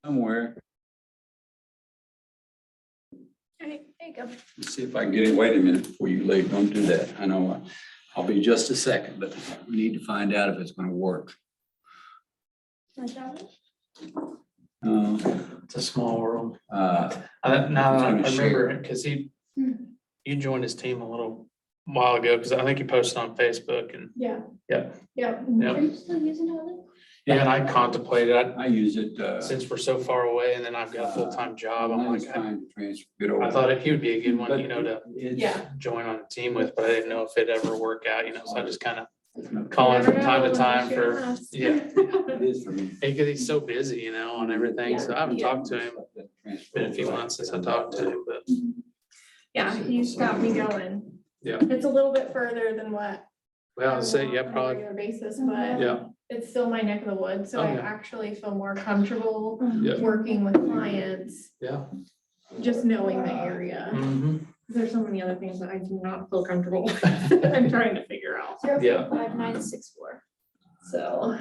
somewhere. All right, there you go. Let's see if I can get it. Wait a minute before you leave. Don't do that. I know I'll be just a second, but we need to find out if it's gonna work. My job. It's a small world. Uh, Now He's I gonna share. remember, because you joined his team a little while ago, because I think you posted on Facebook and, Yeah. Yeah. Yeah. Yeah. Are you still using Helen? yeah, and I contemplated, I use it, since we're so far away and then I've got a full-time job, I'm I was like, trying to transfer it over. I thought he would be a good one, But you know, to it's- Yeah. join on a team with, but I didn't know if it'd ever work out, you know, so I just kind of You call him Never from time to know time unless you're for, us. yeah. It is for me. Because he's so busy, you know, on everything, so I haven't talked to him, been a few months since I talked to him, but Yeah, he's got me going. Yeah. It's a little bit further than what. well, I I'd say, want yeah, on a probably, regular basis, but yeah, it's still my neck of the woods, so I Okay. actually feel more comfortable Yeah. working with clients, yeah. just knowing the area. Mhm. There's so many other things that I do not feel comfortable. I'm trying to figure out. Yeah. 5964. So.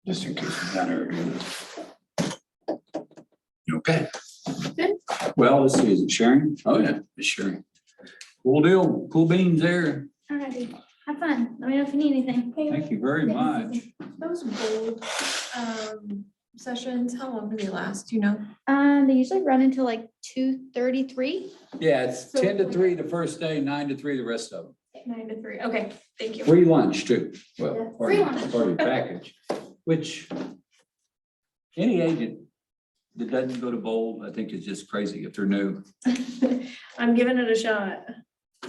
Just in case I'm down there. Okay. Good. Well, let's see, is it sharing? Oh, yeah, it's sharing. Cool deal, cool beans there. Alrighty, have fun. Let me know if you need anything. Thank you very much. Those bold sessions, how long do they last, do you know? They usually run until like 2:33. Yeah, it's So 10 to like- 3 the first day, 9 to 3 the rest of them. 9 to 3, okay, thank you. Free lunch too. Yeah, Well, free part lunch. of the package, which any agent that doesn't go to Bold, I think is just crazy if they're new. I'm giving it a shot.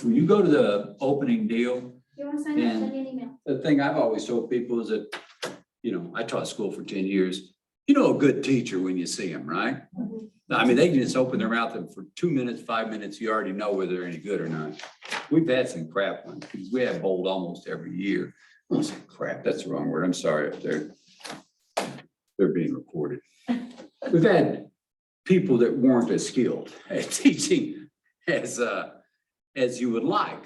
When you go to the opening deal, You want to sign up, send me an email. the thing I've always told people is that, you know, I taught school for 10 years. You know a good teacher when you see them, right? Mhm. I mean, they can just open their mouth and for 2 minutes, 5 minutes, you already know whether they're any good or not. We've had some crap ones, because we have Bold almost every year. I won't say crap, that's the wrong word. I'm sorry if they're being recorded. We've had people that weren't as skilled at teaching as you would like.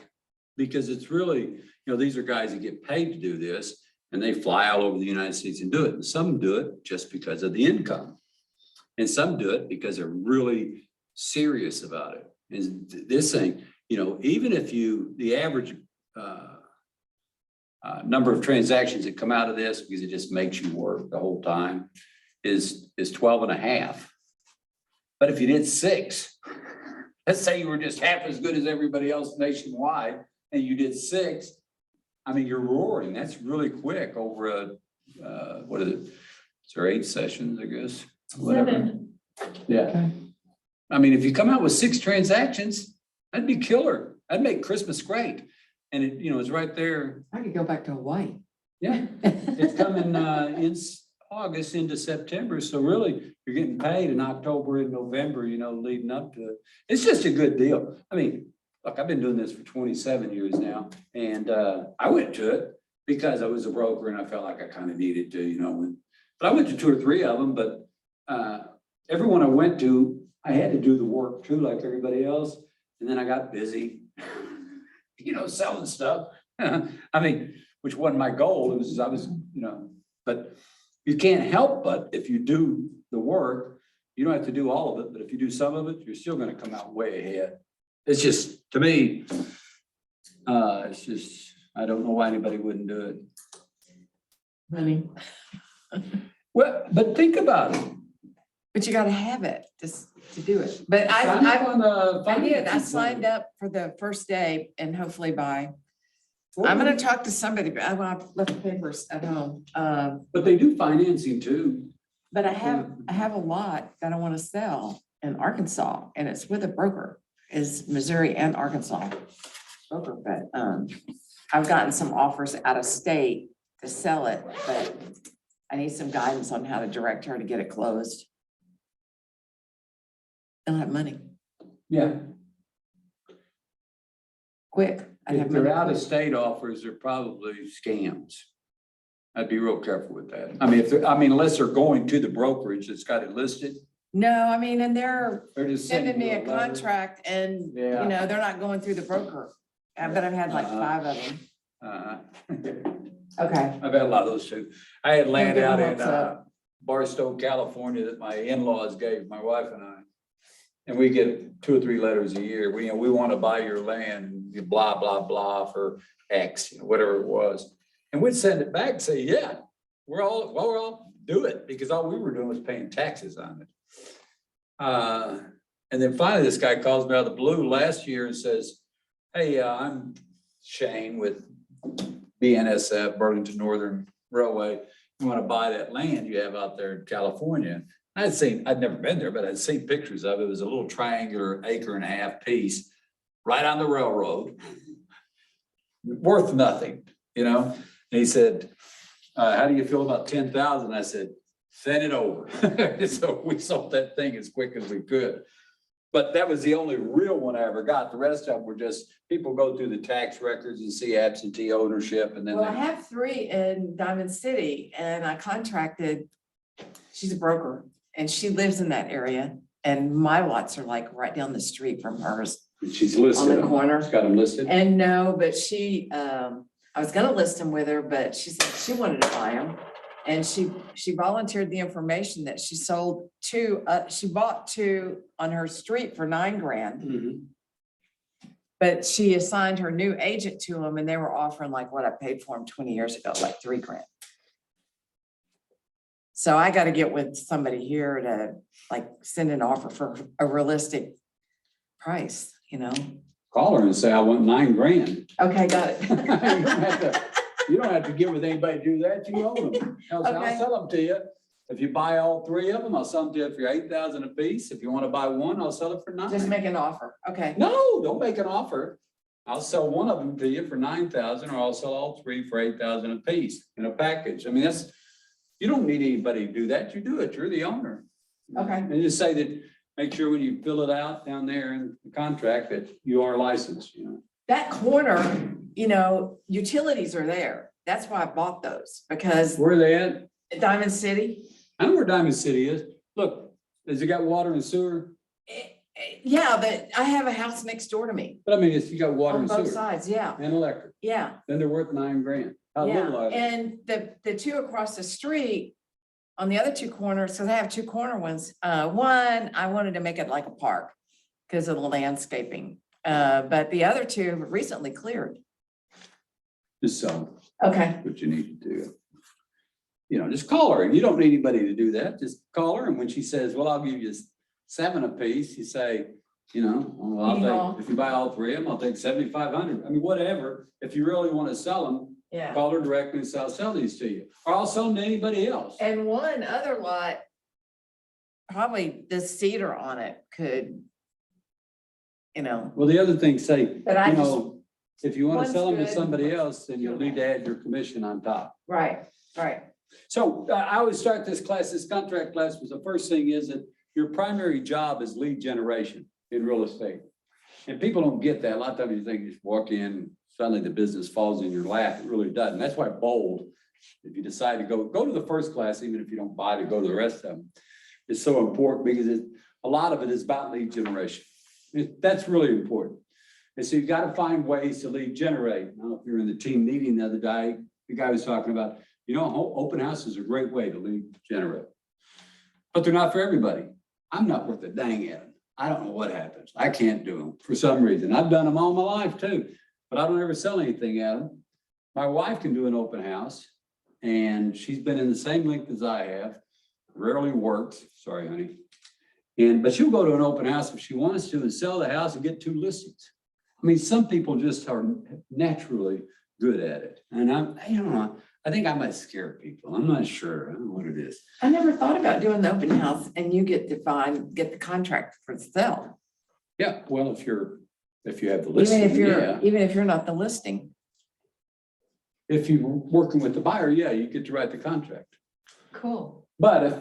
Because it's really, you know, these are guys that get paid to do this and they fly all over the United States and do it. And some do it just because of the income. And some do it because they're really serious about it. And this thing, you know, even if the average number of transactions that come out of this, because it just makes you work the whole time, is 12 and a half. But if you did 6, let's say you were just half as good as everybody else nationwide, and you did 6, I mean, you're roaring. That's really quick over what is it? Is there 8 sessions, I guess? Whatever. 7. Yeah. I mean, if you come out with 6 transactions, that'd be killer. That'd make Christmas great. And it, you know, it's right there. I could go back to Hawaii. Yeah, it's coming in August into September. So really, you're getting paid in October and November, you know, leading up to it. It's just a good deal. I mean, look, I've been doing this for 27 years now. And I went to it because I was a broker and I felt like I kind of needed to, you know, but I went to 2 or 3 of them, but everyone I went to, I had to do the work too, like everybody else. And then I got busy, you know, selling stuff. I mean, which wasn't my goal. It was, I was, you know, but you can't help but if you do the work, you don't have to do all of it, but if you do some of it, you're still gonna come out way ahead. It's just, to me, it's just, I don't know why anybody wouldn't do it. Money. Well, but think about it. But you gotta have it just to do it. But Sign up I on the did, I financing signed plan. up for the first day and hopefully I'm gonna talk to somebody, but I want to left the papers at home. But they do financing too. But I have a lot that I want to sell in Arkansas and it's with a broker, is Missouri and Arkansas. Broker, but I've gotten some offers out of state to sell it, but I need some guidance on how to direct her to get it closed. I don't have money, Yeah, quick. I'd have if they're money out of quick. state offers, they're probably scams. I'd be real careful with that. I mean, unless they're going to the brokerage that's got it listed, No, I mean, and they're they're just sending sending me you a a letter. contract and, you Yeah. know, they're not going through the broker. But I've had like Uh-huh. 5 of them. Uh-huh. Okay, I've had a lot of those too. I had land give out them in what's up. Barstow, California that my in-laws gave my wife and I. And we get 2 or 3 letters a year. We want to buy your land, you blah, blah, blah for X, whatever it was. And we'd send it back and say, yeah, we're all do it, because all we were doing was paying taxes on it. And then finally, this guy calls me out of the blue last year and says, hey, I'm Shane with BNSF, Burlington Northern Railway. You want to buy that land you have out there in California? I'd never been there, but I'd seen pictures of it. It was a little triangular 1.5 acre piece right on the railroad. Worth nothing, And he said, how do you feel about 10,000? I said, send it over. So we sold that thing as quick as we could. But that was the only real one I ever got. The rest of them were just, people go through the tax records and see absentee ownership and then. Well, I have 3 in Diamond City and I contracted, she's a broker and she lives in that area. And my lots are like right down the street from hers She's listed. on the them. corner. She's got them listed. And no, but she, I was gonna list them with her, but she said she wanted to buy them. And she volunteered the information that she sold 2, she bought 2 on her street for $9 grand. Mhm. But she assigned her new agent to them and they were offering like what I paid for them 20 years ago, like $3 grand. So I gotta get with somebody here to like send an offer for a realistic price, Call her and say, I want $9 grand. Okay, got You don't have to get with anybody to do that. You own them. I'll Okay. sell them to you. If you buy all 3 of them, I'll sell them to you for 8,000 a piece. If you want to buy one, I'll sell it for 9. Just make an offer. Okay. No, don't make an offer. I'll sell one of them to you for 9,000, or I'll sell all 3 for 8,000 a piece in a package. I mean, you don't need anybody to do that. You do it. You're the owner. Okay. And just say that, make sure when you fill it out down there in the contract that you are licensed, That corner, utilities are there. That's why I bought those because Where are they at? Diamond City. I know where Diamond City is. Look, has it got water and sewer? Yeah, but I have a house next door to me But I mean, you got water on and both sewer sides. Yeah, and electric. yeah, Then they're worth $9 grand. How little yeah. are they? And the 2 across the street on the other 2 corners, because I have 2 corner ones. One, I wanted to make it like a park because of the landscaping. But the other 2 were recently cleared. Just sell Okay. what you need to do. Just call her. You don't need anybody to do that. Just call her. And when she says, well, I'll give you 7 apiece, you say, well, if you buy all 3 of them, I'll take 7,500. I mean, whatever. If you really want to sell them, Yeah. call her directly and say, I'll sell these to you. Or I'll sell them to anybody else. And one other lot, probably the cedar on it could, Well, the other thing, say, but I just, if you want to One's sell them to good. somebody else, then you'll need to add your commission on top. right. So I always start this contract class was the first thing is that your primary job is lead generation in real estate. And people don't get that. A lot of times you think you just walk in, suddenly the business falls in your lap. It really doesn't. That's why bold, if you decide to go to the first class, even if you don't buy to go to the rest of them, it's so important because a lot of it is about lead generation. That's really important. And so you've got to find ways to lead generate. I don't know if you're in the team meeting the other day, the guy was talking about, open house is a great way to lead generate. But they're not for everybody. I'm not worth a dang at them. I don't know what happens. I can't do them for some reason. I've done them all my life too, but I don't ever sell anything at them. My wife can do an open house and she's been in the same length as I have, rarely works. Sorry, honey. But she'll go to an open house if she wants to and sell the house and get 2 listings. I mean, some people just are naturally good at it. And I think I might scare people. I'm not sure. I don't know what it is. I never thought about doing the open house and you get the contract for the sale. Yeah, well, if you have the listing, Even if you're not the listing. If you're working with the buyer, yeah, you get to write the contract. Cool. But if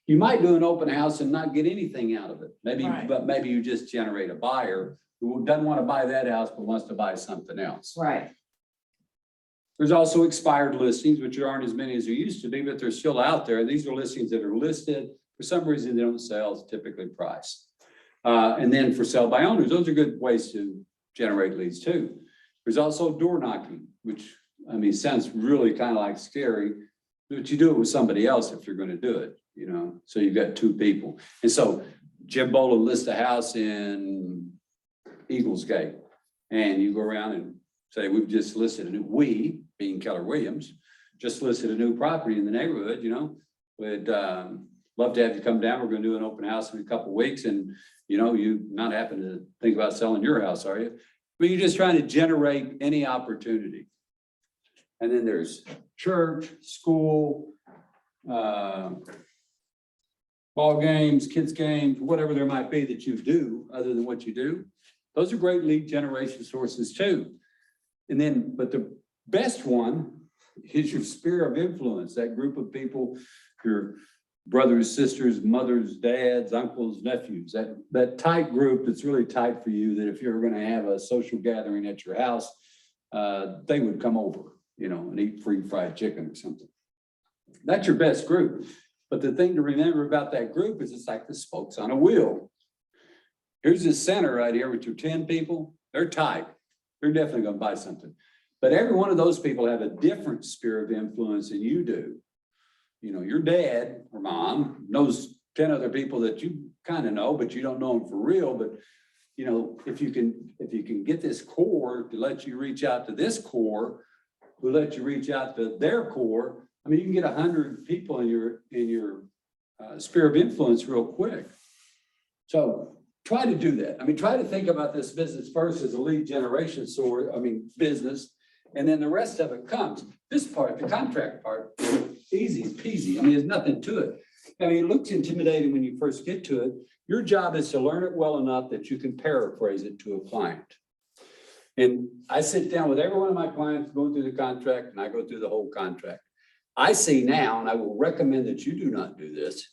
you might do an open house and not get anything out of it, Right. but maybe you just generate a buyer who doesn't want to buy that house, but wants to buy something else. Right. There's also expired listings, which aren't as many as there used to be, but they're still out there. These are listings that are listed. For some reason, they don't sell, it's typically priced. And then for sale by owners, those are good ways to generate leads too. There's also door knocking, which I mean, it sounds really kind of like scary, but you do it with somebody else if you're gonna do it, you know? So you've got two people. And so Jim Boland lists a house in Eagles Gate. And you go around and say, we've just listed a new, we, being Keller Williams, just listed a new property in the neighborhood, you know? Would love to have you come down. We're gonna do an open house in a couple of weeks and, you know, you not happen to think about selling your house, are you? But you're just trying to generate any opportunity. And then there's church, school, ball games, kids games, whatever there might be that you do other than what you do. Those are great lead generation sources too. And then, but the best one is your sphere of influence, that group of people, your brothers, sisters, mothers, dads, uncles, nephews, that tight group that's really tight for you, that if you're gonna have a social gathering at your house, they would come over, you know, and eat free fried chicken or something. That's your best group. But the thing to remember about that group is it's like the spokes on a wheel. Here's this center right here with your 10 people, they're tight. They're definitely gonna buy something. But every one of those people have a different sphere of influence than you do. You know, your dad or mom knows 10 other people that you kind of know, but you don't know them for real. But, you know, if you can get this core to let you reach out to this core, who let you reach out to their core, I mean, you can get 100 people in your sphere of influence real quick. So try to do that. I mean, try to think about this business first as a lead generation source, business, and then the rest of it comes. This part, the contract part, easy peasy. I mean, there's nothing to it. I mean, it looks intimidating when you first get to it. Your job is to learn it well enough that you can paraphrase it to a client. And I sit down with every one of my clients going through the contract, and I go through the whole contract. I see now, and I will recommend that you do not do this.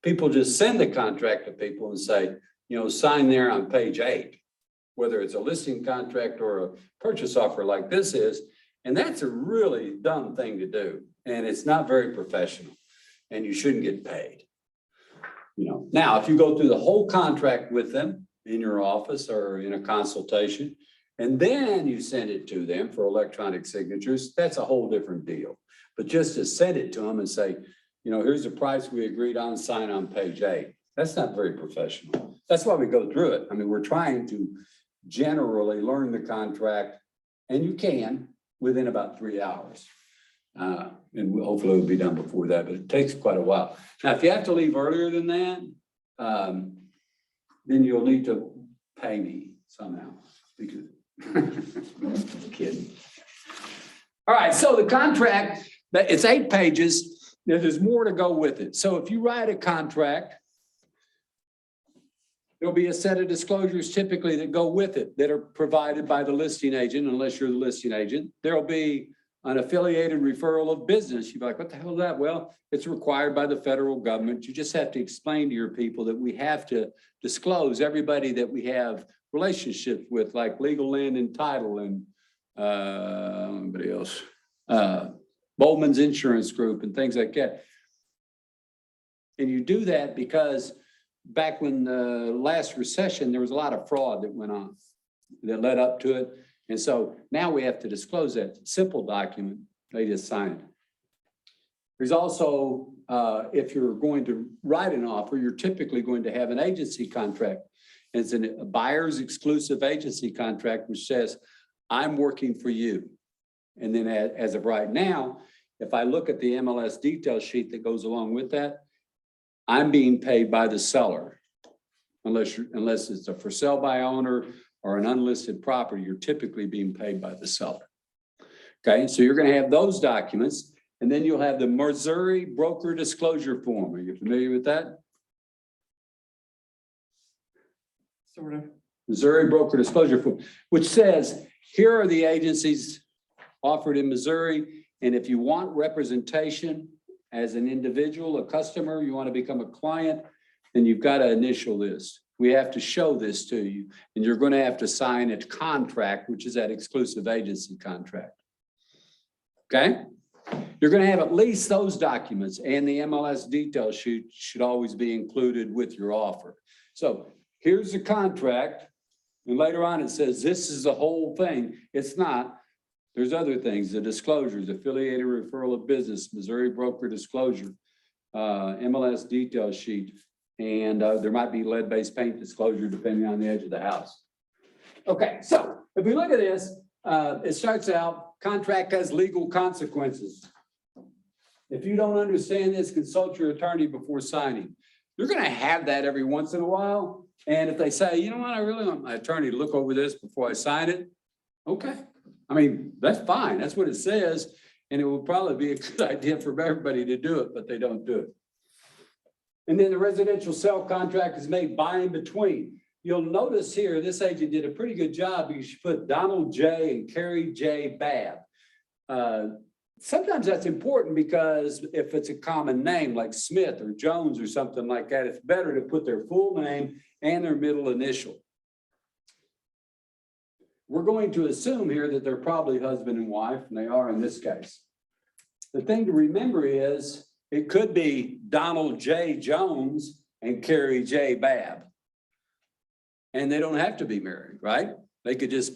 People just send the contract to people and say, you know, sign there on page 8, whether it's a listing contract or a purchase offer like this is. And that's a really dumb thing to do. And it's not very professional and you shouldn't get paid. You know, now, if you go through the whole contract with them in your office or in a consultation, and then you send it to them for electronic signatures, that's a whole different deal. But just to send it to them and say, you know, here's the price we agreed on, sign on page 8. That's not very professional. That's why we go through it. I mean, we're trying to generally learn the contract, and you can within about 3 hours. And hopefully it'll be done before that, but it takes quite a while. Now, if you have to leave earlier than that, then you'll need to pay me somehow because kidding. All right, so the contract, it's 8 pages. There's more to go with it. So if you write a contract, there'll be a set of disclosures typically that go with it that are provided by the listing agent, unless you're the listing agent. There'll be an affiliated referral of business. You'd be like, what the hell is that? Well, it's required by the federal government. You just have to explain to your people that we have to disclose everybody that we have relationships with, like Legal Land and Title and anybody else, Bowman's Insurance Group and things like that. And you do that because back when the last recession, there was a lot of fraud that went on that led up to it. And so now we have to disclose that simple document. They just sign it. There's also, if you're going to write an offer, you're typically going to have an agency contract. It's a buyer's exclusive agency contract, which says, I'm working for you. And then as of right now, if I look at the MLS detail sheet that goes along with that, I'm being paid by the seller. Unless it's a for sale by owner or an unlisted property, you're typically being paid by the seller. Okay, so you're gonna have those documents, and then you'll have the Missouri Broker Disclosure Form. Are you familiar with that? Sort of. Missouri Broker Disclosure Form, which says, here are the agencies offered in Missouri, and if you want representation as an individual, a customer, you want to become a client, then you've got to initial this. We have to show this to you, and you're going to have to sign a contract, which is that exclusive agency contract. Okay? You're going to have at least those documents, and the MLS detail sheet should always be included with your offer. So here's the contract, and later on it says this is the whole thing. It's not. There's other things, the disclosures, affiliated referral of business, Missouri broker disclosure, MLS detail sheet, and there might be lead-based paint disclosure depending on the edge of the house. Okay, so if we look at this, it starts out, contract has legal consequences. If you don't understand this, consult your attorney before signing. You're gonna have that every once in a while. And if they say, you know what, I really want my attorney to look over this before I sign it. Okay, I mean, that's fine. That's what it says. And it will probably be a good idea for everybody to do it, but they don't do it. And then the residential sale contract is made by and between. You'll notice here, this agent did a pretty good job because you put Donald J. and Carrie J. Babb. Sometimes that's important because if it's a common name like Smith or Jones or something like that, it's better to put their full name and their middle initial. We're going to assume here that they're probably husband and wife, and they are in this case. The thing to remember is it could be Donald J. Jones and Carrie J. Babb. And they don't have to be married, right? They could just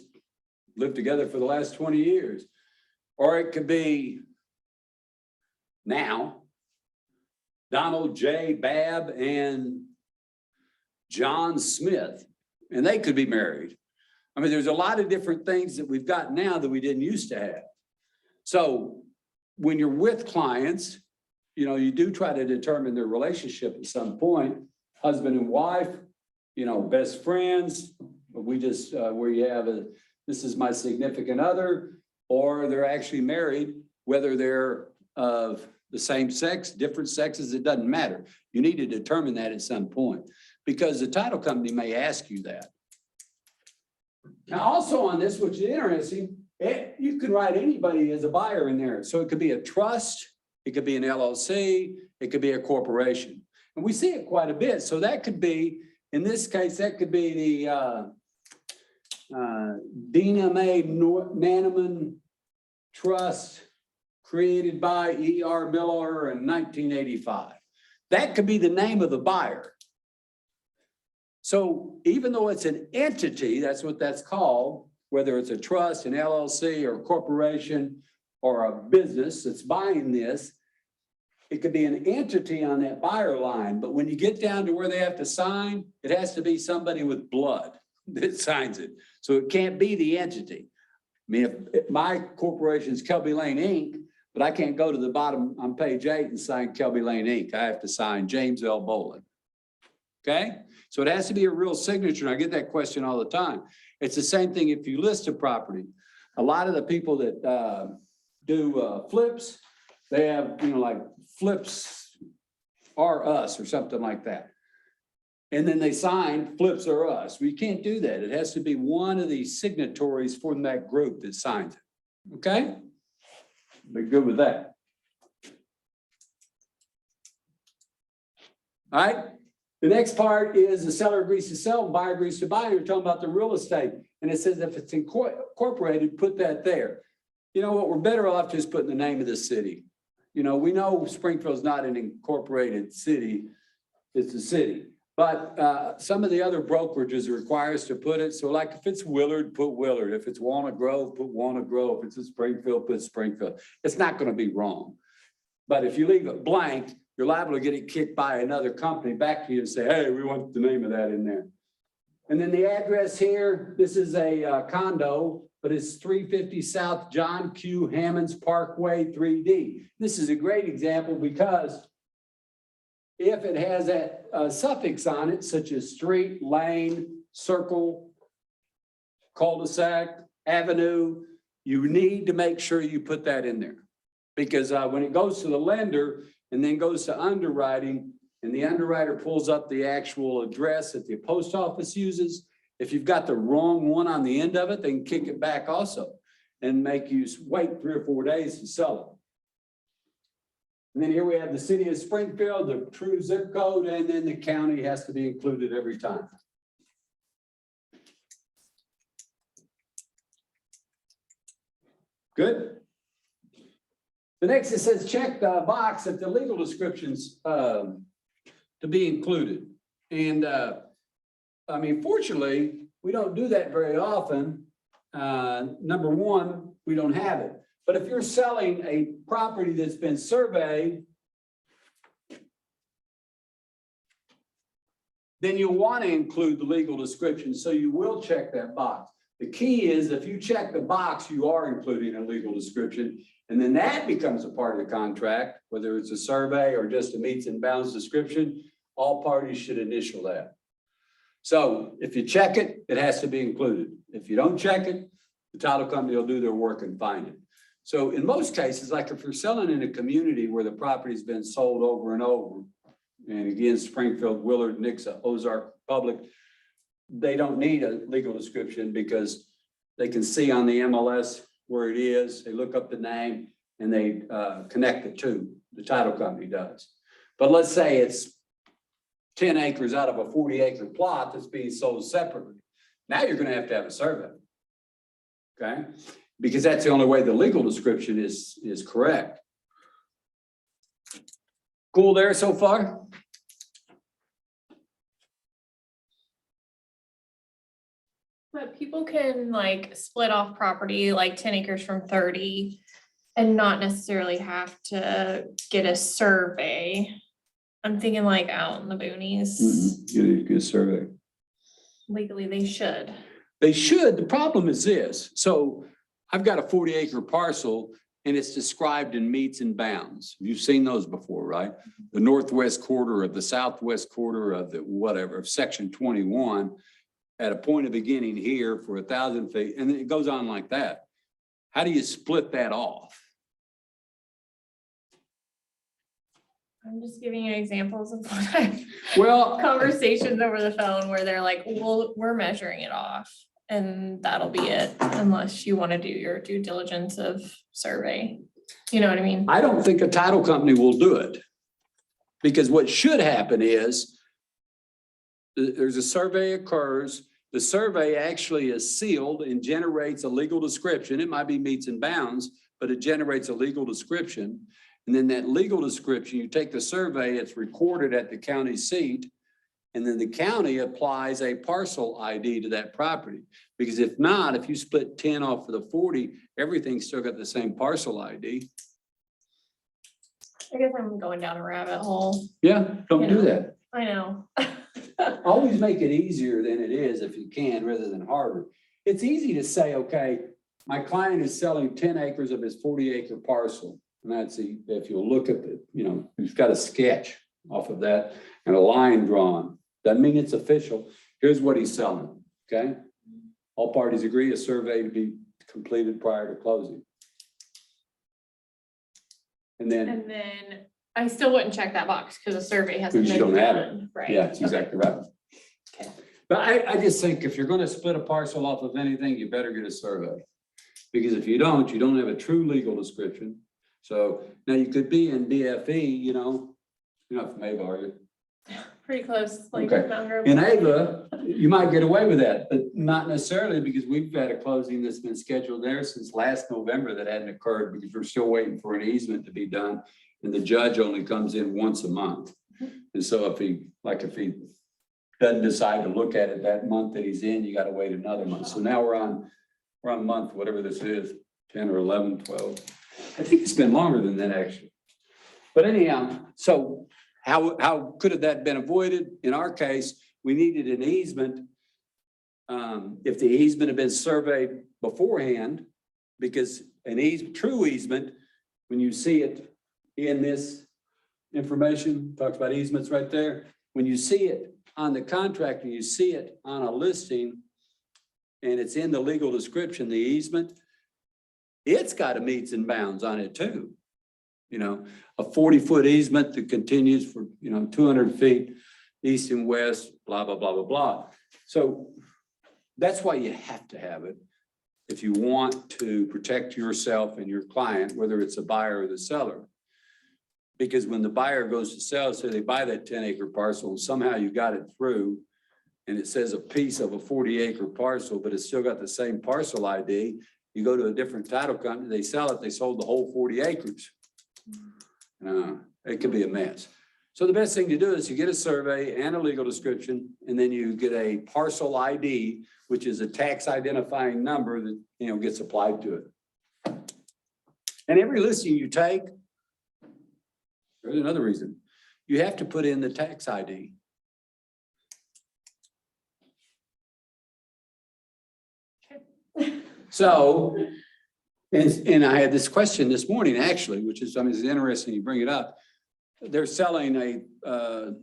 live together for the last 20 years. Or it could be now Donald J. Babb and John Smith, and they could be married. I mean, there's a lot of different things that we've got now that we didn't used to have. So when you're with clients, you know, you do try to determine their relationship at some point, husband and wife, you know, best friends. We just, where you have this is my significant other, or they're actually married, whether they're of the same sex, different sexes, it doesn't matter. You need to determine that at some point because the title company may ask you that. Now, also on this, which is interesting, you can write anybody as a buyer in there. So it could be a trust, it could be an LLC, it could be a corporation. And we see it quite a bit. So that could be, in this case, that could be the Dina Mae Nanneman Trust created by E.R. Miller in 1985. That could be the name of the buyer. So even though it's an entity, that's what that's called, whether it's a trust, an LLC, or a corporation, or a business that's buying this, it could be an entity on that buyer line. But when you get down to where they have to sign, it has to be somebody with blood that signs it. So it can't be the entity. I mean, if my corporation is Kelby Lane Inc., but I can't go to the bottom on page 8 and sign Kelby Lane Inc. I have to sign James L. Boland. Okay? So it has to be a real signature. And I get that question all the time. It's the same thing if you list a property. A lot of the people that do flips, they have, you know, like flips are us or something like that. And then they sign flips are us. We can't do that. It has to be one of the signatories from that group that signs it. Okay? Be good with that. All right. The next part is the seller agrees to sell, buyer agrees to buy. You're talking about the real estate. And it says if it's incorporated, put that there. You know what? We're better off just putting the name of the city. You know, we know Springfield's not an incorporated city. It's a city. But some of the other brokerages require us to put it. So like if it's Willard, put Willard. If it's Walnut Grove, put Walnut Grove. If it's in Springfield, put Springfield. It's not going to be wrong. But if you leave it blank, you're liable to get it kicked by another company back to you and say, hey, we want the name of that in there. And then the address here, this is a condo, but it's 350 South John Q. Hammonds Parkway 3D. This is a great example because if it has that suffix on it, such as street, lane, circle, cul-de-sac, avenue, you need to make sure you put that in there. Because when it goes to the lender and then goes to underwriting, and the underwriter pulls up the actual address that the post office uses, if you've got the wrong one on the end of it, they can kick it back also and make you wait 3 or 4 days to sell it. And then here we have the city of Springfield, the true zip code, and then the county has to be included every time. Good. The next, it says check the box if the legal descriptions to be included. And I mean, fortunately, we don't do that very often. Number one, we don't have it. But if you're selling a property that's been surveyed, then you want to include the legal description, so you will check that box. The key is if you check the box, you are including a legal description, and then that becomes a part of the contract, whether it's a survey or just a meets and bounds description, all parties should initial that. So if you check it, it has to be included. If you don't check it, the title company will do their work and find it. So in most cases, like if you're selling in a community where the property's been sold over and over, and again, Springfield, Willard, Nixa, Ozark Public, they don't need a legal description because they can see on the MLS where it is, they look up the name and they connect the two, the title company does. But let's say it's 10 acres out of a 40-acre plot that's being sold separately. Now you're gonna have to have a survey. Okay, because that's the only way the legal description is correct. Cool there so far? But people can like split off property like 10 acres from 30 and not necessarily have to get a survey. I'm thinking like out in the boonies, Get a survey. legally they should. They should. The problem is this. So I've got a 40-acre parcel and it's described in meets and bounds. You've seen those before, right? The northwest quarter of the southwest quarter of the whatever, of section 21 at a point of beginning here for 1,000 feet. And it goes on like that. How do you split that off? I'm just giving you examples of what I've Well, conversations over the phone where they're like, well, we're measuring it off and that'll be it unless you want to do your due diligence of survey. You know what I mean? I don't think a title company will do it. Because what should happen is there's a survey occurs, the survey actually is sealed and generates a legal description. It might be meets and bounds, but it generates a legal description. And then that legal description, you take the survey, it's recorded at the county seat, and then the county applies a parcel ID to that property. Because if not, if you split 10 off of the 40, everything's still got the same parcel ID. I guess I'm going down a rabbit hole. Yeah, don't do that. I know. Always make it easier than it is if you can, rather than harder. It's easy to say, okay, my client is selling 10 acres of his 40-acre parcel. And that's if you'll look at the, you've got a sketch off of that and a line drawn. Doesn't mean it's official. Here's what he's selling, okay? All parties agree a survey to be completed prior to closing. And then, And then I still wouldn't check that box because a survey hasn't Because you been don't have done, right? yeah, that's exactly right. Okay. But I just think if you're gonna split a parcel off of anything, you better get a survey. Because if you don't have a true legal description. So now you could be in DFE, you're not from Ava, are you? Pretty close, like. Okay. Mountain Grove. In Ava, you might get away with that, but not necessarily because we've had a closing that's been scheduled there since last November that hadn't occurred because we're still waiting for an easement to be done. And the judge only comes in once a month. And so if he doesn't decide to look at it that month that he's in, you gotta wait another month. So now we're on month, whatever this is, 10 or 11, 12. I think it's been longer than that actually. But anyhow, so how could have that been avoided? In our case, we needed an easement. If the easement had been surveyed beforehand, because true easement, when you see it in this information, talks about easements right there. When you see it on the contract and you see it on a listing and it's in the legal description, the easement, it's got a meets and bounds on it too. A 40-foot easement that continues for, 200 feet east and west, blah, blah, blah, blah, blah. So that's why you have to have it if you want to protect yourself and your client, whether it's a buyer or the seller. Because when the buyer goes to sell, say they buy that 10-acre parcel and somehow you got it through and it says a piece of a 40-acre parcel, but it's still got the same parcel ID, you go to a different title company, they sell it, they sold the whole 40 acres. It could be a mess. So the best thing to do is you get a survey and a legal description, and then you get a parcel ID, which is a tax identifying number that, gets applied to it. And every listing you take, there's another reason, you have to put in the tax ID. So, and I had this question this morning, actually, which is, I mean, it's interesting you bring it up. They're selling a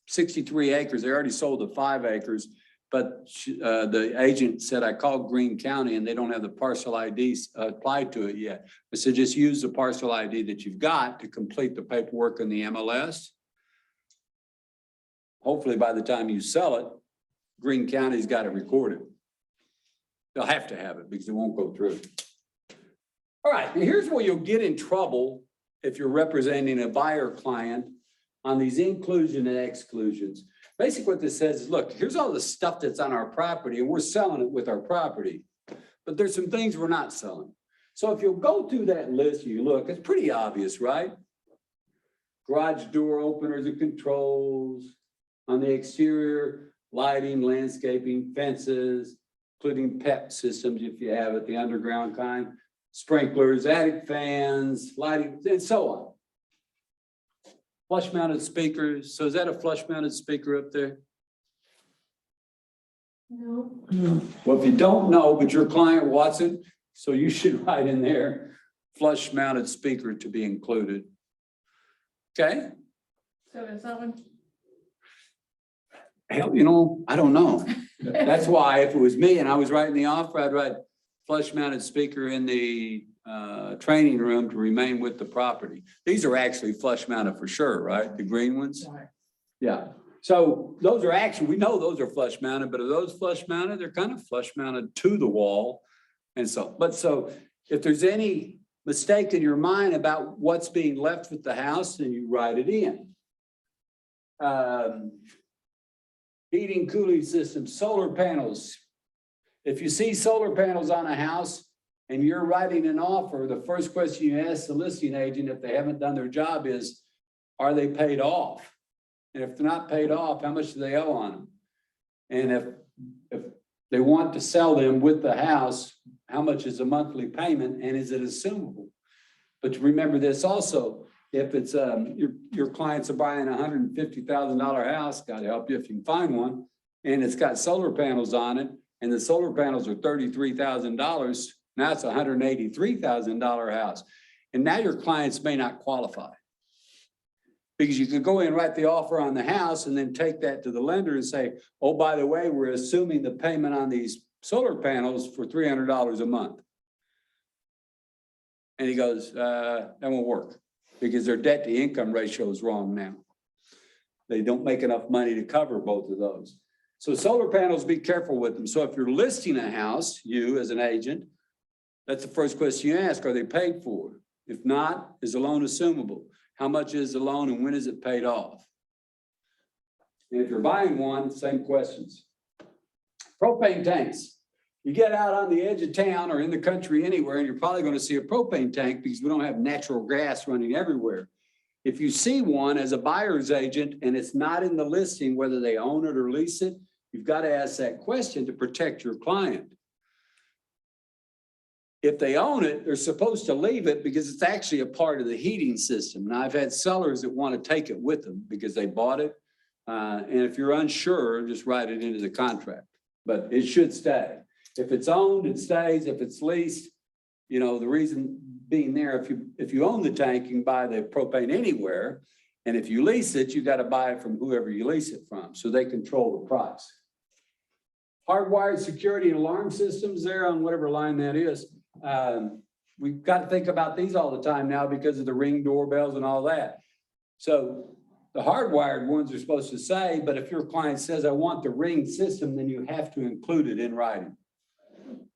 63 acres. They already sold the 5 acres. But the agent said, I called Greene County and they don't have the parcel ID applied to it yet. I said, just use the parcel ID that you've got to complete the paperwork in the MLS. Hopefully by the time you sell it, Greene County's got it recorded. They'll have to have it because it won't go through. All right, and here's where you'll get in trouble if you're representing a buyer client on these inclusion and exclusions. Basically what this says is, look, here's all the stuff that's on our property and we're selling it with our property, but there's some things we're not selling. So if you'll go through that list, you look, it's pretty obvious, right? Garage door openers and controls, on the exterior, lighting, landscaping, fences, including PEP systems if you have it, the underground kind, sprinklers, attic fans, lighting, and so on. Flush mounted speakers. So is that a flush mounted speaker up there? No. Well, if you don't know, but your client wants it, so you should write in there, flush mounted speaker to be included. Okay? So is that one? Hell, you know, I don't know. That's why if it was me and I was writing the offer, I'd write flush mounted speaker in the training room to remain with the property. These are actually flush mounted for sure, right? The green ones? Yeah. So those are actually, we know those are flush mounted, but are those flush mounted? They're kind of flush mounted to the wall. And so, but so if there's any mistake in your mind about what's being left with the house, then you write it in. Heating, cooling system, solar panels. If you see solar panels on a house and you're writing an offer, the first question you ask the listing agent, if they haven't done their job, is, are they paid off? And if they're not paid off, how much do they owe on them? And if they want to sell them with the house, how much is the monthly payment and is it assumable? But remember this also, if it's your clients are buying $150,000 house, God help you if you can find one, and it's got solar panels on it, and the solar panels are $33,000, now it's a $183,000 house. And now your clients may not qualify. Because you could go in and write the offer on the house and then take that to the lender and say, oh, by the way, we're assuming the payment on these solar panels for $300 a month. And he goes, that won't work because their debt to income ratio is wrong now. They don't make enough money to cover both of those. So solar panels, be careful with them. So if you're listing a house, you as an agent, that's the first question you ask, are they paid for? If not, is the loan assumable? How much is the loan and when is it paid off? And if you're buying one, same questions. Propane tanks. You get out on the edge of town or in the country anywhere, and you're probably going to see a propane tank because we don't have natural gas running everywhere. If you see one as a buyer's agent and it's not in the listing, whether they own it or lease it, you've got to ask that question to protect your client. If they own it, they're supposed to leave it because it's actually a part of the heating system. Now, I've had sellers that want to take it with them because they bought it. And if you're unsure, just write it into the contract, but it should stay. If it's owned, it stays. If it's leased, you know, the reason being there, if you own the tank, you can buy the propane anywhere. And if you lease it, you got to buy it from whoever you lease it from. So they control the price. Hardwired security and alarm systems there on whatever line that is. We've got to think about these all the time now because of the Ring doorbells and all that. So the hardwired ones are supposed to say, but if your client says, I want the Ring system, then you have to include it in writing.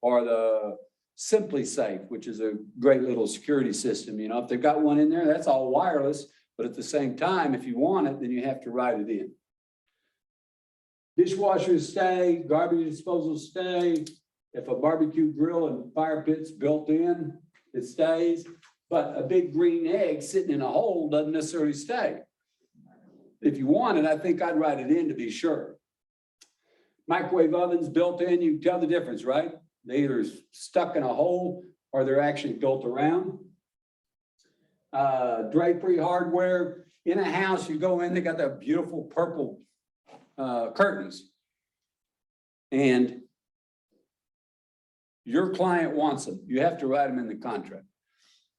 Or the Simply Safe, which is a great little security system. You know, if they've got one in there, that's all wireless. But at the same time, if you want it, then you have to write it in. Dishwashers stay, garbage disposal stay. If a barbecue grill and fire pit's built in, it stays. But a big green egg sitting in a hole doesn't necessarily stay. If you want it, I think I'd write it in to be sure. Microwave ovens built in, you can tell the difference, right? They either stuck in a hole or they're actually built around. Drapery hardware, in a house, you go in, they got that beautiful purple curtains. And your client wants them, you have to write them in the contract.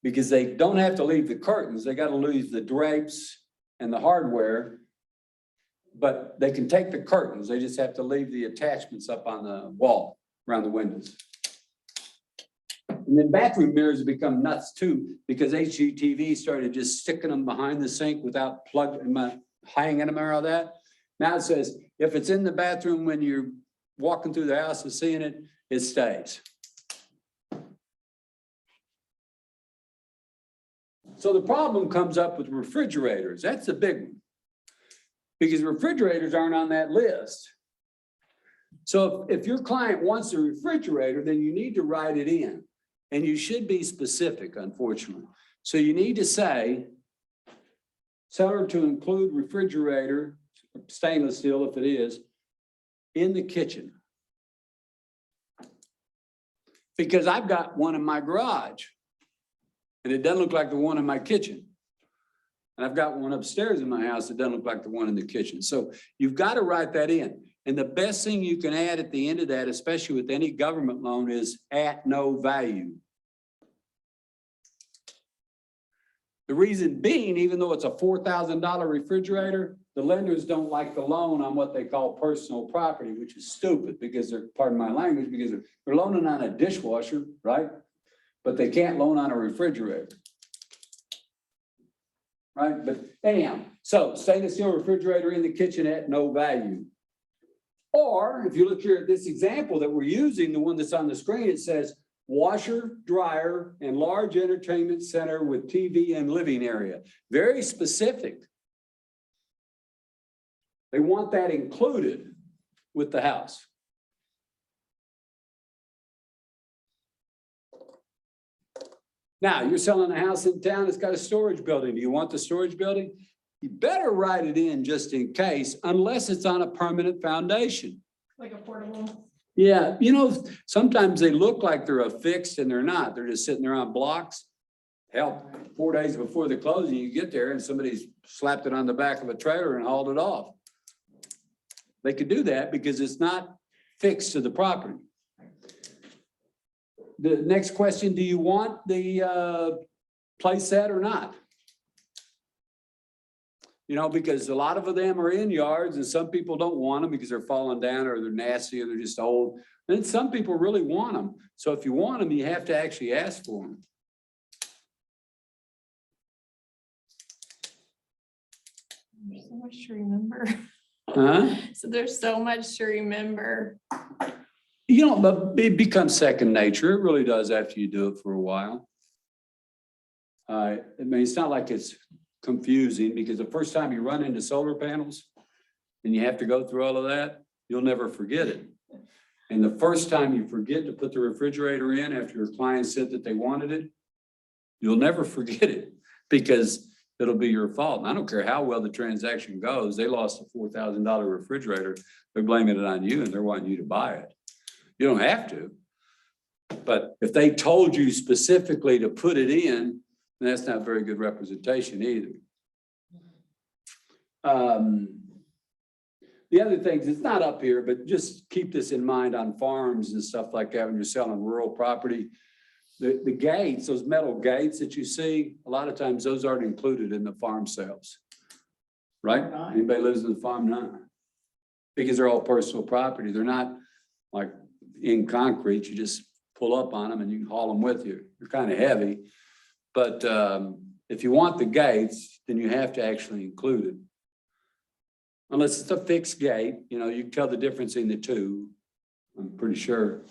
Because they don't have to leave the curtains, they gotta leave the drapes and the hardware. But they can take the curtains, they just have to leave the attachments up on the wall around the windows. And then bathroom mirrors have become nuts too, because HGTV started just sticking them behind the sink without plugging them, hanging them or all that. Now it says, if it's in the bathroom when you're walking through the house and seeing it, it stays. So the problem comes up with refrigerators. That's the big one. Because refrigerators aren't on that list. So if your client wants a refrigerator, then you need to write it in. And you should be specific, unfortunately. So you need to say, seller to include refrigerator, stainless steel if it is, in the kitchen. Because I've got one in my garage. And it doesn't look like the one in my kitchen. And I've got one upstairs in my house that doesn't look like the one in the kitchen. So you've got to write that in. And the best thing you can add at the end of that, especially with any government loan, is at no value. The reason being, even though it's a $4,000 refrigerator, the lenders don't like the loan on what they call personal property, which is stupid because they're, pardon my language, because they're loaning on a dishwasher, right? But they can't loan on a refrigerator. Right, but anyhow, so stainless steel refrigerator in the kitchen at no value. Or if you look here at this example that we're using, the one that's on the screen, it says washer, dryer, and large entertainment center with TV and living area. Very specific. They want that included with the house. Now, you're selling a house in town that's got a storage building. Do you want the storage building? You better write it in just in case, unless it's on a permanent foundation. Like a portable. Yeah, you know, sometimes they look like they're affixed and they're not. They're just sitting there on blocks. Hell, 4 days before the closing, you get there and somebody's slapped it on the back of a trailer and hauled it off. They could do that because it's not fixed to the property. The next question, do you want the play set or not? You know, because a lot of them are in yards and some people don't want them because they're falling down or they're nasty or they're just old. And some people really want them. So if you want them, you have to actually ask for them. There's so much to remember. Huh? So there's so much to remember. You know, but it becomes second nature. It really does after you do it for a while. I mean, it's not like it's confusing because the first time you run into solar panels and you have to go through all of that, you'll never forget it. And the first time you forget to put the refrigerator in after your client said that they wanted it, you'll never forget it because it'll be your fault. And I don't care how well the transaction goes. They lost a $4,000 refrigerator. They're blaming it on you and they're wanting you to buy it. You don't have to. But if they told you specifically to put it in, then that's not very good representation either. The other things, it's not up here, but just keep this in mind on farms and stuff like that when you're selling rural property. The gates, those metal gates that you see, a lot of times those aren't included in the farm sales. Right? Anybody lives in the farm? No. Because they're all personal property. They're not like in concrete. You just pull up on them and you can haul them with you. They're kind of heavy. But if you want the gates, then you have to actually include it. Unless it's a fixed gate, you know, you can tell the difference in the two, I'm pretty sure.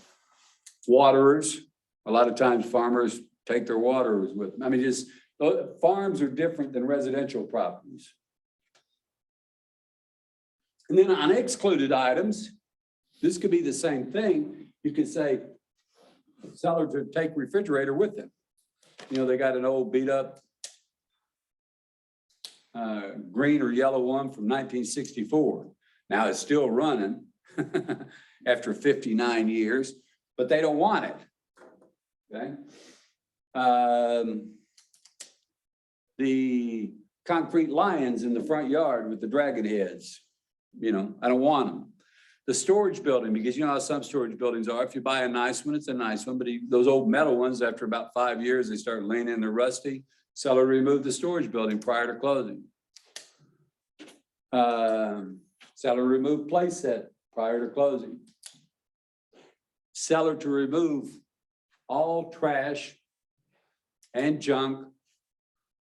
Waterers, a lot of times farmers take their waterers with them. I mean, just farms are different than residential properties. And then on excluded items, this could be the same thing. You could say, seller to take refrigerator with them. You know, they got an old beat up green or yellow one from 1964. Now it's still running after 59 years, but they don't want it. Okay. the concrete lions in the front yard with the dragon heads. I don't want them. The storage building, because you know how some storage buildings are, if you buy a nice one, it's a nice one, but those old metal ones, after about 5 years, they start leaning, they're rusty. Seller removed the storage building prior to closing. Seller removed playset prior to closing. Seller to remove all trash and junk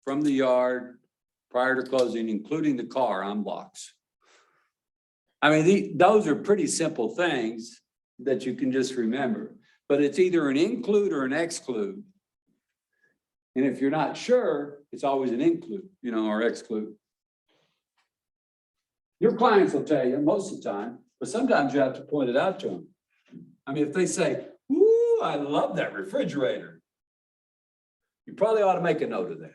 from the yard prior to closing, including the car on blocks. I mean, those are pretty simple things that you can just remember, but it's either an include or an exclude. And if you're not sure, it's always an include, or exclude. Your clients will tell you most of the time, but sometimes you have to point it out to them. I mean, if they say, "Ooh, I love that refrigerator," you probably ought to make a note of that.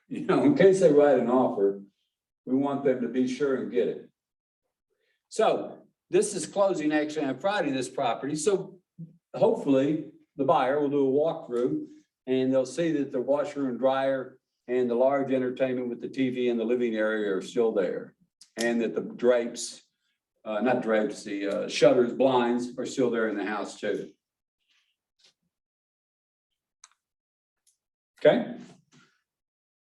In case they write an offer, we want them to be sure and get it. So this is closing actually on Friday, this property. So hopefully the buyer will do a walkthrough and they'll see that the washer and dryer and the large entertainment with the TV in the living area are still there. And that the drapes, not drapes, the shutters, blinds are still there in the house too. Okay.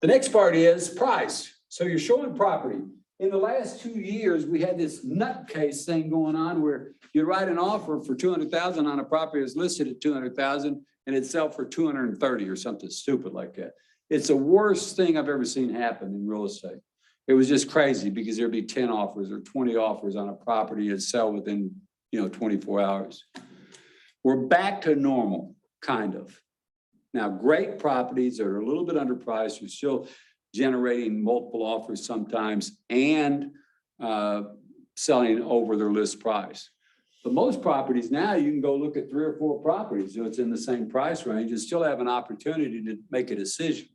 The next part is price. So you're showing property. In the last 2 years, we had this nutcase thing going on where you write an offer for 200,000 on a property that's listed at 200,000 and it'd sell for 230 or something stupid like that. It's the worst thing I've ever seen happen in real estate. It was just crazy because there'd be 10 offers or 20 offers on a property that'd sell within, 24 hours. We're back to normal, kind of. Now, great properties that are a little bit underpriced are still generating multiple offers sometimes and selling over their list price. But most properties now, you can go look at 3 or 4 properties, it's in the same price range and still have an opportunity to make a decision.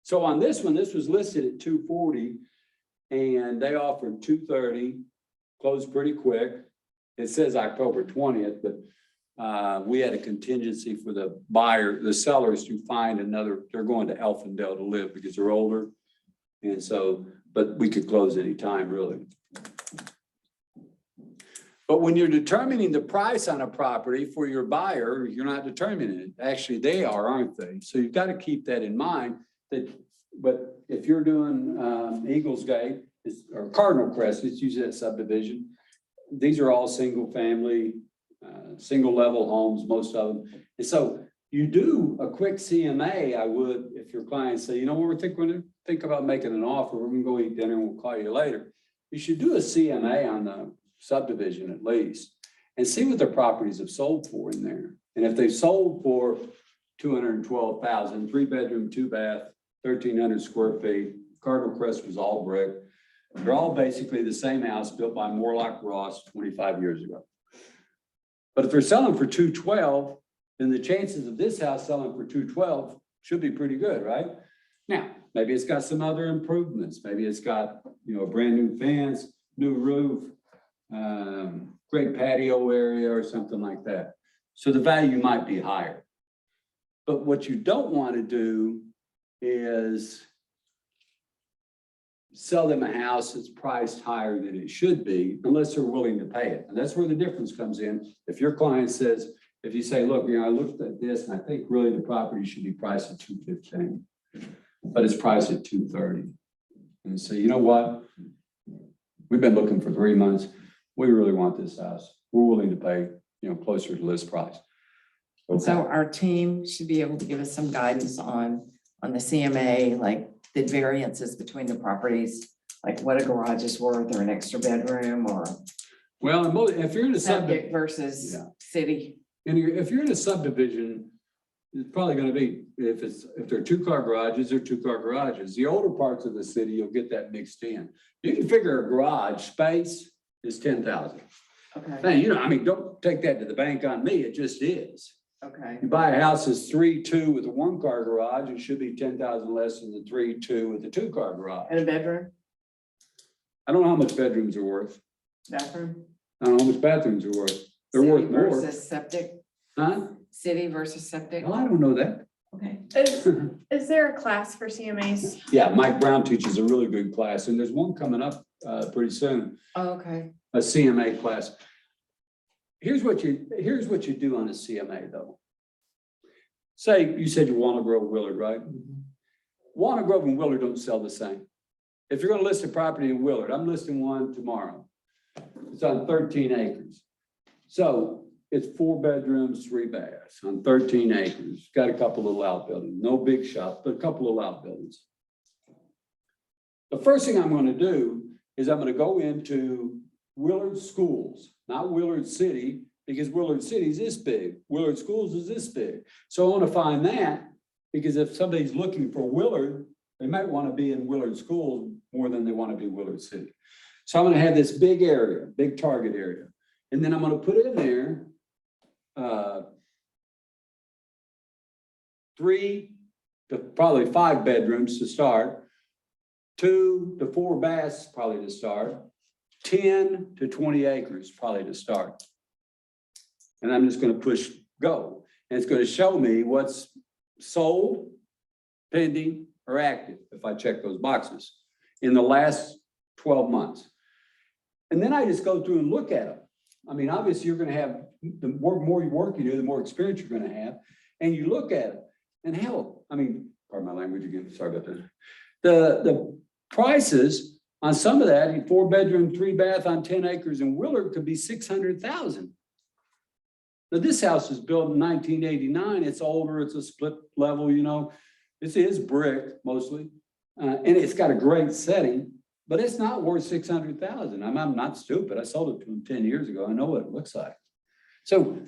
So on this one, this was listed at 240 and they offered 230, closed pretty quick. It says October 20th, but we had a contingency for the sellers to find another, they're going to Elfindale to live because they're older. And so, but we could close anytime really. But when you're determining the price on a property for your buyer, you're not determining it. Actually, they are, aren't they? So you've got to keep that in mind but if you're doing Eagles Gate or Cardinal Crest, let's use that subdivision. These are all single family, single level homes, most of them. And so you do a quick CMA, I would, if your clients say, we're going to think about making an offer, we're going to go eat dinner and we'll call you later. You should do a CMA on the subdivision at least and see what their properties have sold for in there. And if they've sold for 212,000, 3-bedroom, 2-bath, 1,300 square feet, Cardinal Crest was all brick. They're all basically the same house built by Morlock Ross 25 years ago. But if they're selling for 212, then the chances of this house selling for 212 should be pretty good, right? Now, maybe it's got some other improvements. Maybe it's got, a brand new fence, new roof, great patio area or something like that. So the value might be higher. But what you don't want to do is sell them a house that's priced higher than it should be unless they're willing to pay it. And that's where the difference comes in. If your client says, if you say, look, I looked at this and I think really the property should be priced at 215, but it's priced at 230. And say, you know what? We've been looking for 3 months. We really want this house. We're willing to pay, closer to list price. Okay. So our team should be able to give us some guidance on the CMA, like the variances between the properties, like what a garage is worth or an extra bedroom or Well, if you're in a subject versus city. and if you're in a subdivision, it's probably going to be, if they're 2-car garages, they're 2-car garages. The older parts of the city, you'll get that mixed in. You can figure a garage space is 10,000. Okay. Now, don't take that to the bank on me. It just is. Okay. You buy a house that's 3-2 with a 1-car garage, it should be 10,000 less than the 3-2 with the 2-car garage. And a bedroom, I don't know how much bedrooms are worth. bathroom? I don't know how much bathrooms are worth. They're City worth more. versus septic, Huh? city versus septic. Well, I don't know that. Okay. Is there a class for CMAs? Yeah, Mike Brown teaches a really good class, and there's one coming up pretty soon, Okay. a CMA class. Here's what you do on a CMA though. Say, you said you want to grow Willard, right? Walnut Grove and Willard don't sell the same. If you're gonna list a property in Willard, I'm listing one tomorrow. It's on 13 acres. So it's 4 bedrooms, 3 baths on 13 acres. Got a couple of outbuildings, no big shops, but a couple of outbuildings. The first thing I'm gonna do is I'm gonna go into Willard Schools, not Willard City, because Willard City is this big. Willard Schools is this big. So I wanna find that, because if somebody's looking for Willard, they might wanna be in Willard Schools more than they wanna be Willard City. So I'm gonna have this big area, big target area. And then I'm gonna put in there 3 to probably 5 bedrooms to start, 2 to 4 baths probably to start, 10 to 20 acres probably to start. And I'm just gonna push go. And it's gonna show me what's sold, pending, or active, if I check those boxes, in the last 12 months. And then I just go through and look at them. I mean, obviously, you're gonna have, the more work you do, the more experience you're gonna have, and you look at it. And hell, I mean, pardon my language again, sorry about that. The prices on some of that, 4 bedroom, 3 bath on 10 acres in Willard could be 600,000. Now, this house was built in 1989. It's older, it's a split level, you know. This is brick mostly, and it's got a great setting, but it's not worth 600,000. I'm not stupid. I sold it to him 10 years ago. I know what it looks like. So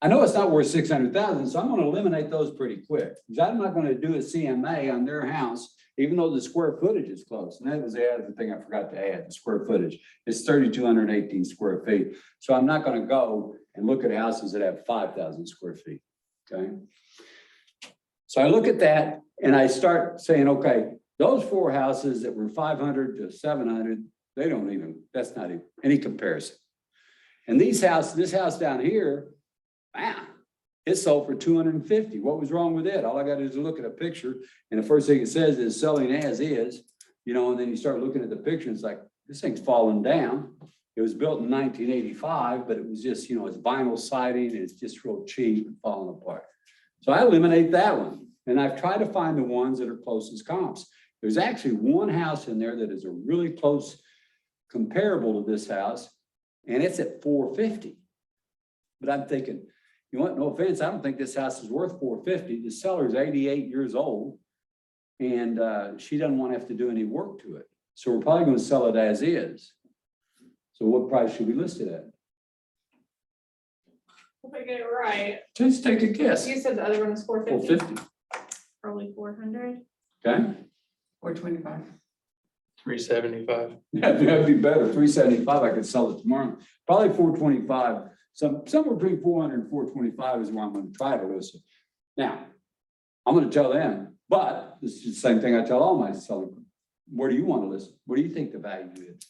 I know it's not worth 600,000, so I'm going to eliminate those pretty quick. Because I'm not going to do a CMA on their house, even though the square footage is close. And that was the other thing I forgot to add, the square footage. It's 3,218 square feet. So I'm not going to go and look at houses that have 5,000 square feet, okay? So I look at that and I start saying, okay, those 4 houses that were 500 to 700, they don't even, that's not even any comparison. And this house down here, wow, it sold for 250. What was wrong with it? All I got to do is look at a picture, and the first thing it says is selling as is, you know, and then you start looking at the picture, and it's like, this thing's falling down. It was built in 1985, but it was just, you know, it's vinyl siding, and it's just real cheap and falling apart. So I eliminate that one, and I've tried to find the ones that are closest comps. There's actually one house in there that is a really close comparable to this house, and it's at 450. But I'm thinking, you know what, no offense, I don't think this house is worth 450. The seller's 88 years old, and she doesn't want to have to do any work to it. So we're probably going to sell it as is. So what price should we list it at? If I get it right, Just take a guess. you said the other one was 450, 450, probably 400. okay? 425. 375. Yeah, that'd be better. 375, I could sell it tomorrow. Probably 425. Somewhere between 400 and 425 is where I'm going to try to list it. Now, I'm going to tell them, but this is the same thing I tell all my sellers. Where do you want to list? What do you think the value is?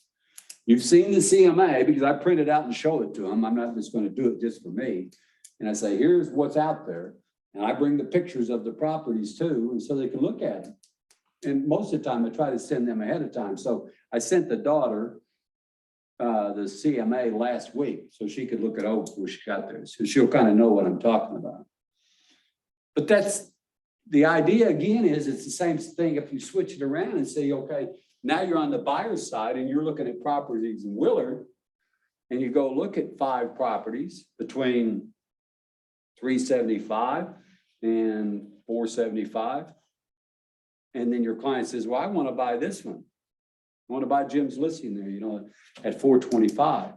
You've seen the CMA because I print it out and show it to them. I'm not just going to do it just for me. And I say, here's what's out there. And I bring the pictures of the properties too, and so they can look at them. And most of the time I try to send them ahead of time. So I sent the daughter the CMA last week so she could look it over before she got there. So she'll kind of know what I'm talking about. But that's the idea again is it's the same thing if you switch it around and say, okay, now you're on the buyer's side and you're looking at properties in Willard and you go look at 5 properties between 375 and 475. And then your client says, well, I want to buy this one. I want to buy Jim's listing there, you know, at 425.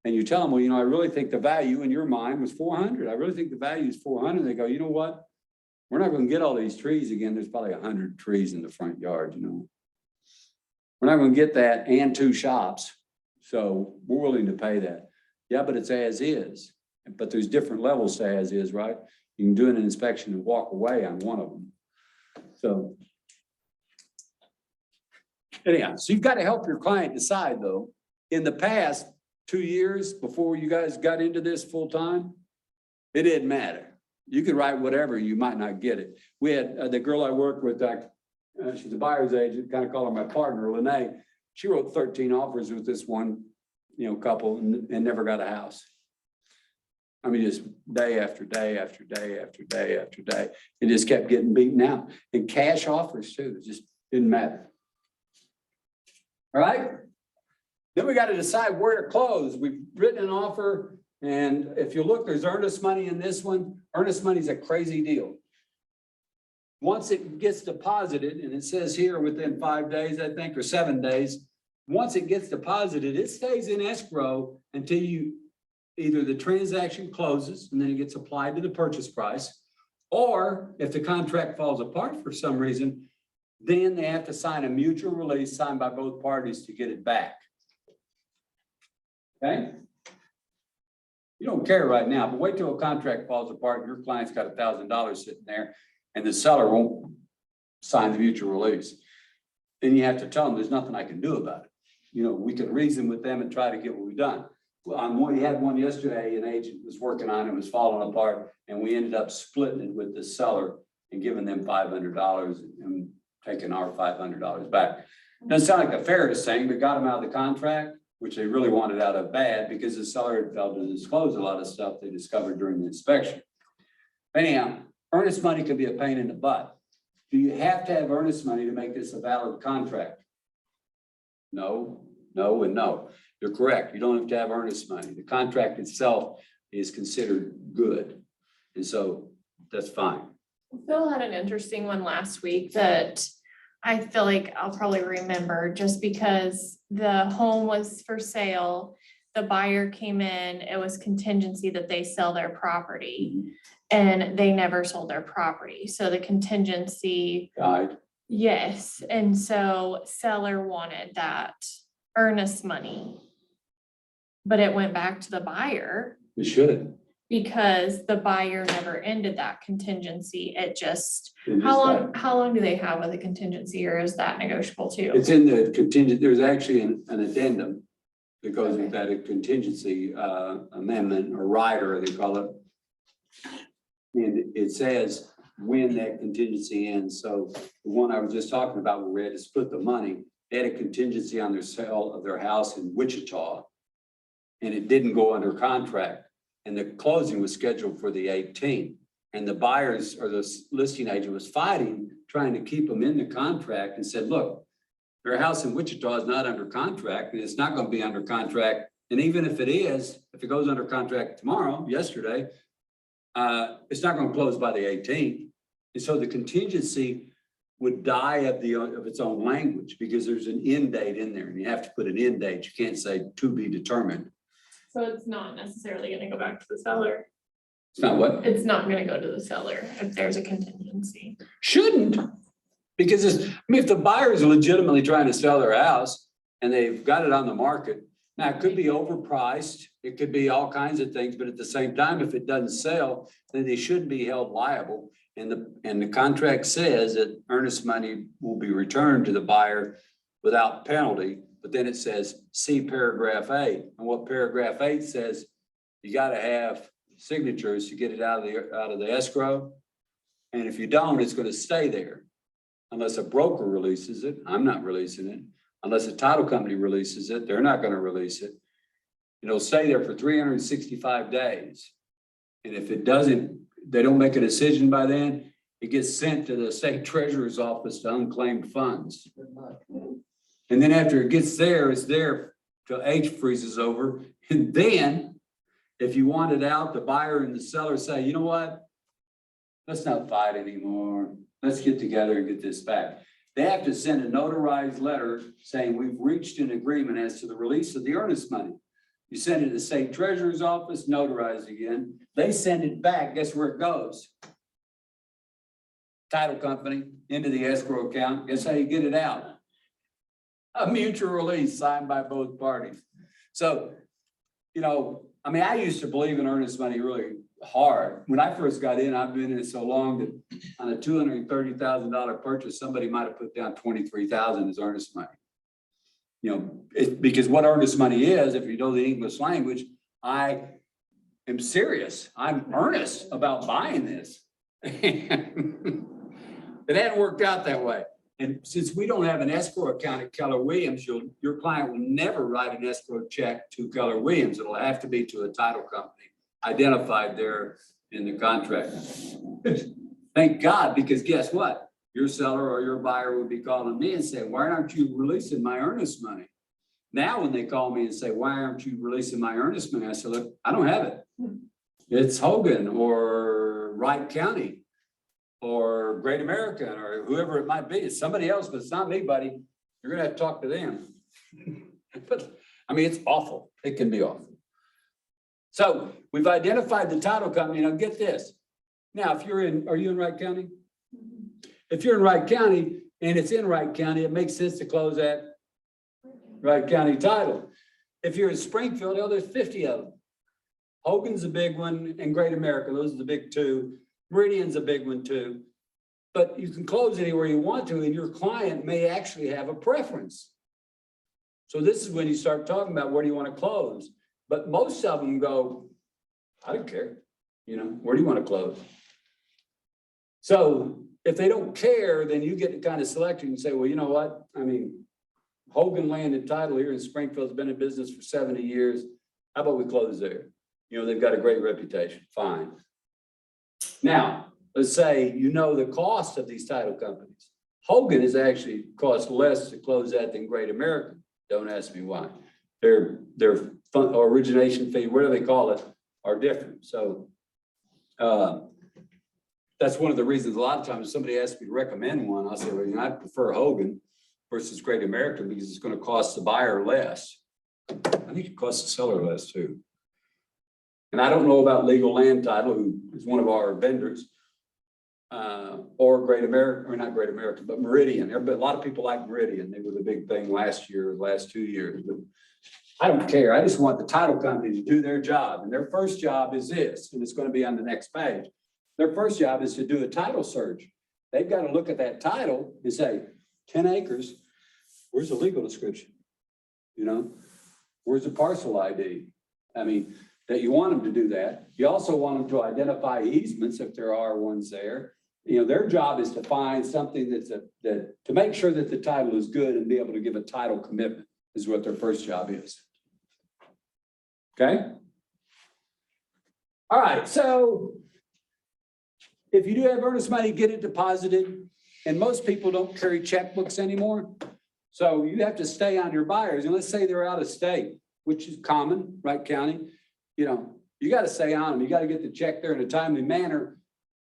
And you tell them, well, you know, I really think the value in your mind was 400. I really think the value is 400. They go, you know what? We're not going to get all these trees again. There's probably 100 trees in the front yard, you know. We're not going to get that and 2 shops. So we're willing to pay that. Yeah, but it's as is. But there's different levels to as is, right? You can do an inspection and walk away on one of them. So anyhow, so you've got to help your client decide though. In the past 2 years before you guys got into this full time, it didn't matter. You could write whatever, you might not get it. We had, the girl I worked with, she's a buyer's agent, kind of call her my partner, Lene. She wrote 13 offers with this one, couple and never got a house. I mean, just day after day after day after day after day. It just kept getting beaten out. And cash offers too, it just didn't matter. All right? Then we got to decide where to close. We've written an offer, and if you look, there's earnest money in this one. Earnest money is a crazy deal. Once it gets deposited, and it says here within 5 days, I think, or 7 days, once it gets deposited, it stays in escrow until either the transaction closes and then it gets applied to the purchase price, or if the contract falls apart for some reason, then they have to sign a mutual release signed by both parties to get it back. Okay? You don't care right now, but wait till a contract falls apart and your client's got $1,000 sitting there and the seller won't sign the mutual release. Then you have to tell them there's nothing I can do about it. We can reason with them and try to get what we've done. We had one yesterday, an agent was working on it, was falling apart, and we ended up splitting it with the seller and giving them $500 and taking our $500 back. Doesn't sound like the fairest thing, but got them out of the contract, which they really wanted out of bad because the seller had failed to disclose a lot of stuff they discovered during the inspection. Anyhow, earnest money can be a pain in the butt. Do you have to have earnest money to make this a valid contract? No, no, and no. You're correct. You don't have to have earnest money. The contract itself is considered good. And so that's fine. Phil had an interesting one last week that I feel like I'll probably remember just because the home was for sale. The buyer came in, it was contingency that they sell their property and they never sold their property. So the contingency, Guide. yes. And so seller wanted that earnest money. But it went back to the buyer We should. because the buyer never ended that contingency. It just, It how is long do they have with a contingency, or is that negotiable too? It's in the contingent, there's actually an addendum that goes with that, a contingency amendment or rider, they call it. And it says when that contingency ends. So the one I was just talking about where we had to split the money, they had a contingency on their sale of their house in Wichita. And it didn't go under contract. And the closing was scheduled for the 18th. And the buyers or the listing agent was fighting, trying to keep them in the contract and said, look, their house in Wichita is not under contract and it's not going to be under contract. And even if it is, if it goes under contract tomorrow, yesterday, it's not going to close by the 18th. And so the contingency would die of its own language because there's an end date in there and you have to put an end date. You can't say to be determined. So it's not necessarily gonna go back to the seller. It's not what? It's not gonna go to the seller if there's a contingency. Shouldn't, because if the buyer is legitimately trying to sell their house and they've got it on the market, now it could be overpriced, it could be all kinds of things, but at the same time, if it doesn't sell, then they shouldn't be held liable. And the contract says that earnest money will be returned to the buyer without penalty, but then it says, see paragraph 8. And what paragraph 8 says, you gotta have signatures to get it out of the escrow. And if you don't, it's gonna stay there. Unless a broker releases it, I'm not releasing it. Unless a title company releases it, they're not gonna release it. It'll stay there for 365 days. And if it doesn't, they don't make a decision by then, it gets sent to the state treasurer's office to unclaimed funds. And then after it gets there, it's there till H freezes over. And then if you want it out, the buyer and the seller say, you know what? Let's not fight anymore. Let's get together and get this back. They have to send a notarized letter saying we've reached an agreement as to the release of the earnest money. You send it to the state treasurer's office, notarized again. They send it back. Guess where it goes? Title company into the escrow account. Guess how you get it out? A mutual release signed by both parties. So, I used to believe in earnest money really hard. When I first got in, I've been in it so long that on a $230,000 purchase, somebody might have put down $23,000 as earnest money. Because what earnest money is, if you know the English language, I am serious. I'm earnest about buying this. It hadn't worked out that way. And since we don't have an escrow account at Keller Williams, your client will never write an escrow check to Keller Williams. It'll have to be to a title company identified there in the contract. Thank God, because guess what? Your seller or your buyer would be calling me and saying, why aren't you releasing my earnest money? Now, when they call me and say, why aren't you releasing my earnest money? I said, look, I don't have it. It's Hogan or Wright County or Great American or whoever it might be. It's somebody else, but it's not me, buddy. You're gonna have to talk to them. But, I mean, it's awful. It can be awful. So we've identified the title company. Now get this. Now, if you're in, are you in Wright County? If you're in Wright County and it's in Wright County, it makes sense to close at Wright County Title. If you're in Springfield, oh, there's 50 of them. Hogan's a big one and Great American. Those are the big two. Meridian's a big one too. But you can close anywhere you want to, and your client may actually have a preference. So this is when you start talking about where do you want to close. But most of them go, I don't care. You know, where do you want to close? So if they don't care, then you get to kind of select and say, well, you know what? I mean, Hogan Land and Title here in Springfield's been in business for 70 years. How about we close there? You know, they've got a great reputation. Fine. Now, let's say you know the cost of these title companies. Hogan is actually cost less to close that than Great American. Don't ask me why. Their origination fee, whatever they call it, are different. So that's one of the reasons a lot of times somebody asks me to recommend one, I'll say, well, you know, I prefer Hogan versus Great American because it's going to cost the buyer less. I think it costs the seller less too. And I don't know about Legal Land Title, who is one of our vendors, or Great American, or not Great American, but Meridian. A lot of people like Meridian. They were the big thing last year, last 2 years. But I don't care. I just want the title company to do their job. And their first job is this, and it's going to be on the next page. Their first job is to do a title search. They've got to look at that title and say, 10 acres, where's the legal description? You know, where's the parcel ID? I mean, that you want them to do that. You also want them to identify easements if there are ones there. You know, their job is to find something that to make sure that the title is good and be able to give a title commitment is what their first job is. Okay. All right. So if you do have earnest money, get it deposited. And most people don't carry checkbooks anymore. So you have to stay on your buyers. And let's say they're out of state, which is common, Wright County. You know, you got to stay on them. You got to get the check there in a timely manner.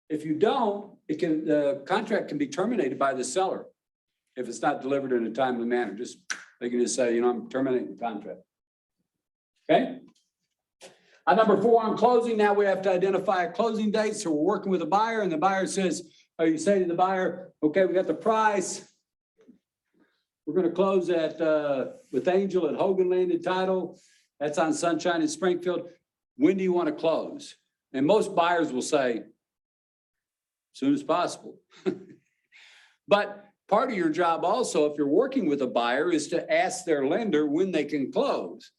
If you don't, the contract can be terminated by the seller if it's not delivered in a timely manner. They can just say, you know, I'm terminating the contract. Okay. Number 4 on closing. Now we have to identify a closing date. So we're working with a buyer, and the buyer says, or you say to the buyer, okay, we got the price. We're going to close at with Angel at Hogan Land and Title. That's on Sunshine in Springfield. When do you want to close? And most buyers will say, as soon as possible. But part of your job also, if you're working with a buyer, is to ask their lender when they can close.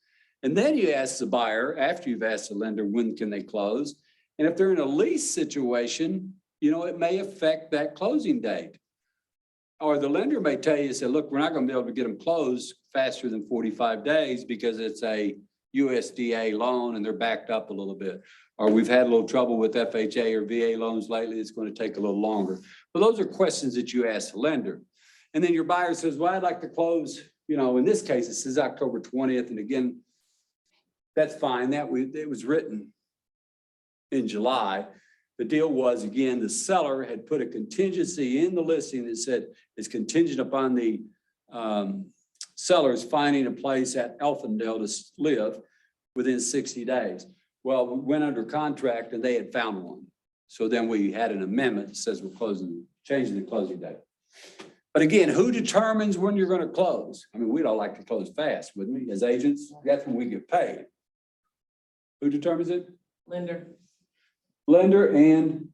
And then you ask the buyer, after you've asked the lender, when can they close? And if they're in a lease situation, you know, it may affect that closing date. Or the lender may tell you, say, look, we're not going to be able to get them closed faster than 45 days because it's a USDA loan and they're backed up a little bit. Or we've had a little trouble with FHA or VA loans lately. It's going to take a little longer. But those are questions that you ask the lender. And then your buyer says, well, I'd like to close, you know, in this case, this is October 20th. And again, that's fine. It was written in July. The deal was, again, the seller had put a contingency in the listing that said it's contingent upon the sellers finding a place at Elfindale to live within 60 days. Well, we went under contract and they had found one. So then we had an amendment that says we're changing the closing date. But again, who determines when you're going to close? I mean, we'd all like to close fast, wouldn't we? As agents, that's when we get paid. Who determines it? Lender. Lender and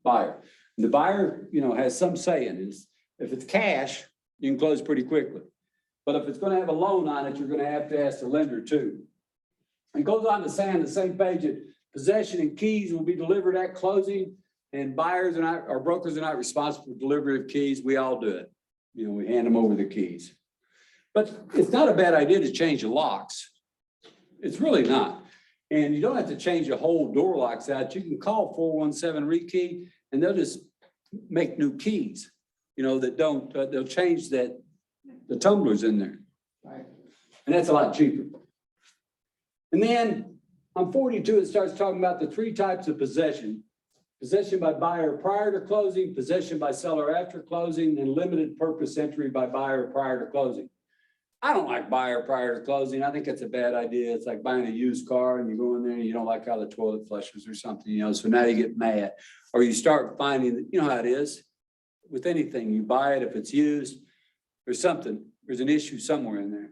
buyer. The buyer, you know, has some say in this. If it's cash, you can close pretty quickly. But if it's going to have a loan on it, you're going to have to ask the lender too. It goes on to say on the same page that Possession and keys will be delivered at closing, and buyers and our brokers are not responsible for delivery of keys. We all do it. You know, we hand them over the keys. But it's not a bad idea to change the locks. It's really not. And you don't have to change the whole door locks out. You can call 417 Rekey and they'll just make new keys, you know, that don't, they'll change the tumblers in there. Right. And that's a lot cheaper. And then on 42, it starts talking about the 3 types of possession. Possession by buyer prior to closing, possession by seller after closing, and limited purpose entry by buyer prior to closing. I don't like buyer prior to closing. I think it's a bad idea. It's like buying a used car and you go in there and you don't like how the toilet flushes or something, you know, so now you get mad. Or you start finding that, you know how it is with anything. You buy it, if it's used or something, there's an issue somewhere in there.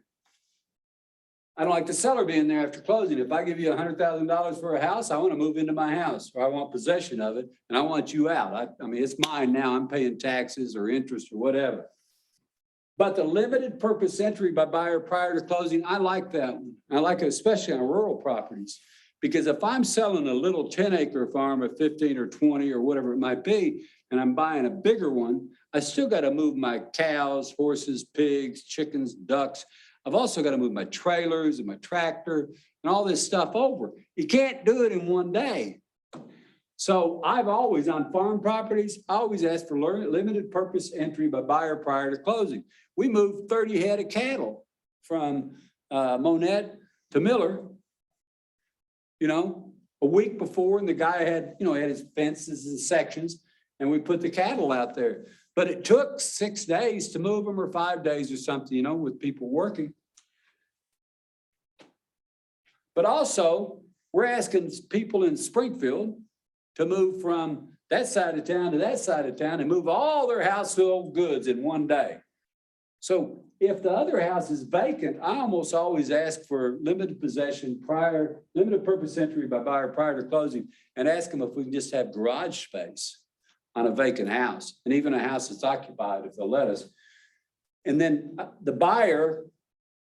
I don't like the seller being there after closing. If I give you $100,000 for a house, I want to move into my house, or I want possession of it and I want you out. I mean, it's mine now. I'm paying taxes or interest or whatever. But the limited purpose entry by buyer prior to closing, I like that one. I like it especially on rural properties. Because if I'm selling a little 10-acre farm of 15 or 20 or whatever it might be, and I'm buying a bigger one, I still got to move my cows, horses, pigs, chickens, ducks. I've also got to move my trailers and my tractor and all this stuff over. You can't do it in one day. So I've always, on farm properties, I always ask for limited purpose entry by buyer prior to closing. We moved 30 head of cattle from Monette to Miller, you know, a week before, and the guy had, you know, he had his fences and sections, and we put the cattle out there. But it took 6 days to move them, or 5 days or something, you know, with people working. But also, we're asking people in Springfield to move from that side of town to that side of town and move all their household goods in one day. So if the other house is vacant, I almost always ask for limited possession prior, limited purpose entry by buyer prior to closing, and ask them if we can just have garage space on a vacant house, and even a house that's occupied if they'll let us. And then the buyer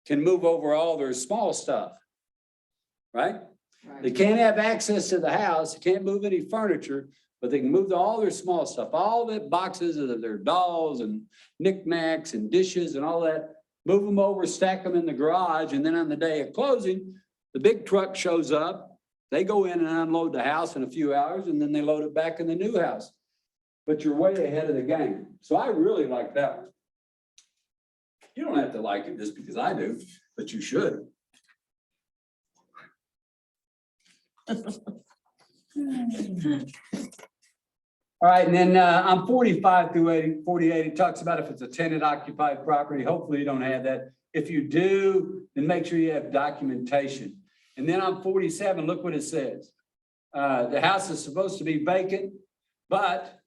can move over all their small stuff, right? They can't have access to the house, they can't move any furniture, but they can move all their small stuff, all the boxes of their dolls and knickknacks and dishes and all that, move them over, stack them in the garage, and then on the day of closing, the big truck shows up, they go in and unload the house in a few hours, and then they load it back in the new house. But you're way ahead of the game. So I really like that one. You don't have to like it just because I do, but you should. All right, and then on 45 through 48, it talks about if it's a tenant occupied property. Hopefully you don't have that. If you do, then make sure you have documentation. And then on 47, look what it says. The house is supposed to be vacant, but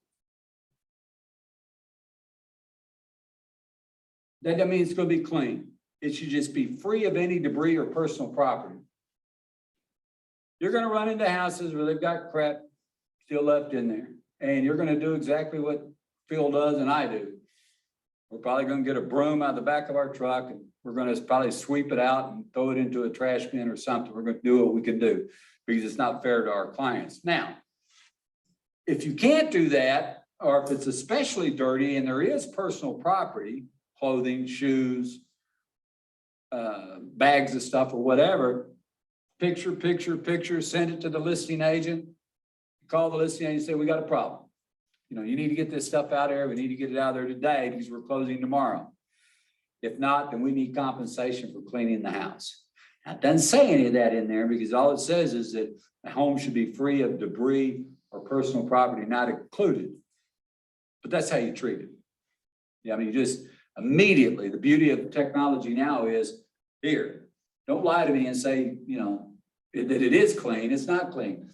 that doesn't mean it's going to be clean. It should just be free of any debris or personal property. You're going to run into houses where they've got crap still left in there. And you're going to do exactly what Phil does and I do. We're probably going to get a broom out of the back of our truck, and we're going to probably sweep it out and throw it into a trash bin or something. We're going to do what we can do because it's not fair to our clients. Now, if you can't do that, or if it's especially dirty and there is personal property, clothing, shoes, bags of stuff or whatever, picture, send it to the listing agent. Call the listing agent and say, we got a problem. You know, you need to get this stuff out of here. We need to get it out of there today because we're closing tomorrow. If not, then we need compensation for cleaning the house. Now, it doesn't say any of that in there because all it says is that the home should be free of debris or personal property not included. But that's how you treat it. Yeah, I mean, you just immediately, the beauty of technology now is, here, don't lie to me and say, you know, that it is clean. It's not clean.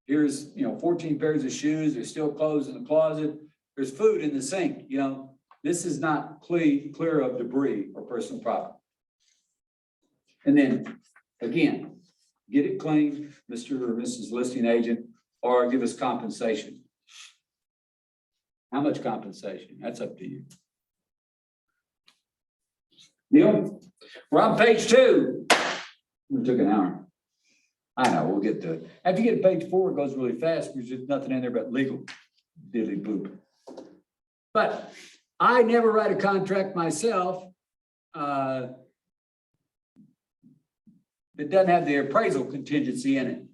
Here's, you know, 14 pairs of shoes. There's still clothes in the closet. There's food in the sink. You know, this is not clear of debris or personal property. And then again, get it clean, Mr. or Mrs. Listing Agent, or give us compensation. How much compensation? That's up to you. Neil, we're on page 2. It took an hour. I know, we'll get to it. After you get to page 4, it goes really fast because there's nothing in there but legal diddly boop. But I never write a contract myself that doesn't have the appraisal contingency in it.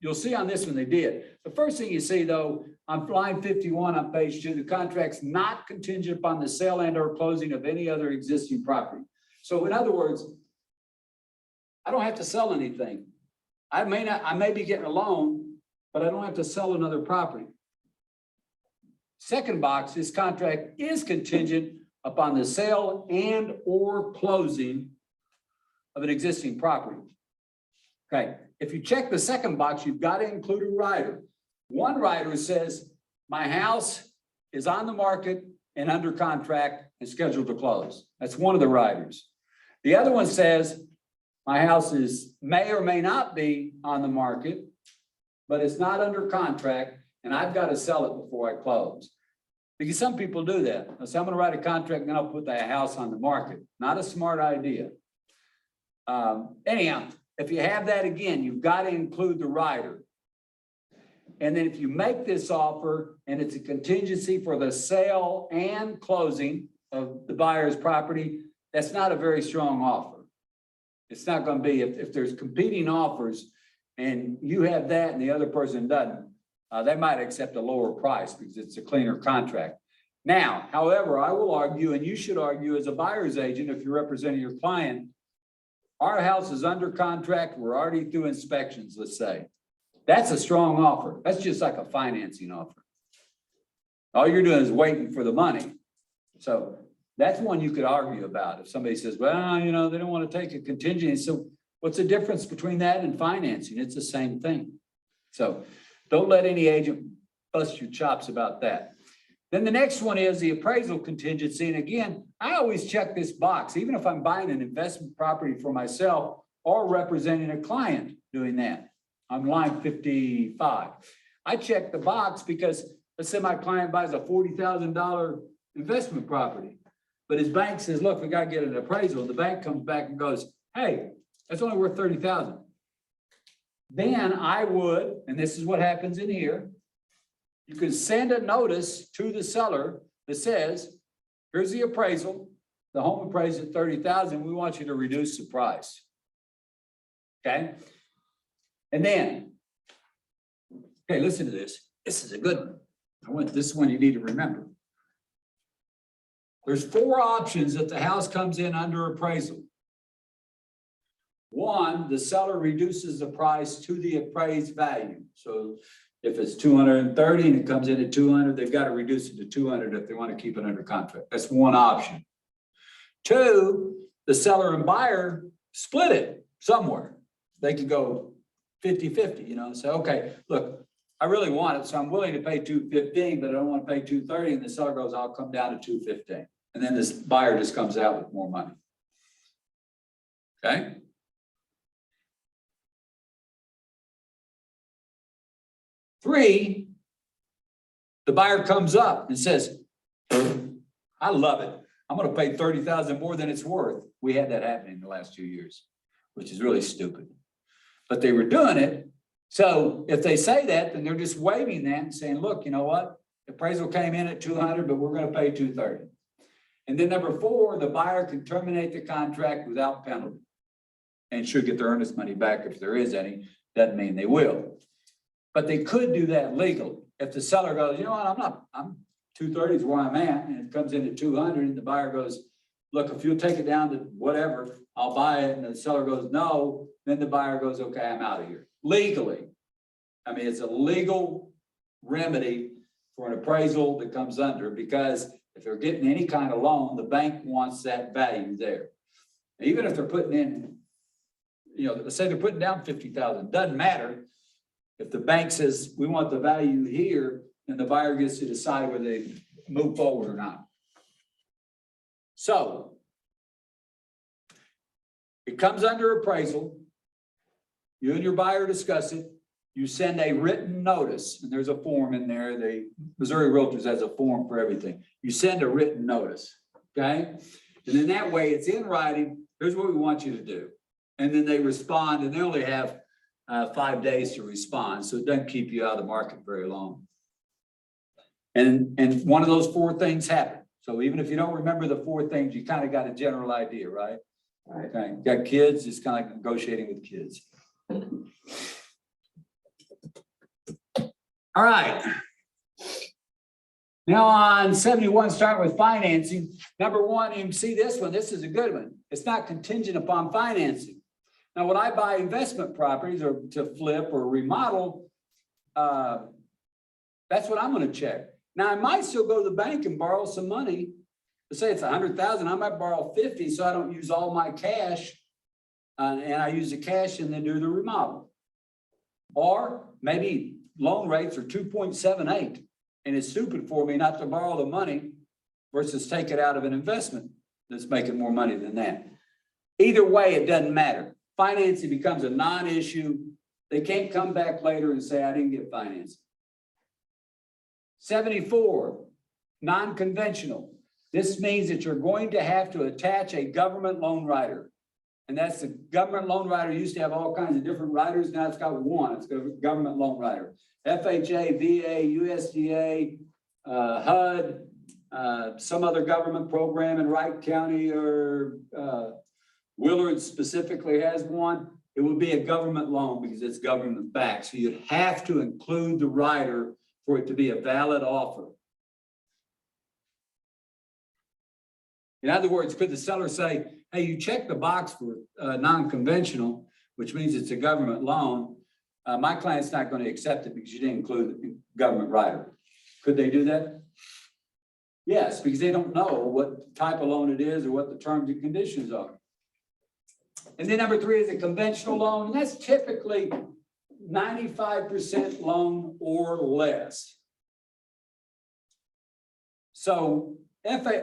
You'll see on this one they did. The first thing you see though, on line 51 on page 2, the contract's not contingent upon the sale and or closing of any other existing property. So in other words, I don't have to sell anything. I may be getting a loan, but I don't have to sell another property. Second box, this contract is contingent upon the sale and or closing of an existing property. Okay, if you check the second box, you've got to include a rider. One rider says, my house is on the market and under contract and scheduled to close. That's one of the riders. The other one says, my house may or may not be on the market, but it's not under contract and I've got to sell it before I close. Because some people do that. They'll say, I'm going to write a contract and then I'll put the house on the market. Not a smart idea. Anyhow, if you have that again, you've got to include the rider. And then if you make this offer and it's a contingency for the sale and closing of the buyer's property, that's not a very strong offer. It's not going to be, if there's competing offers and you have that and the other person doesn't, they might accept a lower price because it's a cleaner contract. Now, however, I will argue, and you should argue as a buyer's agent, if you're representing your client, our house is under contract, we're already through inspections, let's say. That's a strong offer. That's just like a financing offer. All you're doing is waiting for the money. So that's one you could argue about. If somebody says, well, they don't want to take a contingency. So what's the difference between that and financing? It's the same thing. So don't let any agent bust your chops about that. Then the next one is the appraisal contingency. And again, I always check this box, even if I'm buying an investment property for myself or representing a client doing that. On line 55. I check the box because let's say my client buys a $40,000 investment property, but his bank says, look, we got to get an appraisal. The bank comes back and goes, hey, that's only worth $30,000. Then I would, and this is what happens in here, you can send a notice to the seller that says, here's the appraisal. The home appraised at $30,000. We want you to reduce the price. Okay. And then, okay, listen to this. This is a good one. This is one you need to remember. There's 4 options if the house comes in under appraisal. 1, the seller reduces the price to the appraised value. So if it's 230 and it comes in at 200, they've got to reduce it to 200 if they want to keep it under contract. That's one option. 2, the seller and buyer split it somewhere. They could go 50-50, say, okay, look, I really want it, so I'm willing to pay $215, but I don't want to pay $230. And the seller goes, I'll come down to $215. And then this buyer just comes out with more money. Okay. Three, the buyer comes up and says, I love it. I'm going to pay $30,000 more than it's worth. We had that happening in the last 2 years, which is really stupid. But they were doing it. So if they say that, then they're just waiving that and saying, look, you know what? The appraisal came in at 200, but we're going to pay 230. And then number 4, the buyer can terminate the contract without penalty and should get their earnest money back if there is any. Doesn't mean they will. But they could do that legally. If the seller goes, you know what, I'm 230 is where I'm at, and it comes in at 200, and the buyer goes, look, if you'll take it down to whatever, I'll buy it. And the seller goes, no, then the buyer goes, okay, I'm out of here. Legally. I mean, it's a legal remedy for an appraisal that comes under, because if they're getting any kind of loan, the bank wants that value there. Even if they're putting in, let's say they're putting down $50,000, doesn't matter. If the bank says, we want the value here, then the buyer gets to decide whether they move forward or not. So it comes under appraisal. You and your buyer discuss it. You send a written notice, and there's a form in there. Missouri Realtors has a form for everything. You send a written notice, okay? And then that way it's in writing. Here's what we want you to do. And then they respond, and they only have 5 days to respond, so it doesn't keep you out of the market very long. And one of those 4 things happen. So even if you don't remember the 4 things, you kind of got a general idea, right? Right. Okay, got kids, it's kind of like negotiating with kids. All right. Now on 71, starting with financing. Number 1, you can see this one. This is a good one. It's not contingent upon financing. Now, when I buy investment properties or to flip or remodel, that's what I'm gonna check. Now, I might still go to the bank and borrow some money. Let's say it's 100,000, I might borrow 50, so I don't use all my cash. And I use the cash and then do the remodel. Or maybe loan rates are 2.78, and it's stupid for me not to borrow the money versus take it out of an investment that's making more money than that. Either way, it doesn't matter. Financing becomes a non-issue. They can't come back later and say, I didn't get financing. 74, non-conventional. This means that you're going to have to attach a government loan rider. And that's the government loan rider used to have all kinds of different riders. Now it's got one. It's got a government loan rider. FHA, VA, USDA, HUD, some other government program in Wright County or Willard specifically has one. It would be a government loan because it's government backed. So you'd have to include the rider for it to be a valid offer. In other words, could the seller say, hey, you check the box for non-conventional, which means it's a government loan. My client's not going to accept it because you didn't include the government rider. Could they do that? Yes, because they don't know what type of loan it is or what the terms and conditions are. And then number 3 is a conventional loan, and that's typically 95% loan or less. So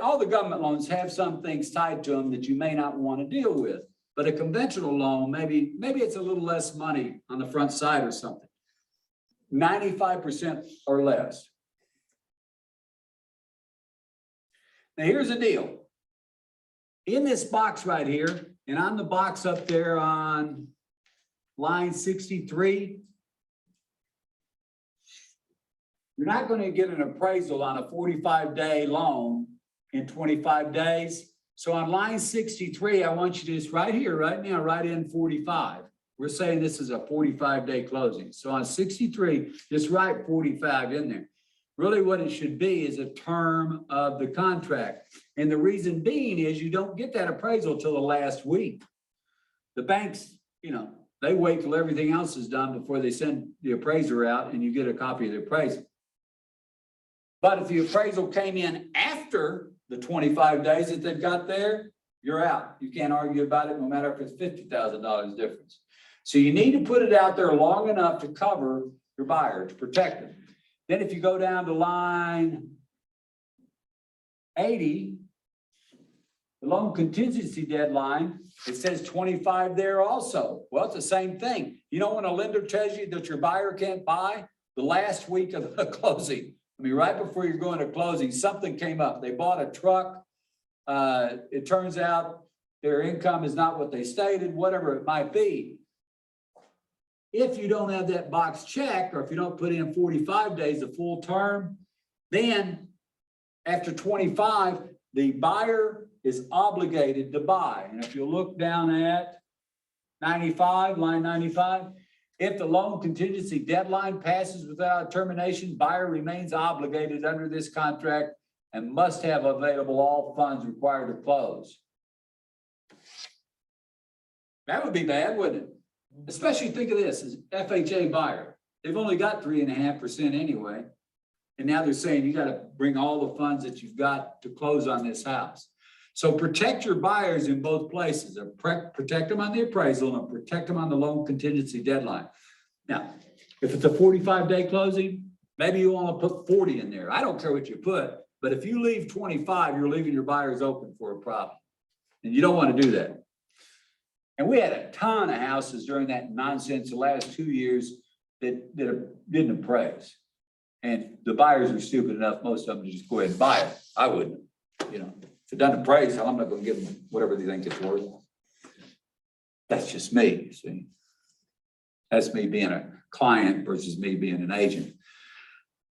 all the government loans have some things tied to them that you may not want to deal with, but a conventional loan, maybe it's a little less money on the front side or something. 95% or less. Now here's the deal. In this box right here, and on the box up there on line 63, you're not going to get an appraisal on a 45-day loan in 25 days. So on line 63, I want you to just right here, right now, write in 45. We're saying this is a 45-day closing. So on 63, just write 45 in there. Really what it should be is a term of the contract. And the reason being is you don't get that appraisal till the last week. The banks, they wait till everything else is done before they send the appraiser out and you get a copy of the appraisal. But if the appraisal came in after the 25 days that they've got there, you're out. You can't argue about it no matter if it's $50,000 difference. So you need to put it out there long enough to cover your buyer, to protect them. Then if you go down to line 80, the loan contingency deadline, it says 25 there also. Well, it's the same thing. You know when a lender tells you that your buyer can't buy? The last week of the closing. I mean, right before you're going to closing, something came up. They bought a truck. It turns out their income is not what they stated, whatever it might be. If you don't have that box checked, or if you don't put in 45 days, the full term, then after 25, the buyer is obligated to buy. And if you look down at 95, line 95, if the loan contingency deadline passes without termination, buyer remains obligated under this contract and must have available all funds required to close. That would be bad, wouldn't it? Especially think of this as FHA buyer. They've only got 3.5% anyway. And now they're saying you got to bring all the funds that you've got to close on this house. So protect your buyers in both places. Protect them on the appraisal and protect them on the loan contingency deadline. Now, if it's a 45-day closing, maybe you want to put 40 in there. I don't care what you put, but if you leave 25, you're leaving your buyers open for a problem. And you don't want to do that. And we had a ton of houses during that nonsense the last 2 years that didn't appraise. And the buyers are stupid enough, most of them, to just go ahead and buy it. I wouldn't, if it doesn't appraise, I'm not going to give them whatever they think it's worth. That's just me, you see. That's me being a client versus me being an agent.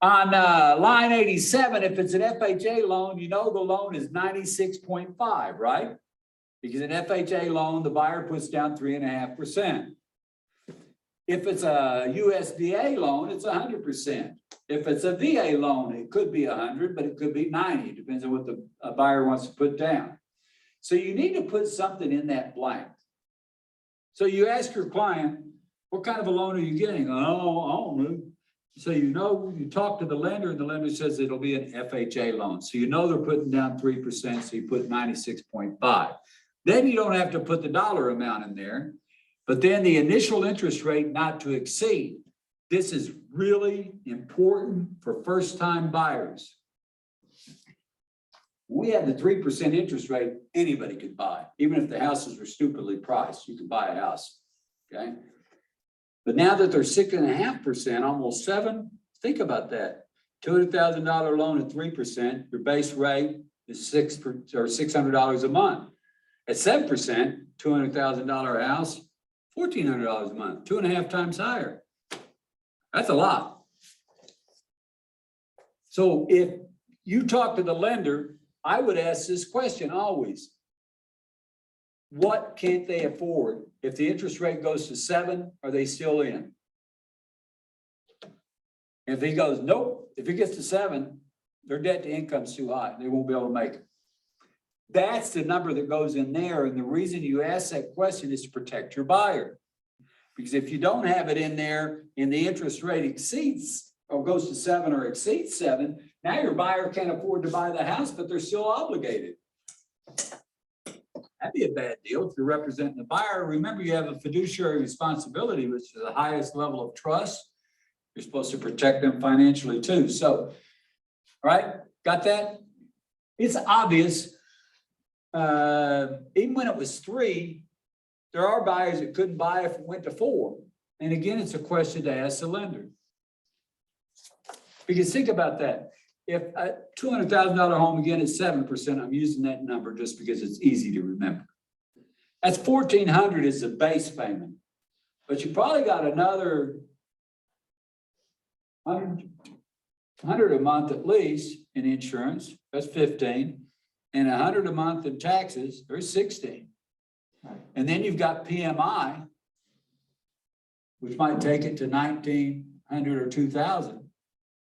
On line 87, if it's an FHA loan, you know the loan is 96.5, right? Because an FHA loan, the buyer puts down 3.5%. If it's a USDA loan, it's 100%. If it's a VA loan, it could be 100, but it could be 90. It depends on what the buyer wants to put down. So you need to put something in that blank. So you ask your client, what kind of a loan are you getting? Oh, I don't know. So you know, you talk to the lender and the lender says it'll be an FHA loan. So you know they're putting down 3%, so you put 96.5. Then you don't have to put the dollar amount in there, but then the initial interest rate not to exceed. This is really important for first-time buyers. We had the 3% interest rate, anybody could buy, even if the houses were stupidly priced, you could buy a house, okay? But now that they're 6.5%, almost 7%, think about that. $200,000 loan at 3%, your base rate is $600 a month. At 7%, $200,000 house, $1,400 a month, 2.5 times higher. That's a lot. So if you talk to the lender, I would ask this question always. What can't they afford? If the interest rate goes to 7, are they still in? If he goes, nope, if it gets to 7, their debt to income's too high. They won't be able to make it. That's the number that goes in there. And the reason you ask that question is to protect your buyer. Because if you don't have it in there and the interest rate exceeds or goes to 7 or exceeds 7, now your buyer can't afford to buy the house, but they're still obligated. That'd be a bad deal if you're representing the buyer. Remember, you have a fiduciary responsibility, which is the highest level of trust. You're supposed to protect them financially too. So, all right, got that? It's obvious. Even when it was 3, there are buyers that couldn't buy if it went to 4. And again, it's a question to ask the lender. Because think about that. If a $200,000 home again is 7%, I'm using that number just because it's easy to remember. That's $1,400 is the base payment, but you probably got another 100 a month at least in insurance. That's 15, and 100 a month in taxes. There's 16, and then you've got PMI, which might take it to 1,900 or 2,000.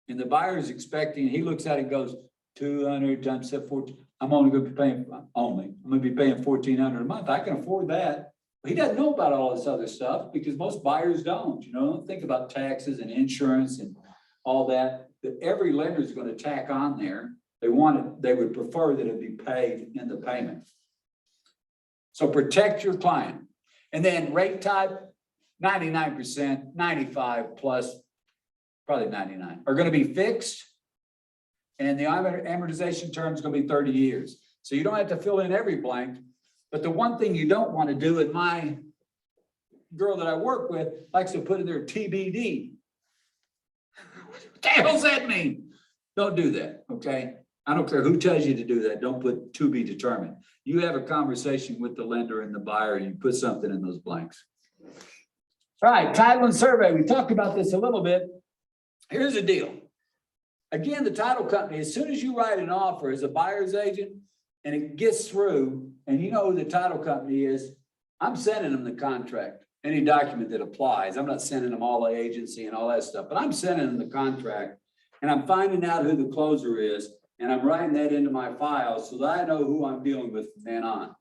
And the buyer's expecting, he looks at it and goes, 200 times 14. I'm only going to be paying, I'm going to be paying 1,400 a month. I can afford that. But he doesn't know about all this other stuff because most buyers don't, don't think about taxes and insurance and all that every lender is going to tack on there. They would prefer that it be paid in the payment. So protect your client. And then rate type, 99%, 95 plus, probably 99, are going to be fixed. And the amortization term is going to be 30 years. So you don't have to fill in every blank. But the one thing you don't want to do, and my girl that I work with likes to put in there TBD. What the hell does that mean? Don't do that, okay? I don't care who tells you to do that. Don't put to be determined. You have a conversation with the lender and the buyer, and you put something in those blanks. All right, title and survey. We talked about this a little bit. Here's the deal. Again, the title company, as soon as you write an offer as a buyer's agent and it gets through, and you know who the title company is, I'm sending them the contract, any document that applies. I'm not sending them all the agency and all that stuff, but I'm sending them the contract, and I'm finding out who the closer is, and I'm writing that into my file so that I know who I'm dealing with from then on.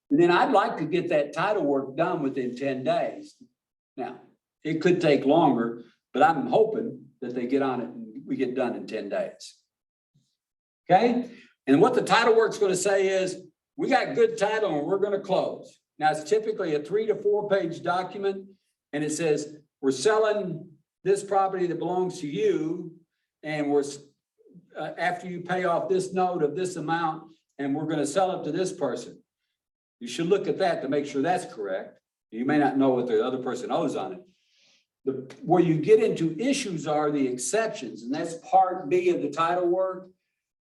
And then I'd like to get that title work done within 10 days. Now, it could take longer, but I'm hoping that they get on it and we get done in 10 days. Okay? And what the title work's going to say is, we got good title and we're going to close. Now, it's typically a 3 to 4 page document, and it says, we're selling this property that belongs to you, and we're after you pay off this note of this amount, and we're going to sell it to this person. You should look at that to make sure that's correct. You may not know what the other person owes on it. Where you get into issues are the exceptions, and that's part B of the title work.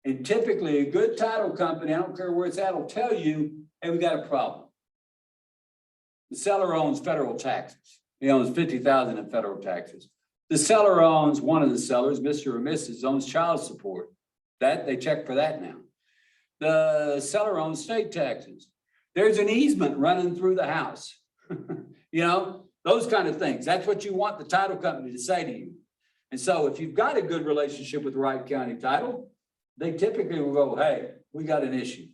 And typically a good title company, I don't care where it's at, will tell you, hey, we got a problem. The seller owns federal taxes. He owns 50,000 in federal taxes. The seller owns, one of the sellers, Mr. or Mrs. owns child support. That, they check for that now. The seller owns state taxes. There's an easement running through the house. You know, those kind of things. That's what you want the title company to say to you. And so if you've got a good relationship with Wright County Title, they typically will go, hey, we got an issue.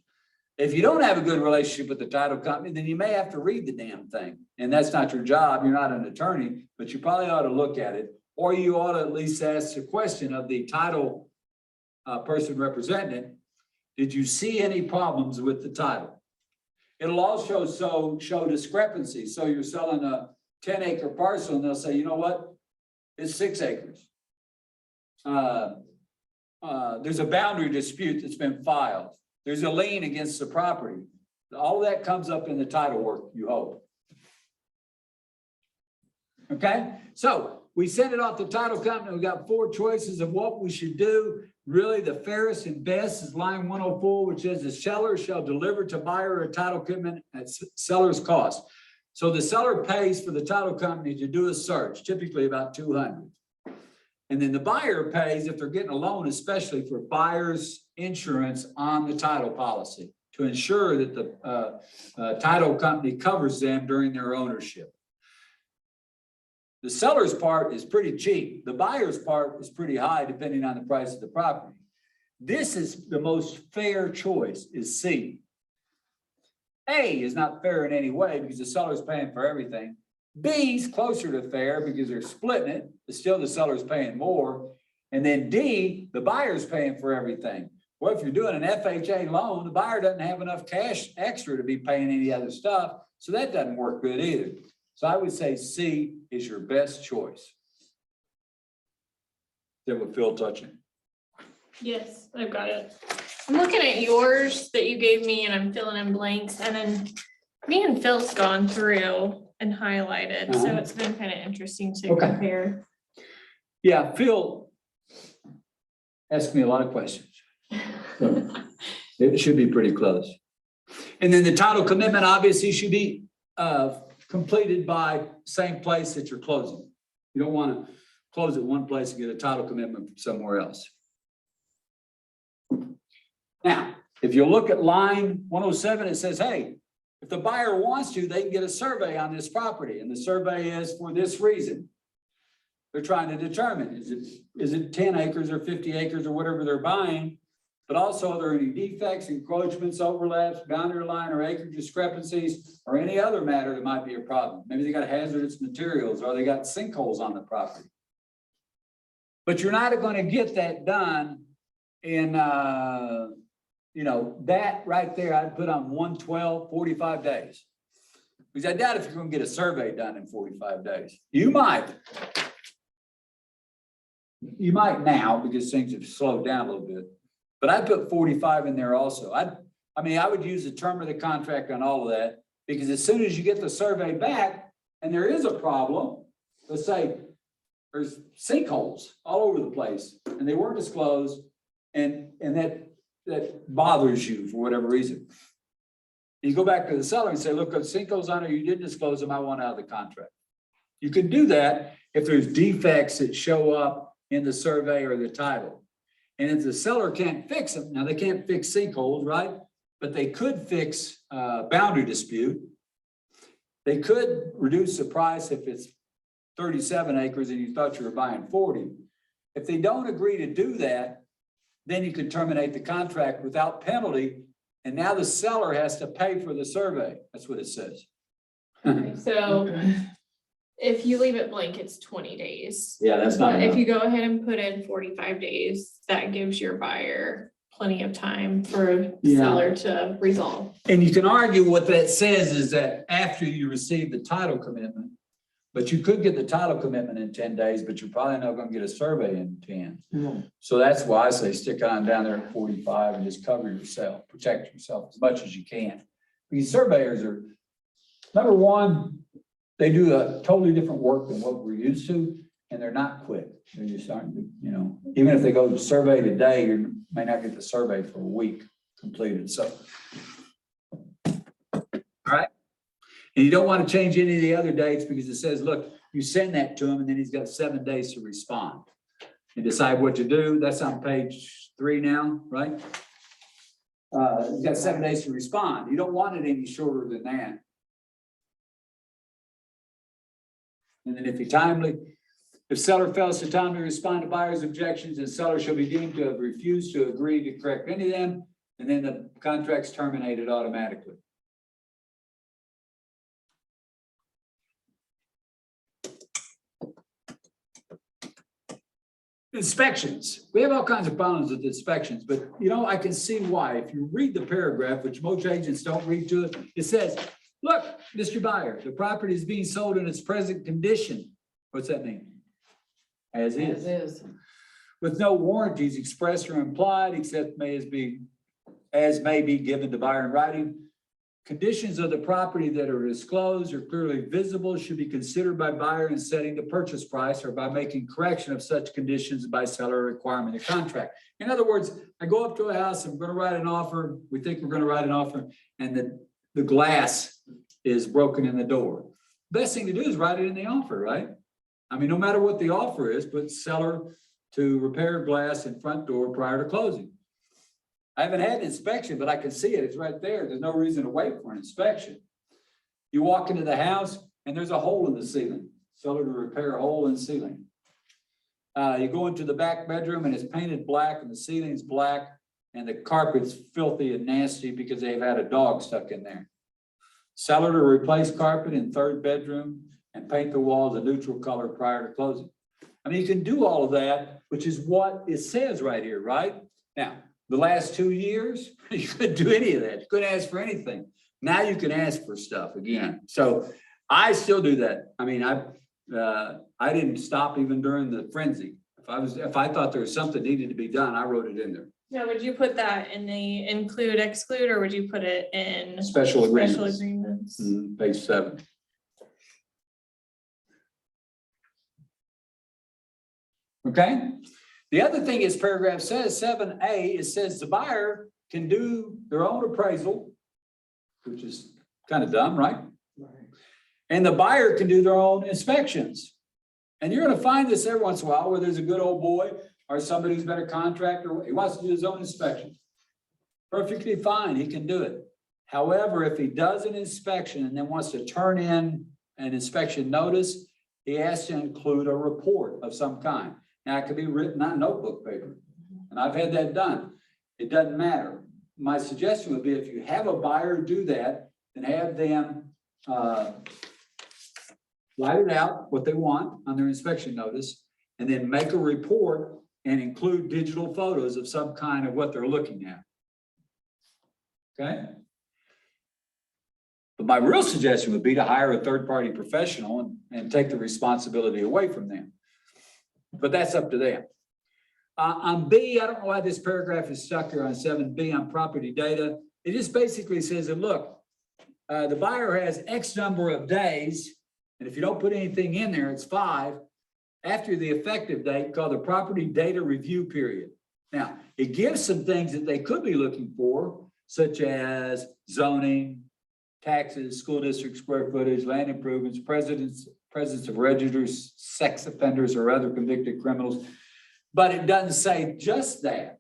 If you don't have a good relationship with the title company, then you may have to read the damn thing. And that's not your job. You're not an attorney, but you probably ought to look at it. Or you ought to at least ask the question of the title person representing it. Did you see any problems with the title? It'll also show discrepancies. So you're selling a 10-acre parcel and they'll say, you know what? It's 6 acres. There's a boundary dispute that's been filed. There's a lien against the property. All of that comes up in the title work, you hope. Okay, so we send it off to the title company. We got 4 choices of what we should do. Really, the fairest and best is line 104, which says the seller shall deliver to buyer a title commitment at seller's cost. So the seller pays for the title company to do a search, typically about $200. And then the buyer pays if they're getting a loan, especially for buyer's insurance on the title policy to ensure that the title company covers them during their ownership. The seller's part is pretty cheap. The buyer's part is pretty high depending on the price of the property. This is the most fair choice is C. A is not fair in any way because the seller's paying for everything. B is closer to fair because they're splitting it, but still the seller's paying more. And then D, the buyer's paying for everything. Well, if you're doing an FHA loan, the buyer doesn't have enough cash extra to be paying any other stuff. So that doesn't work good either. So I would say C is your best choice. Is that what Phil touching? Yes, I've got it. I'm looking at yours that you gave me and I'm filling in blanks and then me and Phil's gone through and highlighted, so it's been kind of interesting to Okay. compare. Yeah, Phil asked me a lot of questions. So it should be pretty close. And then the title commitment obviously should be completed by same place that you're closing. You don't want to close at one place and get a title commitment from somewhere else. Now, if you look at line 107, it says, hey, if the buyer wants to, they can get a survey on this property. And the survey is for this reason. They're trying to determine, is it 10 acres or 50 acres or whatever they're buying? But also, are there any defects, encroachments, overlaps, boundary line or acre discrepancies, or any other matter that might be a problem? Maybe they got hazardous materials or they got sinkholes on the property. But you're not going to get that done in, you know, that right there, I'd put on 112, 45 days. Because I doubt if you're going to get a survey done in 45 days. You might now because things have slowed down a little bit. But I put 45 in there also. I mean, I would use the term of the contract on all of that because as soon as you get the survey back and there is a problem, let's say there's sinkholes all over the place and they weren't disclosed and that bothers you for whatever reason. You go back to the seller and say, look, the sinkholes on it, you didn't disclose them, I want out of the contract. You can do that if there's defects that show up in the survey or the title. And if the seller can't fix them, now they can't fix sinkholes, right? But they could fix boundary dispute. They could reduce the price if it's 37 acres and you thought you were buying 40. If they don't agree to do that, then you can terminate the contract without penalty. And now the seller has to pay for the survey. That's what it says. So if you leave it blank, it's 20 days. Yeah, that's not But if enough. you go ahead and put in 45 days, that gives your buyer plenty of time for Yeah. seller to resolve. And you can argue what that says is that after you receive the title commitment, but you could get the title commitment in 10 days, but you're probably not going to get a survey in 10. So that's why I say stick on down there at 45 and just cover yourself, protect yourself as much as you can. These surveyors are, number one, they do a totally different work than what we're used to, and they're not quick. They're just starting to, you know, even if they go to survey today, you may not get the survey for a week completed. So, all right. And you don't want to change any of the other dates because it says, look, you send that to him and then he's got 7 days to respond and decide what to do. That's on page 3 now, right? He's got 7 days to respond. You don't want it any shorter than that. And then if seller fails to timely respond to buyer's objections, the seller shall be deemed to have refused to agree to correct any of them, and then the contract's terminated automatically. Inspections. We have all kinds of problems with inspections, but I can see why. If you read the paragraph, which most agents don't read to it, it says, look, Mr. Buyer, the property is being sold in its present condition. What's that mean? As is. With no warranties expressed or implied, except as may be given to buyer in writing. Conditions of the property that are disclosed or clearly visible should be considered by buyer in setting the purchase price or by making correction of such conditions by seller requirement of contract. In other words, I go up to a house, I'm gonna write an offer, we think we're gonna write an offer, and the glass is broken in the door. Best thing to do is write it in the offer, right? I mean, no matter what the offer is, put seller to repair glass in front door prior to closing. I haven't had an inspection, but I can see it. It's right there. There's no reason to wait for an inspection. You walk into the house and there's a hole in the ceiling. Seller to repair a hole in the ceiling. You go into the back bedroom and it's painted black and the ceiling's black and the carpet's filthy and nasty because they've had a dog stuck in there. Seller to replace carpet in third bedroom and paint the walls a neutral color prior to closing. I mean, you can do all of that, which is what it says right here, right? Now, the last 2 years, you couldn't do any of that. You couldn't ask for anything. Now you can ask for stuff again. So I still do that. I mean, I didn't stop even during the frenzy. If I thought there was something needed to be done, I wrote it in there. Now, would you put that in the include, exclude, or would you put it in Special special agreements. agreements? Page 7. Okay. The other thing is paragraph says 7A, it says the buyer can do their own appraisal, which is kind of dumb, right? And the buyer can do their own inspections. And you're gonna find this every once in a while where there's a good old boy or somebody who's been a contractor, he wants to do his own inspection. Perfectly fine, he can do it. However, if he does an inspection and then wants to turn in an inspection notice, he has to include a report of some kind. Now, it could be written on notebook paper, and I've had that done. It doesn't matter. My suggestion would be if you have a buyer do that, then have them write it out, what they want on their inspection notice, and then make a report and include digital photos of some kind of what they're looking at. Okay? But my real suggestion would be to hire a third-party professional and take the responsibility away from them. But that's up to them. On B, I don't know why this paragraph is stuck here on 7B on property data. It just basically says that, look, the buyer has X number of days, and if you don't put anything in there, it's 5, after the effective date called the property data review period. Now, it gives some things that they could be looking for, such as zoning, taxes, school district square footage, land improvements, presence of registered sex offenders or other convicted criminals. But it doesn't say just that.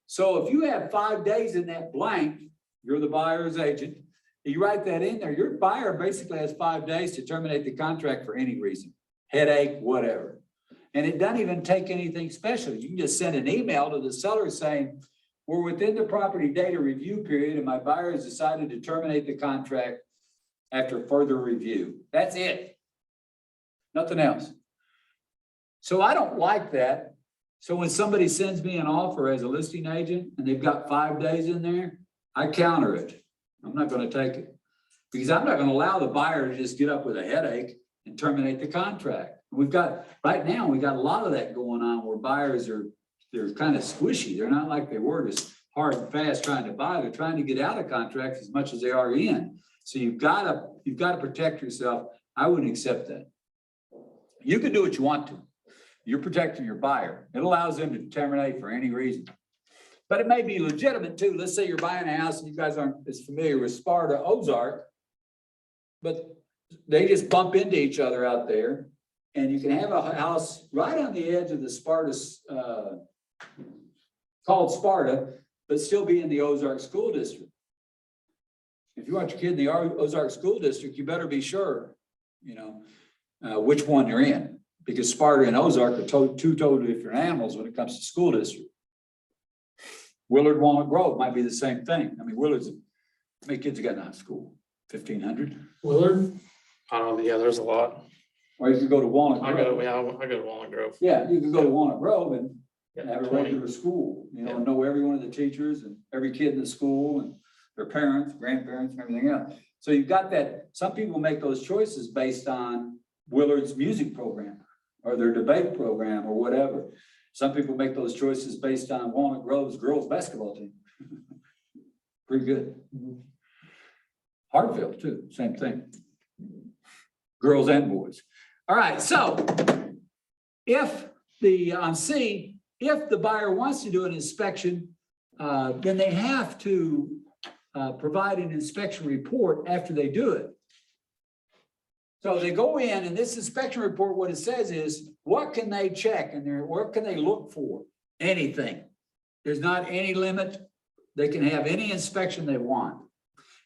So if you have 5 days in that blank, you're the buyer's agent, you write that in there, your buyer basically has 5 days to terminate the contract for any reason, headache, whatever. And it doesn't even take anything special. You can just send an email to the seller saying, we're within the property data review period and my buyer has decided to terminate the contract after further review. That's it. Nothing else. So I don't like that. So when somebody sends me an offer as a listing agent and they've got 5 days in there, I counter it. I'm not going to take it because I'm not going to allow the buyer to just get up with a headache and terminate the contract. Right now, we got a lot of that going on where buyers they're kind of squishy. They're not like they were just hard and fast trying to buy. They're trying to get out of contracts as much as they are in. So you've got to protect yourself. I wouldn't accept that. You can do what you want to. You're protecting your buyer. It allows them to terminate for any reason. But it may be legitimate too. Let's say you're buying a house and you guys aren't as familiar with Sparta Ozark, but they just bump into each other out there. And you can have a house right on the edge of the Sparta's, called Sparta, but still be in the Ozark School District. If you want your kid in the Ozark School District, you better be sure, which one you're in. Because Sparta and Ozark are two totally different animals when it comes to school district. Willard, Walnut Grove might be the same thing. I mean, Willard's, how many kids you got in high school? 1,500? Willard? I don't know, yeah, there's a lot. Or you could go to Walnut I Grove. go to Walnut Grove. Yeah, you could go to Walnut Grove and have a 20. regular school, and know every one of the teachers and every kid in the school and their parents, grandparents, and everything else. So you've got that, some people make those choices based on Willard's music program or their debate program or whatever. Some people make those choices based on Walnut Grove's girls' basketball team. Pretty good. Hartfield too, same thing. Girls and boys. All right, so if on C, if the buyer wants to do an inspection, then they have to provide an inspection report after they do it. So they go in and this inspection report, what it says is, what can they check and what can they look for? Anything. There's not any limit. They can have any inspection they want.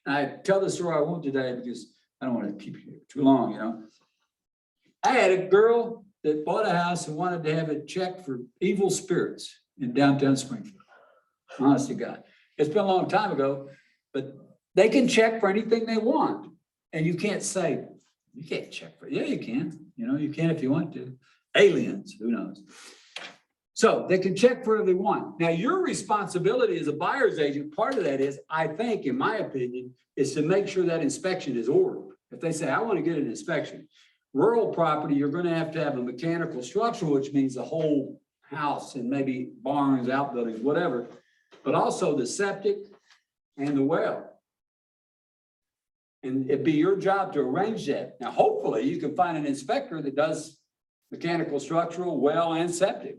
And I tell the story I won't today because I don't want to keep you too long, I had a girl that bought a house and wanted to have it checked for evil spirits in downtown Springfield. Honest to God. It's been a long time ago, but they can check for anything they want. And you can't say, you can't check for it. Yeah, you can. You can if you want to. Aliens, who knows? So they can check for whatever they want. Now, your responsibility as a buyer's agent, part of that is, I think, in my opinion, is to make sure that inspection is ordered. If they say, I want to get an inspection, rural property, you're going to have a mechanical structure, which means the whole house and maybe barns, outbuildings, whatever, but also the septic and the well. And it'd be your job to arrange that. Now, hopefully you can find an inspector that does mechanical, structural, well, and septic.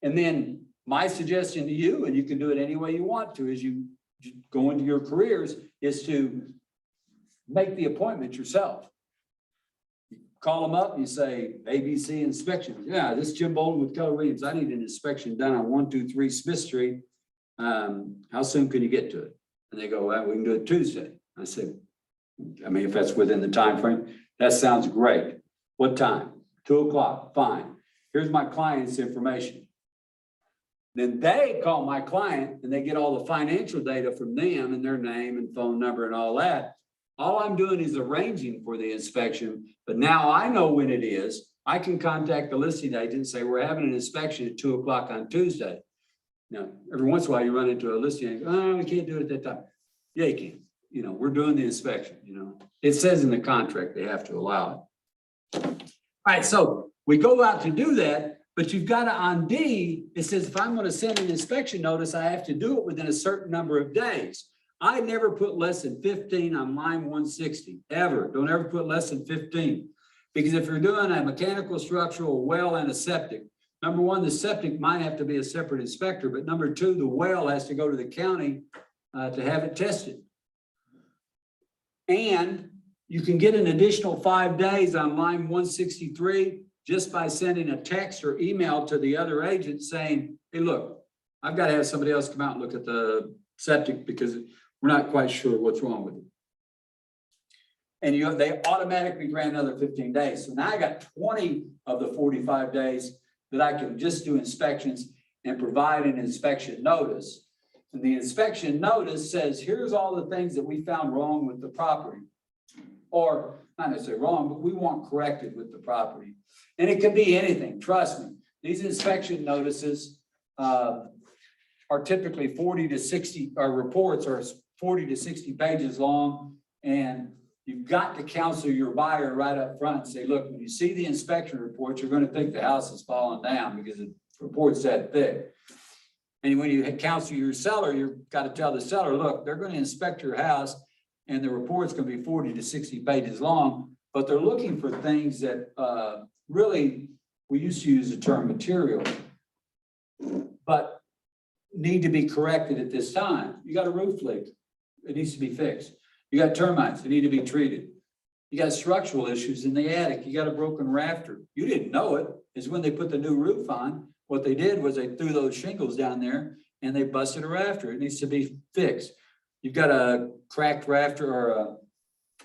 And then my suggestion to you, and you can do it any way you want to, as you go into your careers, is to make the appointment yourself. Call them up and you say, ABC inspection. Yeah, this is Jim Bolden with Keller Williams. I need an inspection done on 123 Smith Street. How soon can you get to it? And they go, well, we can do it Tuesday. I said, if that's within the time frame, that sounds great. What time? 2 o'clock, fine. Here's my client's information. Then they call my client and they get all the financial data from them and their name and phone number and all that. All I'm doing is arranging for the inspection, but now I know when it is. I can contact the listing agent and say, we're having an inspection at 2 o'clock on Tuesday. Now, every once in a while you run into a listing agent, oh, we can't do it at that time. Yeah, you can. We're doing the inspection, It says in the contract they have to allow it. All right, so we go out to do that, but you've got to, on D, it says if I'm going to send an inspection notice, I have to do it within a certain number of days. I never put less than 15 on line 160, ever. Don't ever put less than 15. Because if you're doing a mechanical, structural, well, and a septic, number one, the septic might have to be a separate inspector, but number two, the well has to go to the county to have it tested. And you can get an additional 5 days on line 163 just by sending a text or email to the other agent saying, hey, look, I've got to have somebody else come out and look at the septic because we're not quite sure what's wrong with it. And they automatically grant another 15 days. So now I got 20 of the 45 days that I can just do inspections and provide an inspection notice. And the inspection notice says, here's all the things that we found wrong with the property. Or not necessarily wrong, but we want corrected with the property. And it can be anything, trust me. These inspection notices are typically 40 to 60, our reports are 40 to 60 pages long. And you've got to counsel your buyer right up front and say, look, when you see the inspection report, you're going to think the house is falling down because the report's that thick. And when you counsel your seller, you've got to tell the seller, look, they're going to inspect your house and the report's going to be 40 to 60 pages long, but they're looking for things that really, we used to use the term material, but need to be corrected at this time. You got a roof leak, it needs to be fixed. You got termites, they need to be treated. You got structural issues in the attic, you got a broken rafter. You didn't know it, is when they put the new roof on, what they did was they threw those shingles down there and they busted a rafter. It needs to be fixed. You've got a cracked rafter or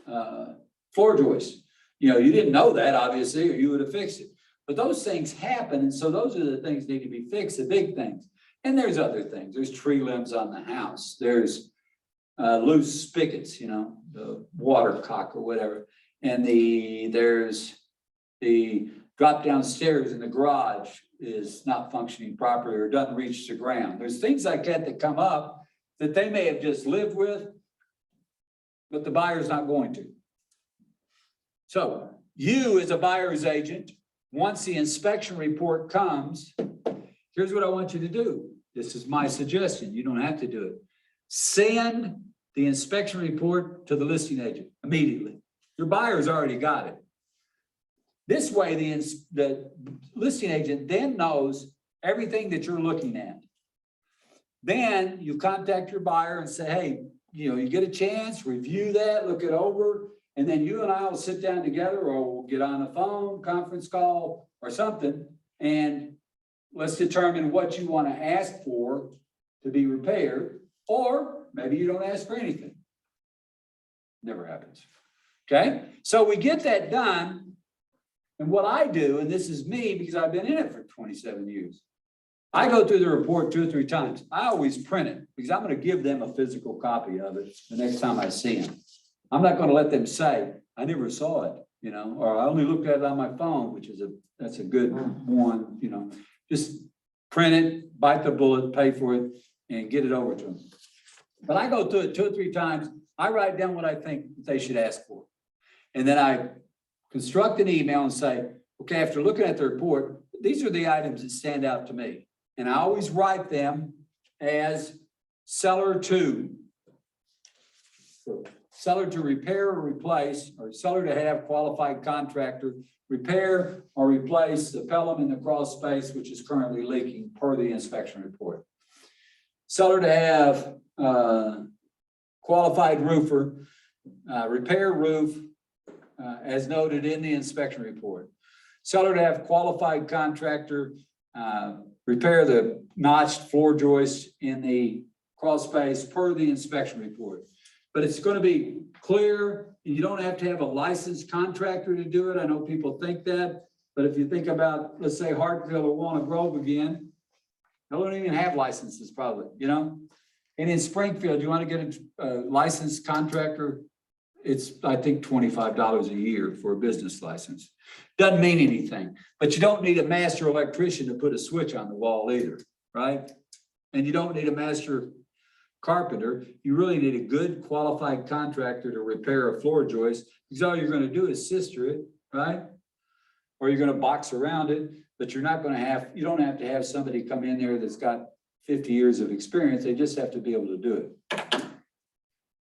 a floor joist. You know, you didn't know that obviously, or you would have fixed it. But those things happen, and so those are the things that need to be fixed, the big things. And there's other things. There's tree limbs on the house. There's loose spigots, you know, the water cock or whatever. And there's the drop down stairs in the garage is not functioning properly or doesn't reach the ground. There's things like that that come up that they may have just lived with, but the buyer's not going to. So you as a buyer's agent, once the inspection report comes, here's what I want you to do. This is my suggestion. You don't have to do it. Send the inspection report to the listing agent immediately. Your buyer's already got it. This way, the listing agent then knows everything that you're looking at. Then you contact your buyer and say, hey, you know, you get a chance, review that, look it over, and then you and I will sit down together, or we'll get on a phone, conference call, or something, and let's determine what you want to ask for to be repaired, or maybe you don't ask for anything. Never happens. Okay, so we get that done. And what I do, and this is me because I've been in it for 27 years, I go through the report 2 or 3 times. I always print it because I'm going to give them a physical copy of it the next time I see them. I'm not going to let them say, I never saw it, you know, or I only looked at it on my phone, which is that's a good one, you know. Just print it, bite the bullet, pay for it, and get it over to them. But I go through it 2 or 3 times. I write down what I think they should ask for. And then I construct an email and say, okay, after looking at the report, these are the items that stand out to me. And I always write them as seller to. So seller to repair or replace, or seller to have qualified contractor repair or replace the pelham in the crawl space, which is currently leaking per the inspection report. Seller to have qualified roofer, repair roof, as noted in the inspection report. Seller to have qualified contractor, repair the notched floor joist in the crawl space per the inspection report. But it's going to be clear, and you don't have to have a licensed contractor to do it. I know people think that, but if you think about, let's say Hartville or Walnut Grove again, they don't even have licenses probably, you know? And in Springfield, you want to get a licensed contractor, it's, I think, $25 a year for a business license. Doesn't mean anything, but you don't need a master electrician to put a switch on the wall either, right? And you don't need a master carpenter. You really need a good qualified contractor to repair a floor joist, because all you're going to do is sister it, right? Or you're going to box around it, but you're not going to have, you don't have to have somebody come in there that's got 50 years of experience. They just have to be able to do it.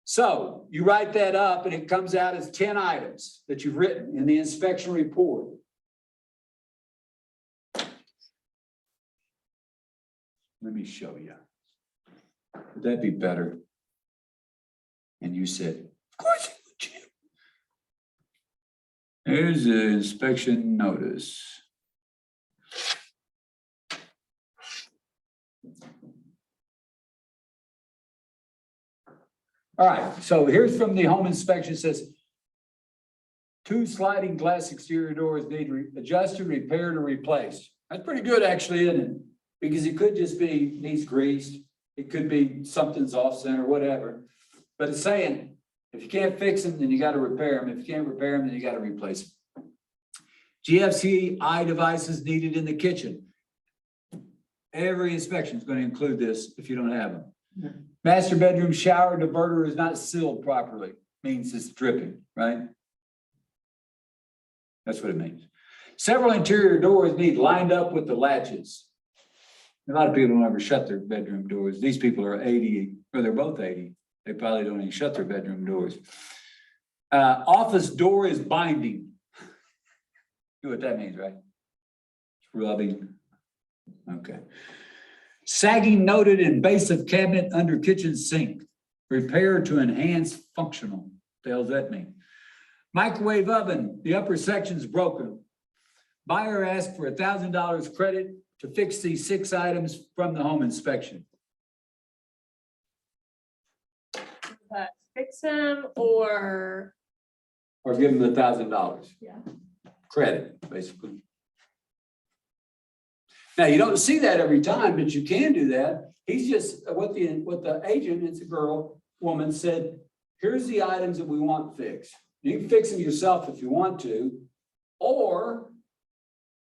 So you write that up and it comes out as 10 items that you've written in the inspection report. Let me show you. Would that be better? And you said, of course it would, Jim. There's the inspection notice. All right, so here's from the home inspection. It says 2 sliding glass exterior doors need adjusted, repaired, or replaced. That's pretty good actually, isn't it? Because it could just be needs greased. It could be something's off center, whatever. But it's saying, if you can't fix them, then you got to repair them. If you can't repair them, then you got to replace them. GFCI devices needed in the kitchen. Every inspection is going to include this if you don't have them. Master bedroom shower diverter is not sealed properly. Means it's dripping, right? That's what it means. Several interior doors need lined up with the latches. A lot of people don't ever shut their bedroom doors. These people are 80, or they're both 80. They probably don't even shut their bedroom doors. Office door is binding. You know what that means, right? It's rubbing. Okay. Sagging noted in base of cabinet under kitchen sink. Repair to enhance functional. What the hell does that mean? Microwave oven, the upper section's broken. Buyer asked for $1,000 credit to fix these 6 items from the home inspection. But fix them or, Or give them $1,000. Yeah. Credit, basically. Now, you don't see that every time, but you can do that. He's just, what the agent, it's a girl, woman said, here's the items that we want fixed. You can fix them yourself if you want to, or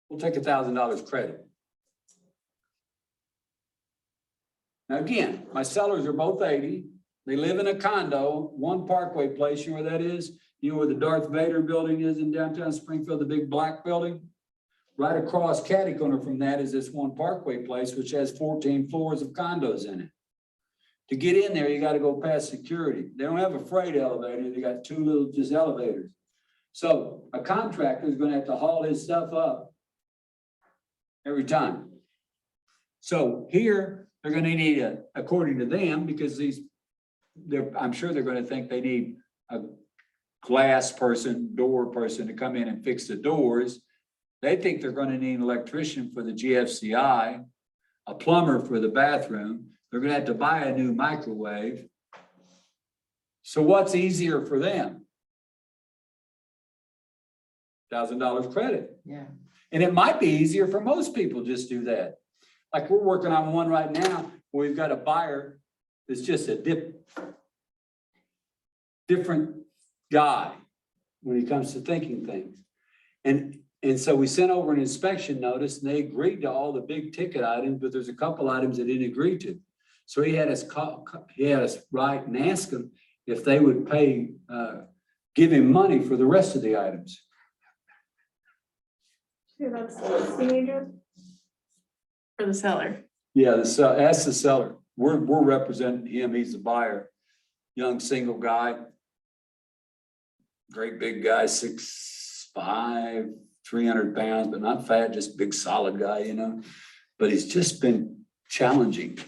we'll take $1,000 credit. Now, again, my sellers are both 80. They live in a condo, One Parkway Place, you know where that is? You know where the Darth Vader building is in downtown Springfield, the big black building? Right across catty corner from that is this One Parkway Place, which has 14 floors of condos in it. To get in there, you gotta go past security. They don't have a freight elevator. They got 2 little just elevators. So a contractor is gonna have to haul his stuff up every time. So here, they're gonna need according to them, because I'm sure they're gonna think they need a glass person, door person to come in and fix the doors. They think they're gonna need an electrician for the GFCI, a plumber for the bathroom. They're gonna have to buy a new microwave. So what's easier for them? $1,000 credit. Yeah. And it might be easier for most people just do that. Like we're working on one right now where we've got a buyer that's just a different guy when it comes to thinking things. And so we sent over an inspection notice and they agreed to all the big ticket items, but there's a couple items they didn't agree to. So he had us write and ask them if they would pay, give him money for the rest of the items. that's the listing agent? For the seller. Yeah, ask the seller. We're representing him. He's the buyer. Young, single guy. Great big guy, 6'5", 300 pounds, but not fat, just big solid guy, you know. But he's just been challenging.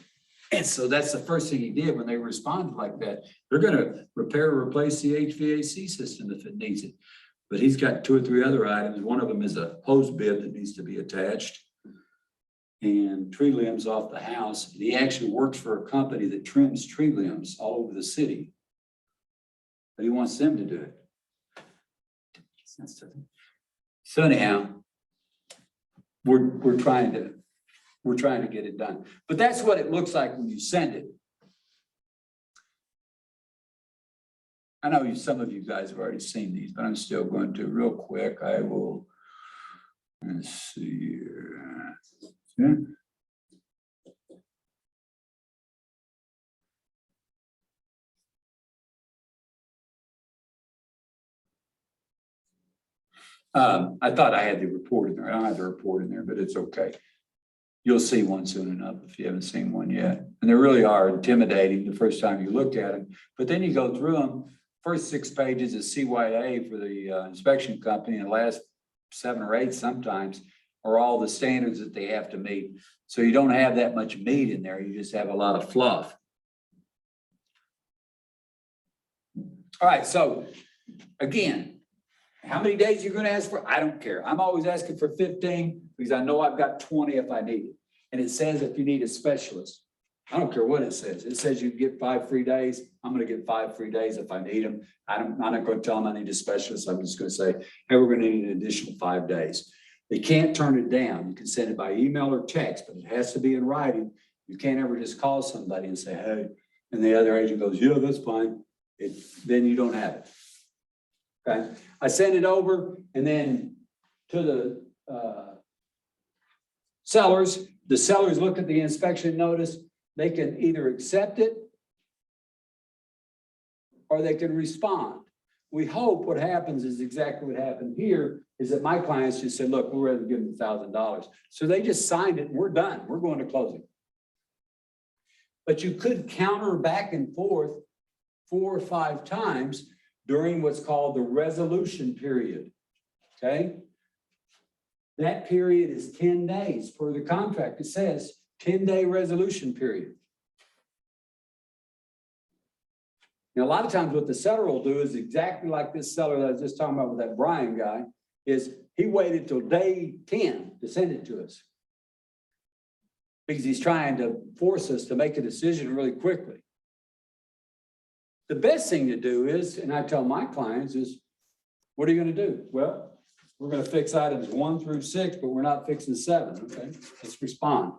And so that's the first thing he did when they responded like that. They're gonna repair or replace the HVAC system if it needs it. But he's got 2 or 3 other items. One of them is a hose bib that needs to be attached. And tree limbs off the house. And he actually works for a company that trims tree limbs all over the city. But he wants them to do it. So anyhow, we're trying to get it done. But that's what it looks like when you send it. I know some of you guys have already seen these, but I'm still going to real quick. I will, let's see here. Yeah. I thought I had the report in there. I don't have the report in there, but it's okay. You'll see one soon enough if you haven't seen one yet. And they really are intimidating the first time you look at them. But then you go through them. First 6 pages is CYA for the inspection company, and the last 7 or 8 sometimes are all the standards that they have to meet. So you don't have that much meat in there. You just have a lot of fluff. All right, so again, how many days you're gonna ask for? I don't care. I'm always asking for 15 because I know I've got 20 if I need it. And it says if you need a specialist, I don't care what it says. It says you get 5 free days. I'm gonna get 5 free days if I need them. I'm not gonna tell them I need a specialist. I'm just gonna say, hey, we're gonna need an additional 5 days. They can't turn it down. You can send it by email or text, but it has to be in writing. You can't ever just call somebody and say, hey, and the other agent goes, yeah, that's fine. Then you don't have it. Okay, I send it over and then to the sellers. The sellers look at the inspection notice. They can either accept it or they can respond. We hope what happens is exactly what happened here, is that my clients just said, look, we're ready to give them $1,000. So they just signed it and we're done. We're going to closing. But you could counter back and forth 4 or 5 times during what's called the resolution period, okay? That period is 10 days per the contract. It says 10-day resolution period. And a lot of times what the seller will do is exactly like this seller that I was just talking about with that Brian guy, is he waited till day 10 to send it to us. Because he's trying to force us to make a decision really quickly. The best thing to do is, and I tell my clients is, what are you gonna do? Well, we're gonna fix items 1 through 6, but we're not fixing 7, okay? Let's respond.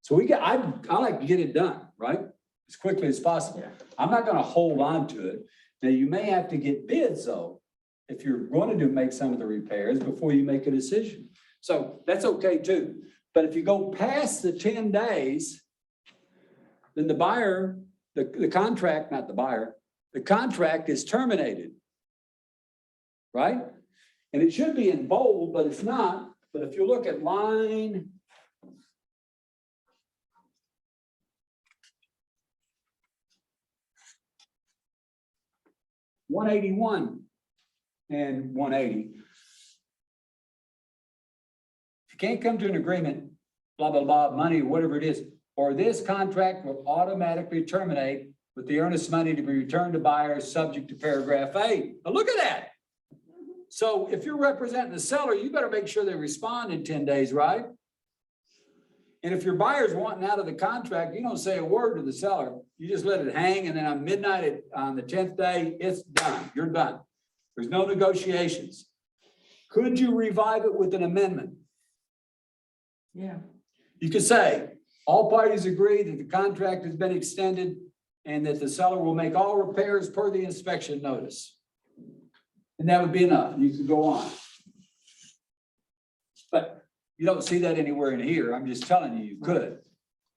So I like to get it done, right? As quickly as possible. Yeah. I'm not gonna hold on to it. Now, you may have to get bids though, if you're going to make some of the repairs before you make a decision. So that's okay too. But if you go past the 10 days, then the buyer, the contract, not the buyer, the contract is terminated. Right? And it should be in bold, but it's not. But if you look at line 181 and 180. If you can't come to an agreement, blah, blah, blah, money, whatever it is, or this contract will automatically terminate with the earnest money to be returned to buyers subject to paragraph 8. Now look at that. So if you're representing the seller, you better make sure they respond in 10 days, right? And if your buyer's wanting out of the contract, you don't say a word to the seller. You just let it hang, and then on midnight on the 10th day, it's done. You're done. There's no negotiations. Could you revive it with an amendment? Yeah. You could say, all parties agree that the contract has been extended and that the seller will make all repairs per the inspection notice. And that would be enough. You could go on. But you don't see that anywhere in here. I'm just telling you, you could.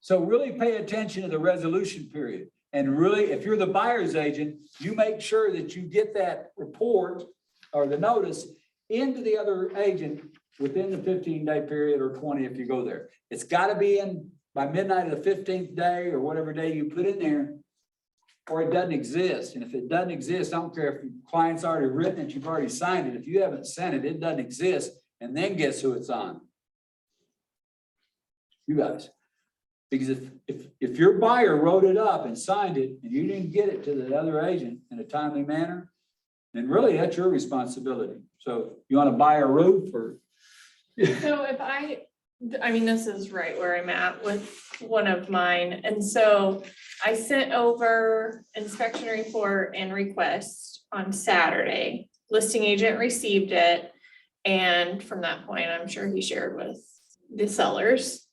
So really pay attention to the resolution period. And really, if you're the buyer's agent, you make sure that you get that report or the notice into the other agent within the 15-day period or 20 if you go there. It's got to be in by midnight of the 15th day or whatever day you put in there, or it doesn't exist. And if it doesn't exist, I don't care if your client's already written it, you've already signed it. If you haven't sent it, it doesn't exist. And then guess who it's on? You guys. Because if your buyer wrote it up and signed it and you didn't get it to the other agent in a timely manner, then really that's your responsibility. So you want to buy a roof or? So if I mean, this is right where I'm at with one of mine. And so I sent over inspection report and request on Saturday. Listing agent received it. And from that point, I'm sure he shared with the sellers.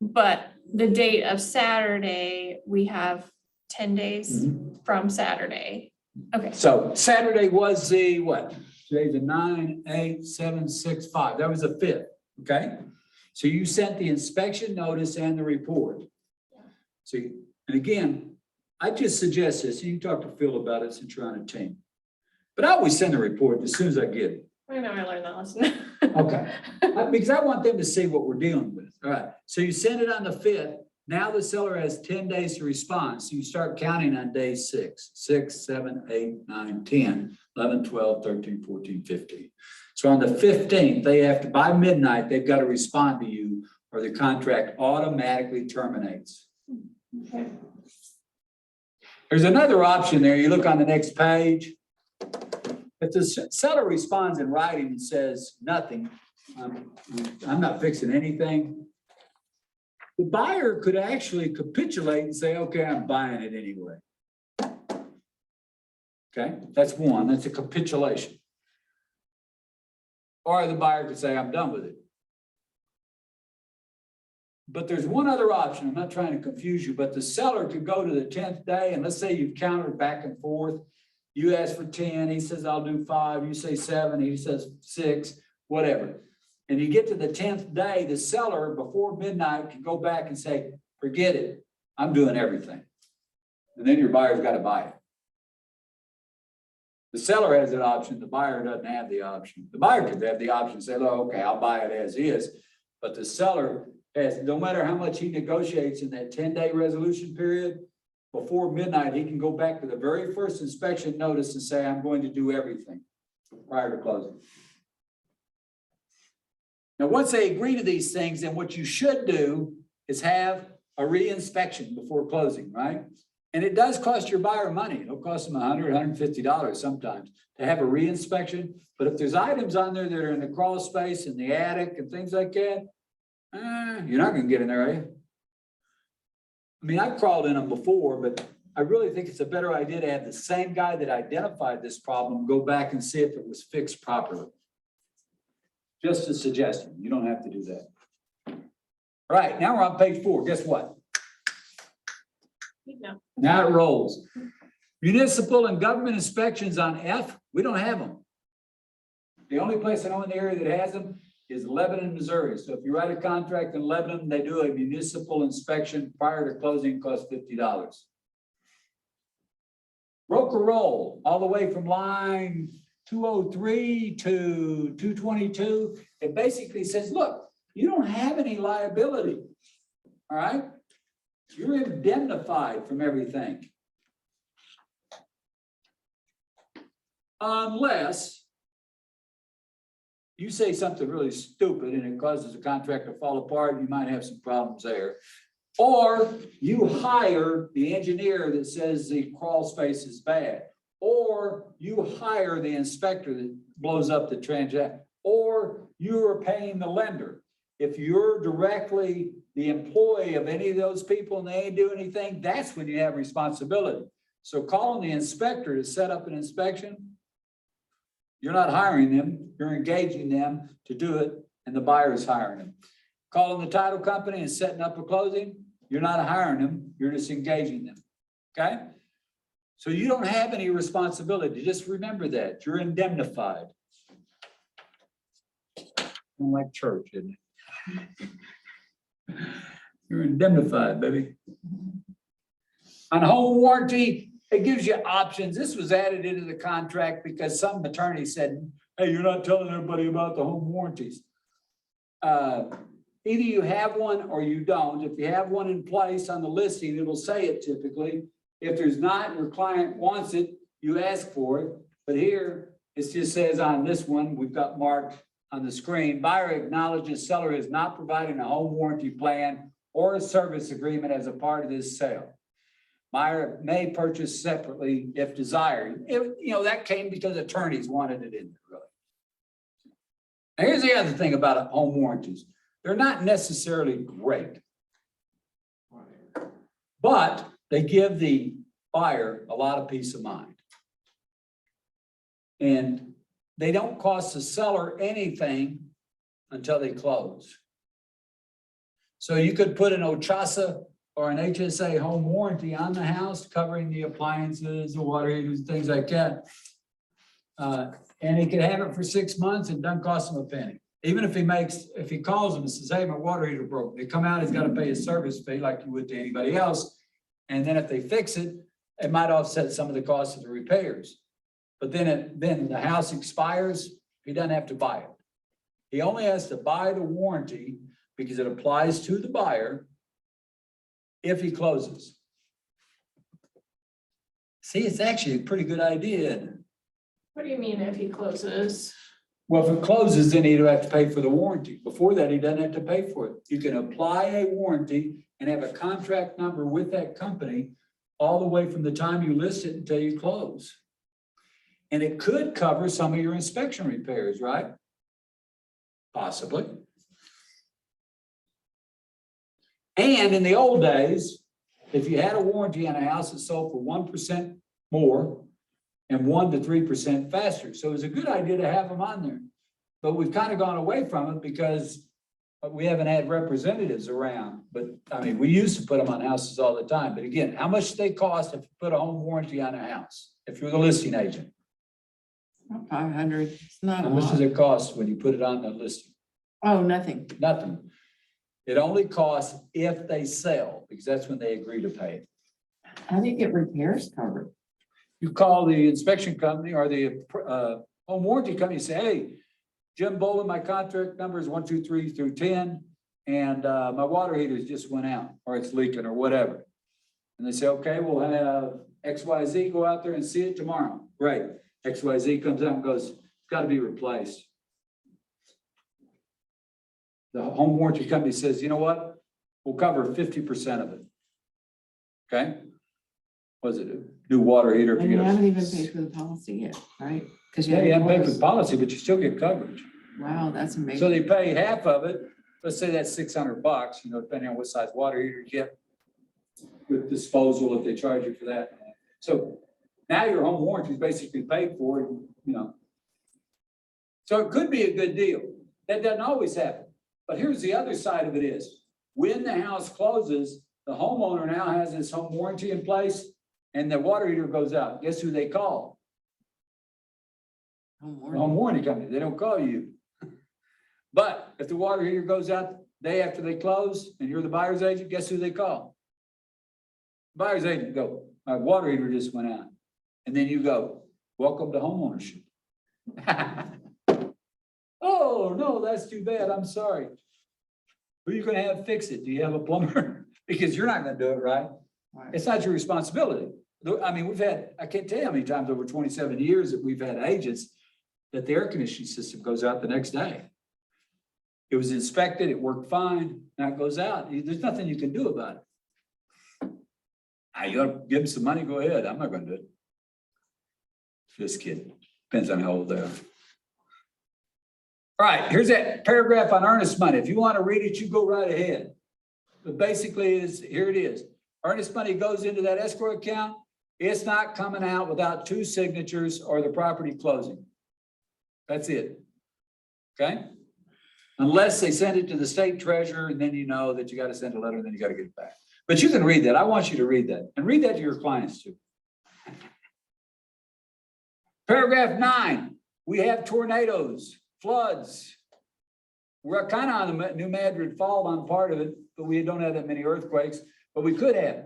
But the date of Saturday, we have 10 days from Saturday. Okay. So Saturday was the what? Today's the 9, 8, 7, 6, 5. That was the 5th. Okay. So you sent the inspection notice and the report. So, and again, I just suggest this. You can talk to Phil about it since you're on a team. But I always send the report as soon as I get it. I know I learned that lesson. Okay. Because I want them to see what we're dealing with. All right. So you send it on the 5th. Now the seller has 10 days to respond. So you start counting on day 6, 6, 7, 8, 9, 10, 11, 12, 13, 14, 15. So on the 15th, they have to, by midnight, they've got to respond to you or the contract automatically terminates. Okay. There's another option there. You look on the next page. If the seller responds in writing and says nothing, I'm not fixing anything, the buyer could actually capitulate and say, okay, I'm buying it anyway. Okay, that's one. That's a capitulation. Or the buyer could say, I'm done with it. But there's one other option. I'm not trying to confuse you, but the seller could go to the 10th day, and let's say you've countered back and forth. You ask for 10, he says, I'll do 5. You say 7, he says 6, whatever. And you get to the 10th day, the seller before midnight can go back and say, forget it, I'm doing everything. And then your buyer's got to buy it. The seller has that option, the buyer doesn't have the option. The buyer could have the option, say, oh, okay, I'll buy it as is. But the seller has, no matter how much he negotiates in that 10-day resolution period, before midnight, he can go back to the very first inspection notice and say, I'm going to do everything prior to closing. Now, once they agree to these things, then what you should do is have a re-inspection before closing, right? And it does cost your buyer money. It'll cost them $100, $150 sometimes to have a re-inspection. But if there's items on there that are in the crawl space and the attic and things like that, you're not gonna get in there, are you? I mean, I've crawled in them before, but I really think it's a better idea to have the same guy that identified this problem go back and see if it was fixed properly. Just a suggestion. You don't have to do that. All right, now we're on page 4. Guess what? No. Now it rolls. Municipal and government inspections on F, we don't have them. The only place I know in the area that has them is Lebanon, Missouri. So if you write a contract in Lebanon, they do a municipal inspection prior to closing, costs $50. Broker roll, all the way from line 203 to 222. It basically says, look, you don't have any liability. All right? You're indemnified from everything. Unless you say something really stupid and it causes a contract to fall apart, you might have some problems there. Or you hire the engineer that says the crawl space is bad. Or you hire the inspector that blows up the transaction. Or you are paying the lender. If you're directly the employee of any of those people and they ain't doing anything, that's when you have responsibility. So calling the inspector to set up an inspection, you're not hiring them, you're engaging them to do it, and the buyer is hiring them. Calling the title company and setting up a closing, you're not hiring them, you're just engaging them, okay? So you don't have any responsibility, just remember that, you're indemnified. Like church, isn't it? You're indemnified, baby. On home warranty, it gives you options. This was added into the contract because some attorney said, hey, you're not telling everybody about the home warranties. Either you have one or you don't. If you have one in place on the listing, it'll say it typically. If there's not, your client wants it, you ask for it. But here, it just says on this one, we've got marked on the screen, buyer acknowledges seller is not providing a home warranty plan or a service agreement as a part of this sale. Buyer may purchase separately if desired. That came because attorneys wanted it in there, really. Now, here's the other thing about home warranties. They're not necessarily great, but they give the buyer a lot of peace of mind. And they don't cost the seller anything until they close. So you could put an OCHASA or an HSA home warranty on the house covering the appliances, the water heaters, things like that. And he could have it for 6 months and doesn't cost him a penny. Even if he calls them and says, hey, my water heater broke, they come out, he's got to pay a service fee like you would to anybody else. And then if they fix it, it might offset some of the costs of the repairs. But then the house expires, he doesn't have to buy it. He only has to buy the warranty because it applies to the buyer if he closes. See, it's actually a pretty good idea, isn't it? What do you mean if he closes? Well, if it closes, then he'd have to pay for the warranty. Before that, he doesn't have to pay for it. You can apply a warranty and have a contract number with that company all the way from the time you list it until you close. And it could cover some of your inspection repairs, right? Possibly. And in the old days, if you had a warranty on a house that sold for 1% more and 1 to 3% faster. So it was a good idea to have them on there. But we've kind of gone away from it because we haven't had representatives around. But I mean, we used to put them on houses all the time. But again, how much do they cost if you put a home warranty on a house? If you're the listing agent? 500, it's not How a much does lot. it cost when you put it on the listing? Oh, nothing. Nothing. It only costs if they sell, because that's when they agree to pay it. How do you get repairs covered? You call the inspection company or the home warranty company, say, hey, Jim Bolin, my contract number is 1, 2, 3 through 10, and my water heaters just went out, or it's leaking, or whatever. And they say, okay, we'll have XYZ go out there and see it tomorrow. Great. XYZ comes out and goes, it's got to be replaced. The home warranty company says, you know what? We'll cover 50% of it. Okay? was it, a new water heater? if And you get a- haven't even paid for the policy yet, right? Because Yeah, you haven't paid for the policy, but you still get coverage. Wow, that's So amazing. they pay half of it, let's say that's $600, depending on what size water heater you get with disposal, if they charge you for that. So now your home warranty is basically paid for, So it could be a good deal. That doesn't always happen. But here's the other side of it is, when the house closes, the homeowner now has his home warranty in place and the water heater goes out. Guess who they call? Home The warranty. home warranty company. They don't call you. But if the water heater goes out the day after they close and you're the buyer's agent, guess who they call? Buyer's agent go, my water heater just went out. And then you go, welcome to homeownership. Oh, no, that's too bad. I'm sorry. Who are you gonna have fix it? Do you have a plumber? Because you're not gonna do it, right? Right. It's not your responsibility. I mean, I can't tell you how many times over 27 years that we've had agents that the air conditioning system goes out the next day. It was inspected, it worked fine, now it goes out. There's nothing you can do about it. You gotta give them some money, go ahead. I'm not gonna do it. Just kidding. Depends on how old they are. All right, here's that paragraph on earnest money. If you want to read it, you go right ahead. But basically here it is. Earnest money goes into that escrow account. It's not coming out without 2 signatures or the property closing. That's it. Okay? Unless they send it to the state treasurer, and then you know that you got to send a letter, and then you got to get it back. But you can read that. I want you to read that, and read that to your clients too. Paragraph 9, we have tornadoes, floods. We're kind of on the New Madrid Fault on part of it, but we don't have that many earthquakes, but we could have.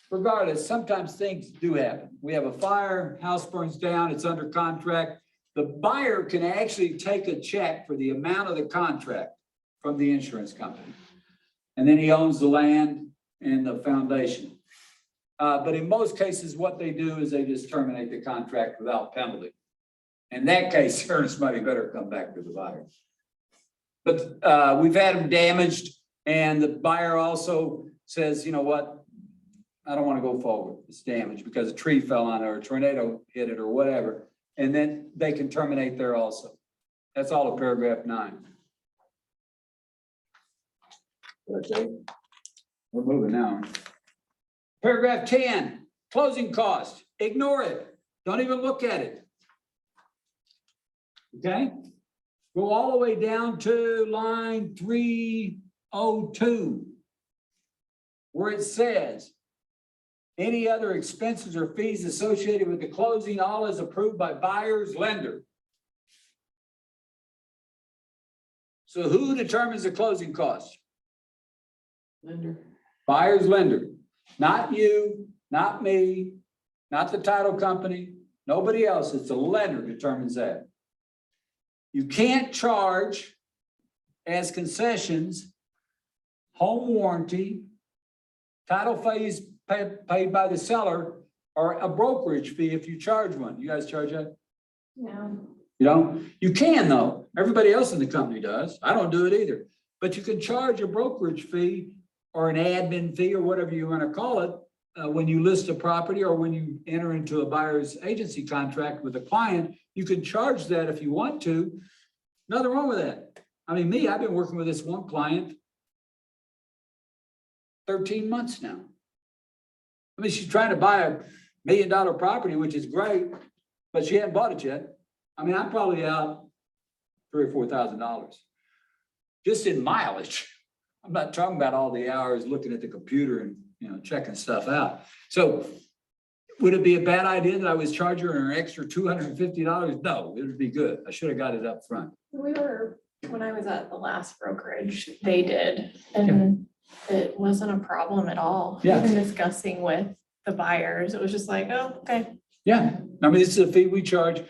Regardless, sometimes things do happen. We have a fire, house burns down, it's under contract. The buyer can actually take a check for the amount of the contract from the insurance company. And then he owns the land and the foundation. But in most cases, what they do is they just terminate the contract without penalty. In that case, earnest money better come back to the buyer. But we've had them damaged, and the buyer also says, you know what? I don't want to go forward. It's damaged because a tree fell on it or a tornado hit it or whatever. And then they can terminate there also. That's all of paragraph 9. Okay. We're moving now. Paragraph 10, closing cost. Ignore it. Don't even look at it. Okay? Go all the way down to line 302, where it says, any other expenses or fees associated with the closing, all is approved by buyer's lender. So who determines the closing cost? Lender. Buyer's lender, not you, not me, not the title company, nobody else. It's the lender determines that. You can't charge as concessions, home warranty, title fees paid by the seller, or a brokerage fee if you charge one. You guys charge that? No. You don't? You can though. Everybody else in the company does. I don't do it either. But you can charge a brokerage fee or an admin fee or whatever you want to call it when you list a property or when you enter into a buyer's agency contract with a client. You can charge that if you want to. Nothing wrong with that. I mean, I've been working with this one client 13 months now. I mean, she's trying to buy $1 million property, which is great, but she hadn't bought it yet. I mean, I'm probably out $3,000 or $4,000 just in mileage. I'm not talking about all the hours looking at the computer and, checking stuff out. So would it be a bad idea that I was charging her an extra $250? No, it would be good. I should have got it up front. When I was at the last brokerage, they did, and it wasn't a problem at all. Yeah. Even discussing with the buyers, it was just like, oh, okay. Yeah, I mean, this is a fee we charge.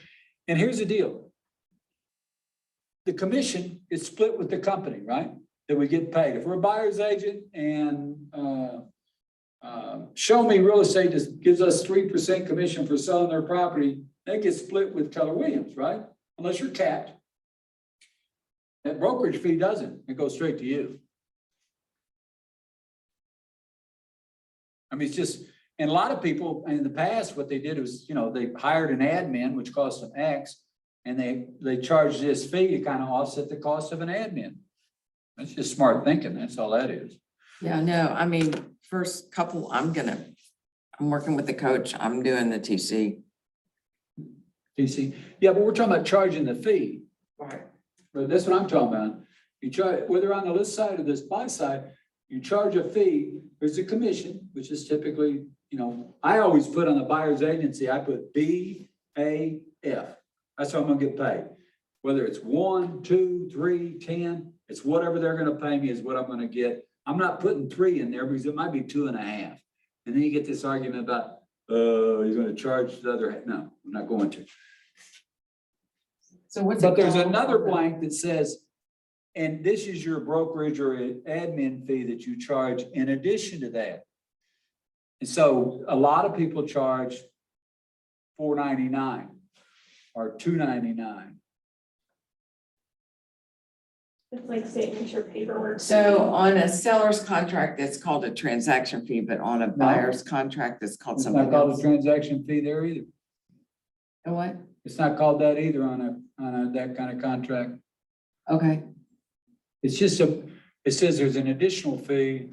And here's the deal. The commission is split with the company, right? That we get paid. If we're a buyer's agent and Show Me Real Estate just gives us 3% commission for selling their property, that gets split with Keller Williams, right? Unless you're capped. That brokerage fee doesn't. It goes straight to you. I mean, it's just, And a lot of people, in the past, what they did was, they hired an admin, which cost them X, and they charged this fee to kind of offset the cost of an admin. That's just smart thinking. That's all that is. Yeah, no, I mean, first couple, I'm working with the coach. I'm doing the TC. TC, yeah, but we're talking about charging the fee. Right. But that's what I'm talking about. You charge, whether on the list side or this buy side, you charge a fee, there's a commission, which is typically, I always put on the buyer's agency, I put BAF. That's how I'm gonna get paid. Whether it's 1, 2, 3, 10, it's whatever they're gonna pay me is what I'm gonna get. I'm not putting 3 in there because it might be 2.5. And then you get this argument about, you're gonna charge the other, no, I'm not going to. So what's? But there's another blank that says, and this is your brokerage or admin fee that you charge in addition to that. And so a lot of people charge $4.99 or $2.99. It's like signature paperwork. So on a seller's contract, it's called a transaction fee, but on a buyer's contract, it's called It's something not called a else. transaction fee there either. And what? It's not called that either on that kind of contract. Okay, It's just it says there's an additional fee.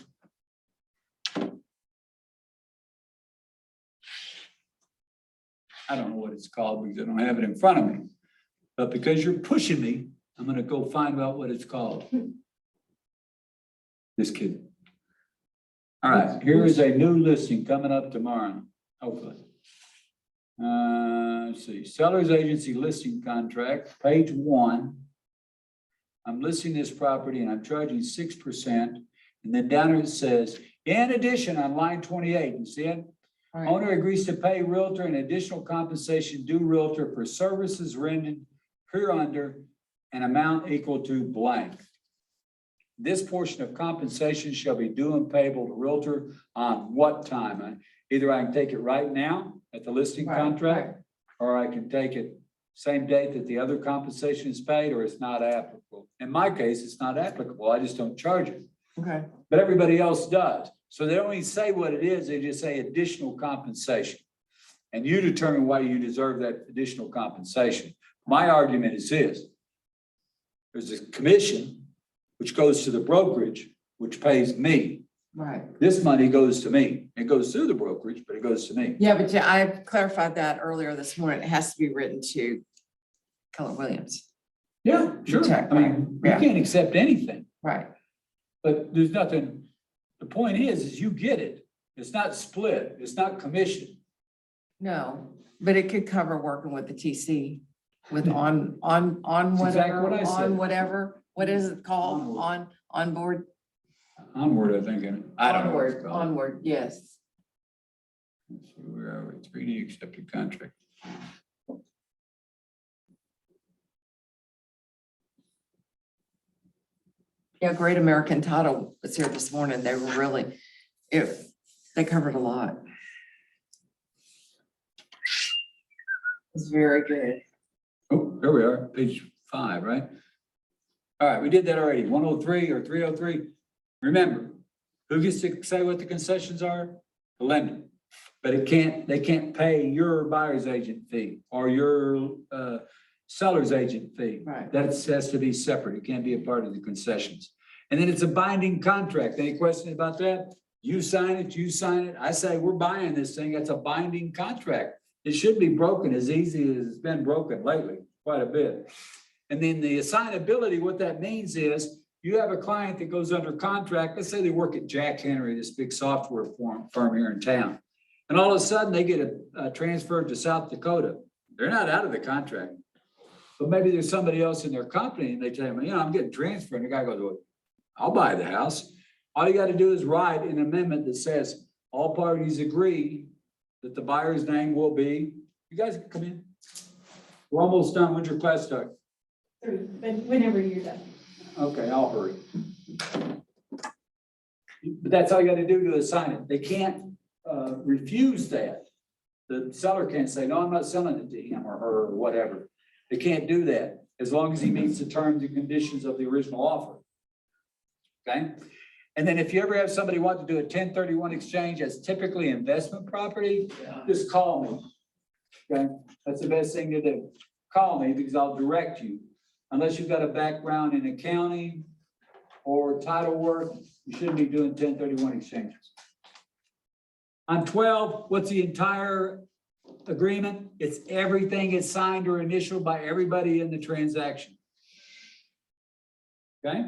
I don't know what it's called because I don't have it in front of me. But because you're pushing me, I'm gonna go find out what it's called. Just kidding. All right, here is a new listing coming up tomorrow, hopefully. Let's see, seller's agency listing contract, page 1. I'm listing this property and I'm charging 6%. And then down here it says, in addition, on line 28, you see it? right. Owner agrees to pay Realtor an additional compensation due Realtor for services rendered hereunder, an amount equal to blank. This portion of compensation shall be due and payable to Realtor on what time? Either I can take it right now at the listing Right, contract, or I can take it same date that the other compensation is paid, or it's not applicable. In my case, it's not applicable. I just don't charge it. Okay, But everybody else does. So they don't even say what it is, they just say additional compensation. And you determine why you deserve that additional compensation. My argument is this. There's a commission, which goes to the brokerage, which pays me. right. This money goes to me. It goes through the brokerage, but it goes to me. Yeah, but yeah, I clarified that earlier this morning. It has to be written to Keller Williams. Yeah, sure. Check, I mean, you yeah. can't accept anything, Right. but there's nothing. The point is you get it. It's not split. It's not commission. No, but it could cover working with the TC with on That's exactly whatever, what I said. on whatever, what is it called? Onward. On board? Onward, I think. I don't know what it's Onward, called. onward, yes. Let's see, where are we? 3D accepted contract. Yeah, Great American Title was here this morning. They were really, they covered a lot. It's very good. Oh, there we are, page 5, right? All right, we did that already, 103 or 303. Remember, who gets to say what the concessions are? The lender. But they can't pay your buyer's agent fee or your seller's agent fee. Right. That has to be separate. It can't be a part of the concessions. And then it's a binding contract. Any question about that? You sign it, I say, we're buying this thing. That's a binding contract. It should be broken as easy as it's been broken lately, quite a bit. And then the assignability, what that means is you have a client that goes under contract. Let's say they work at Jack Henry, this big software firm here in town. And all of a sudden they get transferred to South Dakota. They're not out of the contract. But maybe there's somebody else in their company and they tell them, I'm getting transferred. And the guy goes, well, I'll buy the house. All you got to do is write an amendment that says all parties agree that the buyer's name will be, you guys can come in. We're almost done. When's your class start? Whenever you're done. Okay, I'll hurry. But that's all you got to do to assign it. They can't refuse that. The seller can't say, no, I'm not selling it to him or her or whatever. They can't do that as long as he meets the terms and conditions of the original offer. Okay? And then if you ever have somebody want to do a 1031 exchange, that's typically investment property, just call me. Okay, that's the best thing to do. Call me because I'll direct you. Unless you've got a background in accounting or title work, you shouldn't be doing 1031 exchanges. On 12, what's the entire agreement? It's everything is signed or initialed by everybody in the transaction. Okay?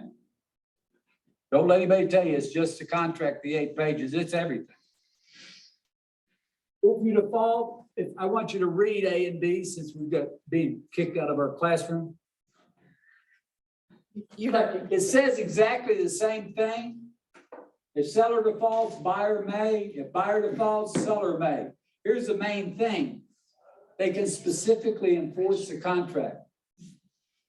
Don't let anybody tell you it's just the contract, the 8 pages, it's everything. If you default, if I want you to read A and B since we've got being kicked out of our classroom. It says exactly the same thing. If seller defaults, buyer may. If buyer defaults, seller may. Here's the main thing. They can specifically enforce the contract,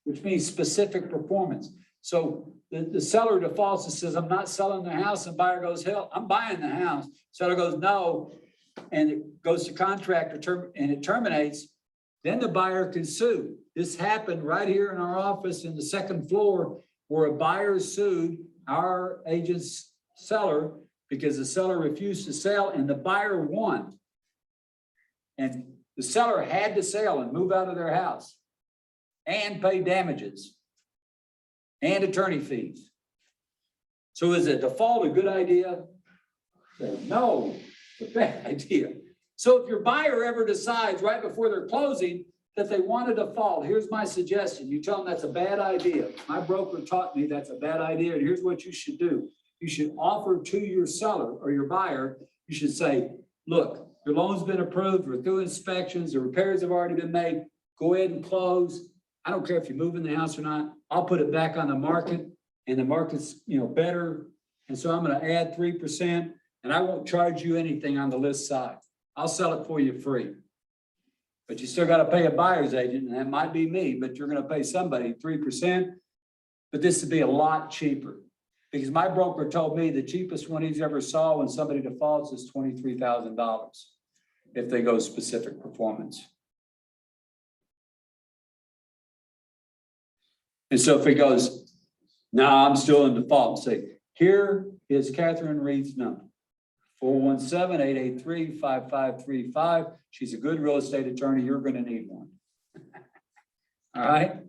which means specific performance. So the seller defaults and says, I'm not selling the house, and buyer goes, hell, I'm buying the house. Seller goes, no, and it goes to contract and it terminates, then the buyer can sue. This happened right here in our office in the second floor where a buyer sued our agent's seller because the seller refused to sell and the buyer won. And the seller had to sell and move out of their house and pay damages and attorney fees. So is a default a good idea? No, it's a bad idea. So if your buyer ever decides right before they're closing that they want to default, here's my suggestion. You tell them that's a bad idea. My broker taught me that's a bad idea, and here's what you should do. You should offer to your seller or your buyer, you should say, look, your loan's been approved, we're through inspections, the repairs have already been made, go ahead and close. I don't care if you move in the house or not, I'll put it back on the market, and the market's, better. And so I'm gonna add 3%, and I won't charge you anything on the list side. I'll sell it for you free. But you still gotta pay a buyer's agent, and that might be me, but you're gonna pay somebody 3%. But this would be a lot cheaper. Because my broker told me the cheapest one he's ever saw when somebody defaults is $23,000 if they go specific performance. And so if he goes, no, I'm still in default, say, here is Catherine Reed's number. 417-883-5535. She's a good real estate attorney. You're going to need one. All right.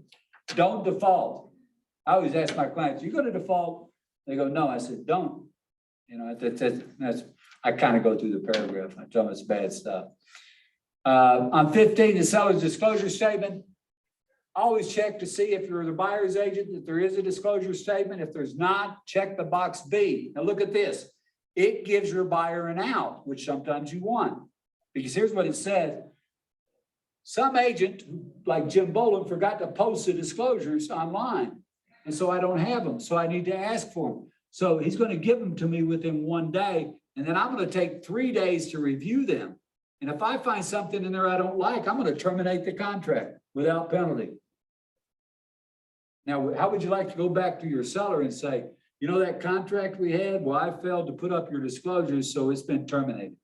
Don't default. I always ask my clients, you going to default? They go, no. I said, don't. That's I kind of go through the paragraph. I tell them it's bad stuff. On 15, the seller's disclosure statement. Always check to see if you're the buyer's agent, that there is a disclosure statement. If there's not, check the box B. Now look at this. It gives your buyer an out, which sometimes you want. Because here's what it says. Some agent, like Jim Boland, forgot to post the disclosures online. And so I don't have them. So I need to ask for them. So he's going to give them to me within 1 day. And then I'm going to take 3 days to review them. And if I find something in there I don't like, I'm going to terminate the contract without penalty. Now, how would you like to go back to your seller and say, you know, that contract we had, well, I failed to put up your disclosures, so it's been terminated.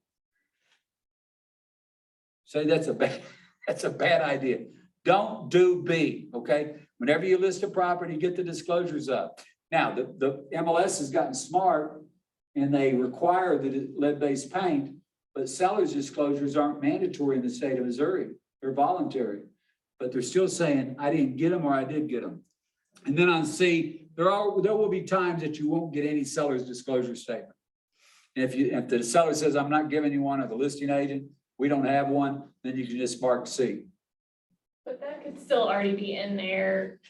Say that's a bad idea. Don't do B, okay? Whenever you list a property, get the disclosures up. Now, the MLS has gotten smart and they require the lead-based paint, but sellers' disclosures aren't mandatory in the state of Missouri. They're voluntary, but they're still saying, I didn't get them or I did get them. And then on C, there will be times that you won't get any seller's disclosure statement. And if the seller says, I'm not giving you one, or the listing agent, we don't have one, then you can just mark C. But that could still already be in there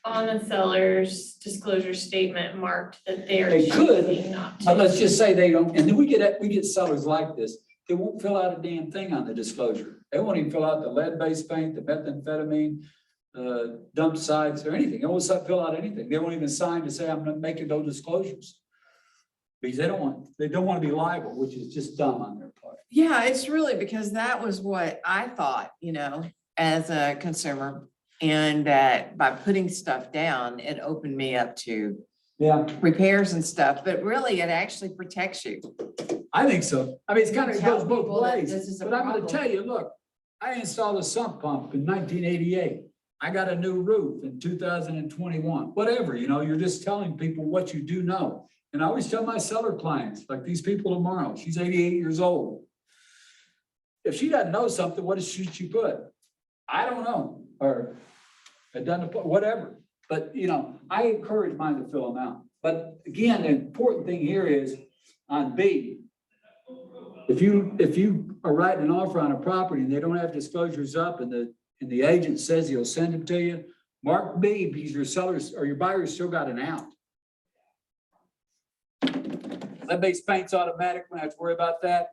on the seller's disclosure statement marked that they are They could, choosing not But to. let's just say they don't, and then we get sellers like this. They won't fill out a damn thing on the disclosure. They won't even fill out the lead-based paint, the methamphetamine, dump sites or anything. They won't fill out anything. They won't even sign to say I'm not making no disclosures. Because they don't want to be liable, which is just dumb on their part. Yeah, it's really because that was what I thought, as a consumer. And that by putting stuff down, it opened me up to Yeah, repairs and stuff, but really it actually protects you. I think so. I mean, it goes Tell both people that ways. this is a But I'm going to problem. tell you, look, I installed a sump pump in 1988. I got a new roof in 2021, whatever, you're just telling people what you do know. And I always tell my seller clients, like these people tomorrow, she's 88 years old. If she doesn't know something, what should she put? I don't know, or it doesn't, whatever. But, you know, I encourage mine to fill them out. But again, the important thing here is on B, if you are writing an offer on a property and they don't have disclosures up and the agent says he'll send them to you, mark B because your sellers or your buyers still got an out. Lead base paint's automatic, we don't have to worry about that.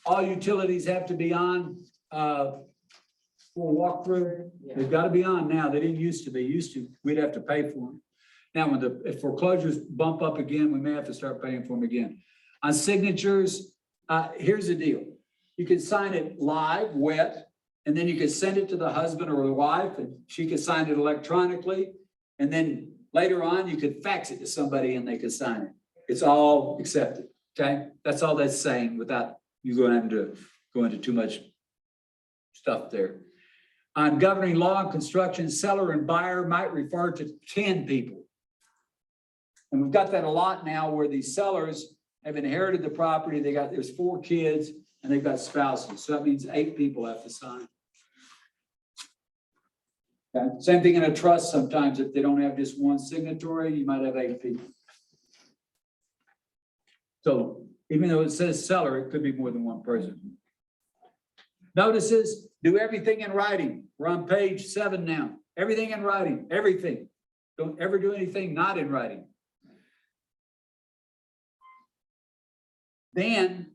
All utilities have to be on for walkthrough. They've got to be on now. They didn't used to be. Used to, we'd have to pay for them. Now, when if foreclosures bump up again, we may have to start paying for them again. On signatures, here's the deal. You can sign it live, wet, and then you can send it to the husband or the wife, and she can sign it electronically. And then later on, you could fax it to somebody and they could sign it. It's all accepted, okay? That's all that's saying without you going to go into too much stuff there. On governing law and construction, seller and buyer might refer to 10 people. And we've got that a lot now where these sellers have inherited the property. There's 4 kids and they've got spouses. So that means 8 people have to sign. Okay. Same thing in a trust. Sometimes if they don't have just one signatory, you might have 8 people. So even though it says seller, it could be more than one person. Notices, do everything in writing. We're on page 7 now. Everything in writing, everything. Don't ever do anything not in writing. Then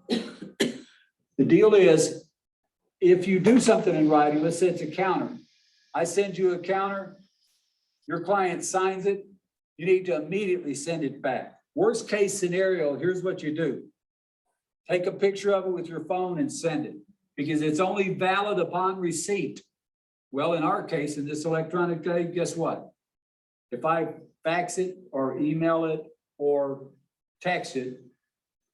the deal is, if you do something in writing, let's say it's a counter. I send you a counter, your client signs it, you need to immediately send it back. Worst case scenario, here's what you do. Take a picture of it with your phone and send it, because it's only valid upon receipt. Well, in our case, in this electronic day, guess what? If I fax it or email it or text it,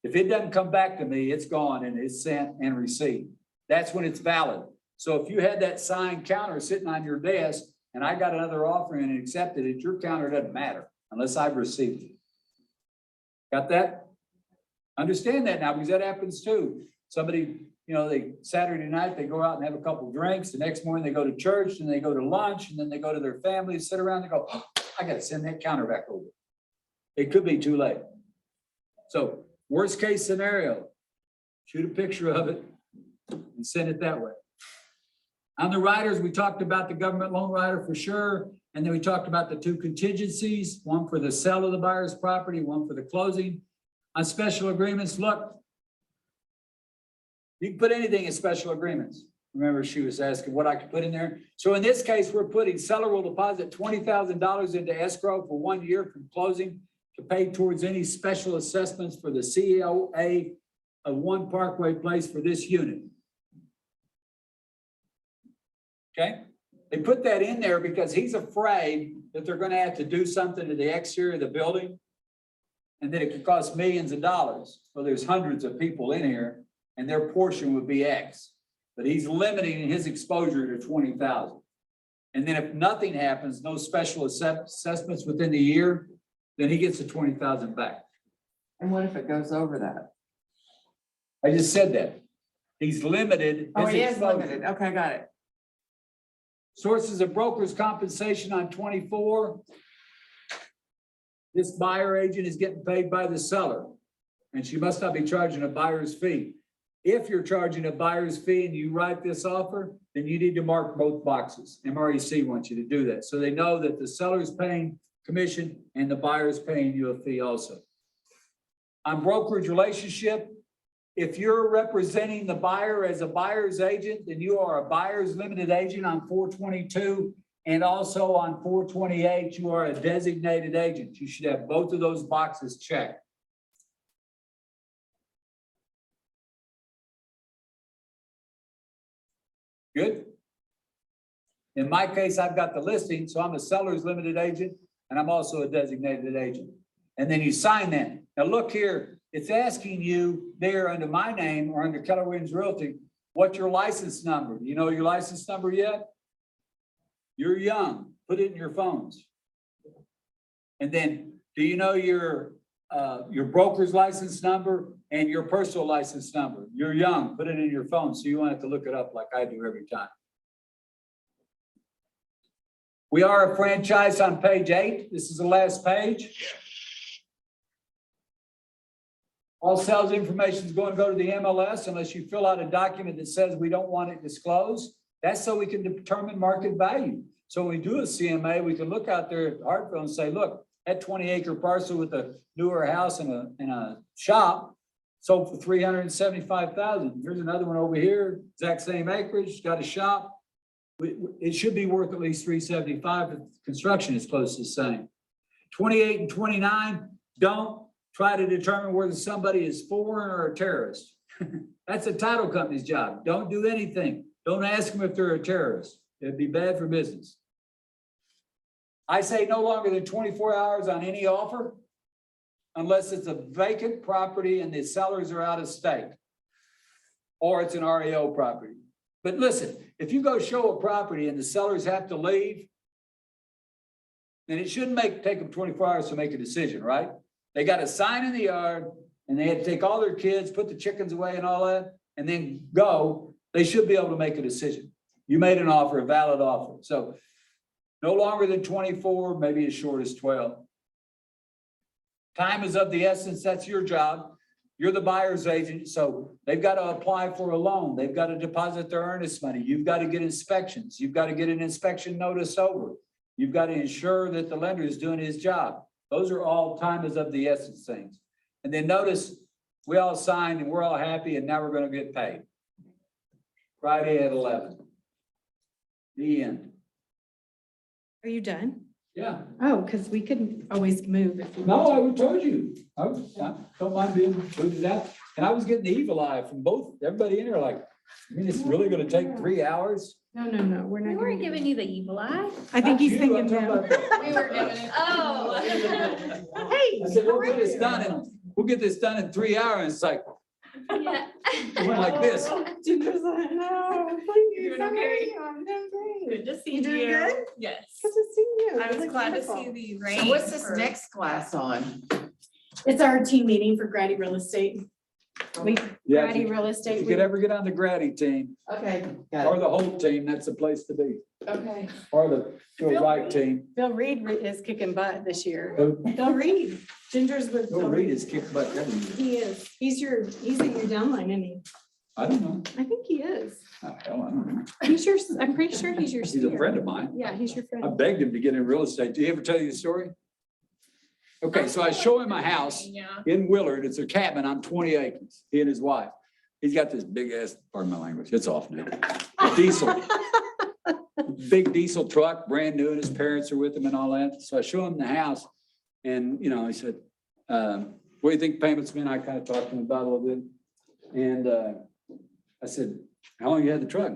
if it doesn't come back to me, it's gone and it's sent and received. That's when it's valid. So if you had that signed counter sitting on your desk and I got another offer and accepted it, your counter doesn't matter unless I've received it. Got that? Understand that now, because that happens too. Somebody, you know, Saturday night, they go out and have a couple drinks. The next morning they go to church and they go to lunch and then they go to their family, sit around and go, oh, I got to send that counter back over. It could be too late. So worst case scenario, shoot a picture of it and send it that way. On the riders, we talked about the government loan rider for sure. And then we talked about the 2 contingencies, one for the sale of the buyer's property, one for the closing. On special agreements, look, you can put anything in special agreements. Remember, she was asking what I could put in there. So in this case, we're putting seller will deposit $20,000 into escrow for 1 year from closing to pay towards any special assessments for the COA of One Parkway Place for this unit. Okay? They put that in there because he's afraid that they're going to have to do something to the exterior of the building and that it could cost millions of dollars. Well, there's hundreds of people in here and their portion would be X, but he's limiting his exposure to 20,000. And then if nothing happens, no special assessments within the year, then he gets the 20,000 back. And what if it goes over that? I just said that. He's limited. Oh, his it is exposure. limited. Okay, got it. Sources of brokers' compensation on 24. This buyer agent is getting paid by the seller, and she must not be charging a buyer's fee. If you're charging a buyer's fee and you write this offer, then you need to mark both boxes. MREC wants you to do that, so they know that the seller's paying commission and the buyer's paying you a fee also. On brokerage relationship, if you're representing the buyer as a buyer's agent, then you are a buyer's limited agent on 422. And also on 428, you are a designated agent. You should have both of those boxes checked. Good. In my case, I've got the listing, so I'm a seller's limited agent and I'm also a designated agent. And then you sign that. Now look here, it's asking you there under my name or under Keller Williams Realty, what's your license number? Do you know your license number yet? You're young, put it in your phones. And then, do you know your your broker's license number and your personal license number. You're young, put it in your phone, so you won't have to look it up like I do every time. We are a franchise on page 8. This is the last page. All sales information is going to go to the MLS unless you fill out a document that says we don't want it disclosed. That's so we can determine market value. So when we do a CMA, we can look out there at Hartville and say, look, that 20-acre parcel with a newer house and a shop sold for $375,000. Here's another one over here, exact same acreage, got a shop. It should be worth at least $375, but construction is close to the same. 28 and 29, don't try to determine whether somebody is foreign or a terrorist. That's a title company's job. Don't do anything. Don't ask them if they're a terrorist. It'd be bad for business. I say no longer than 24 hours on any offer unless it's a vacant property and the sellers are out of state or it's an REO property. But listen, if you go show a property and the sellers have to leave, then it shouldn't take them 24 hours to make a decision, right? They got a sign in the yard and they had to take all their kids, put the chickens away and all that, and then go. They should be able to make a decision. You made an offer, a valid offer. So no longer than 24, maybe as short as 12. Time is of the essence. That's your job. You're the buyer's agent. So they've got to apply for a loan. They've got to deposit their earnest money. You've got to get inspections. You've got to get an inspection notice over. You've got to ensure that the lender is doing his job. Those are all time is of the essence things. And then notice we all signed and we're all happy and now we're going to get paid. Friday at 11. The end. Are you done? Yeah. Oh, because we couldn't always move if we. No, I would told you. I don't mind being booted out. And I was getting the evil eye from both, everybody in there like, I mean, it's really going to take 3 hours? No, we're not. We weren't giving you the evil eye. I think he's Not you, thinking I'm talking that. about- We were giving it. Oh. Hey. I said, we'll get this done in 3 hours. It's like, Yeah. it went like this. Ginger's like, no, please. You doing okay? I'm doing great. Good to see You you. doing good? Yes. Good to see you. I You was look glad to wonderful. see the rain. So what's this for- next class on? It's our team meeting for Grady Real Estate. We, Yeah, Grady if Real you Estate. could ever get on the Grady team Okay, or got the whole team, that's the place to be. it. Okay. Or the Phil Wright team. Bill Reed is kicking butt this year. Phil Bill Reed, Ginger's with. Reed is kicked butt every year. He is. He's at your downline, isn't he? I don't know. I think he is. Oh, hell, I don't know. I'm pretty sure he's your. He's a steer. friend of mine. Yeah, he's your I friend. begged him to get in real estate. Did he ever tell you the story? Okay, so I show him a house Yeah. in Willard. It's a cabin on 20 acres, he and his wife. He's got this big ass, pardon my language, it's off now. A diesel, big diesel truck, brand new, and his parents are with him and all that. So I show him the house and, you know, he said, what do you think payments been? I kind of talked to him about it a little bit. And I said, how long you had the truck?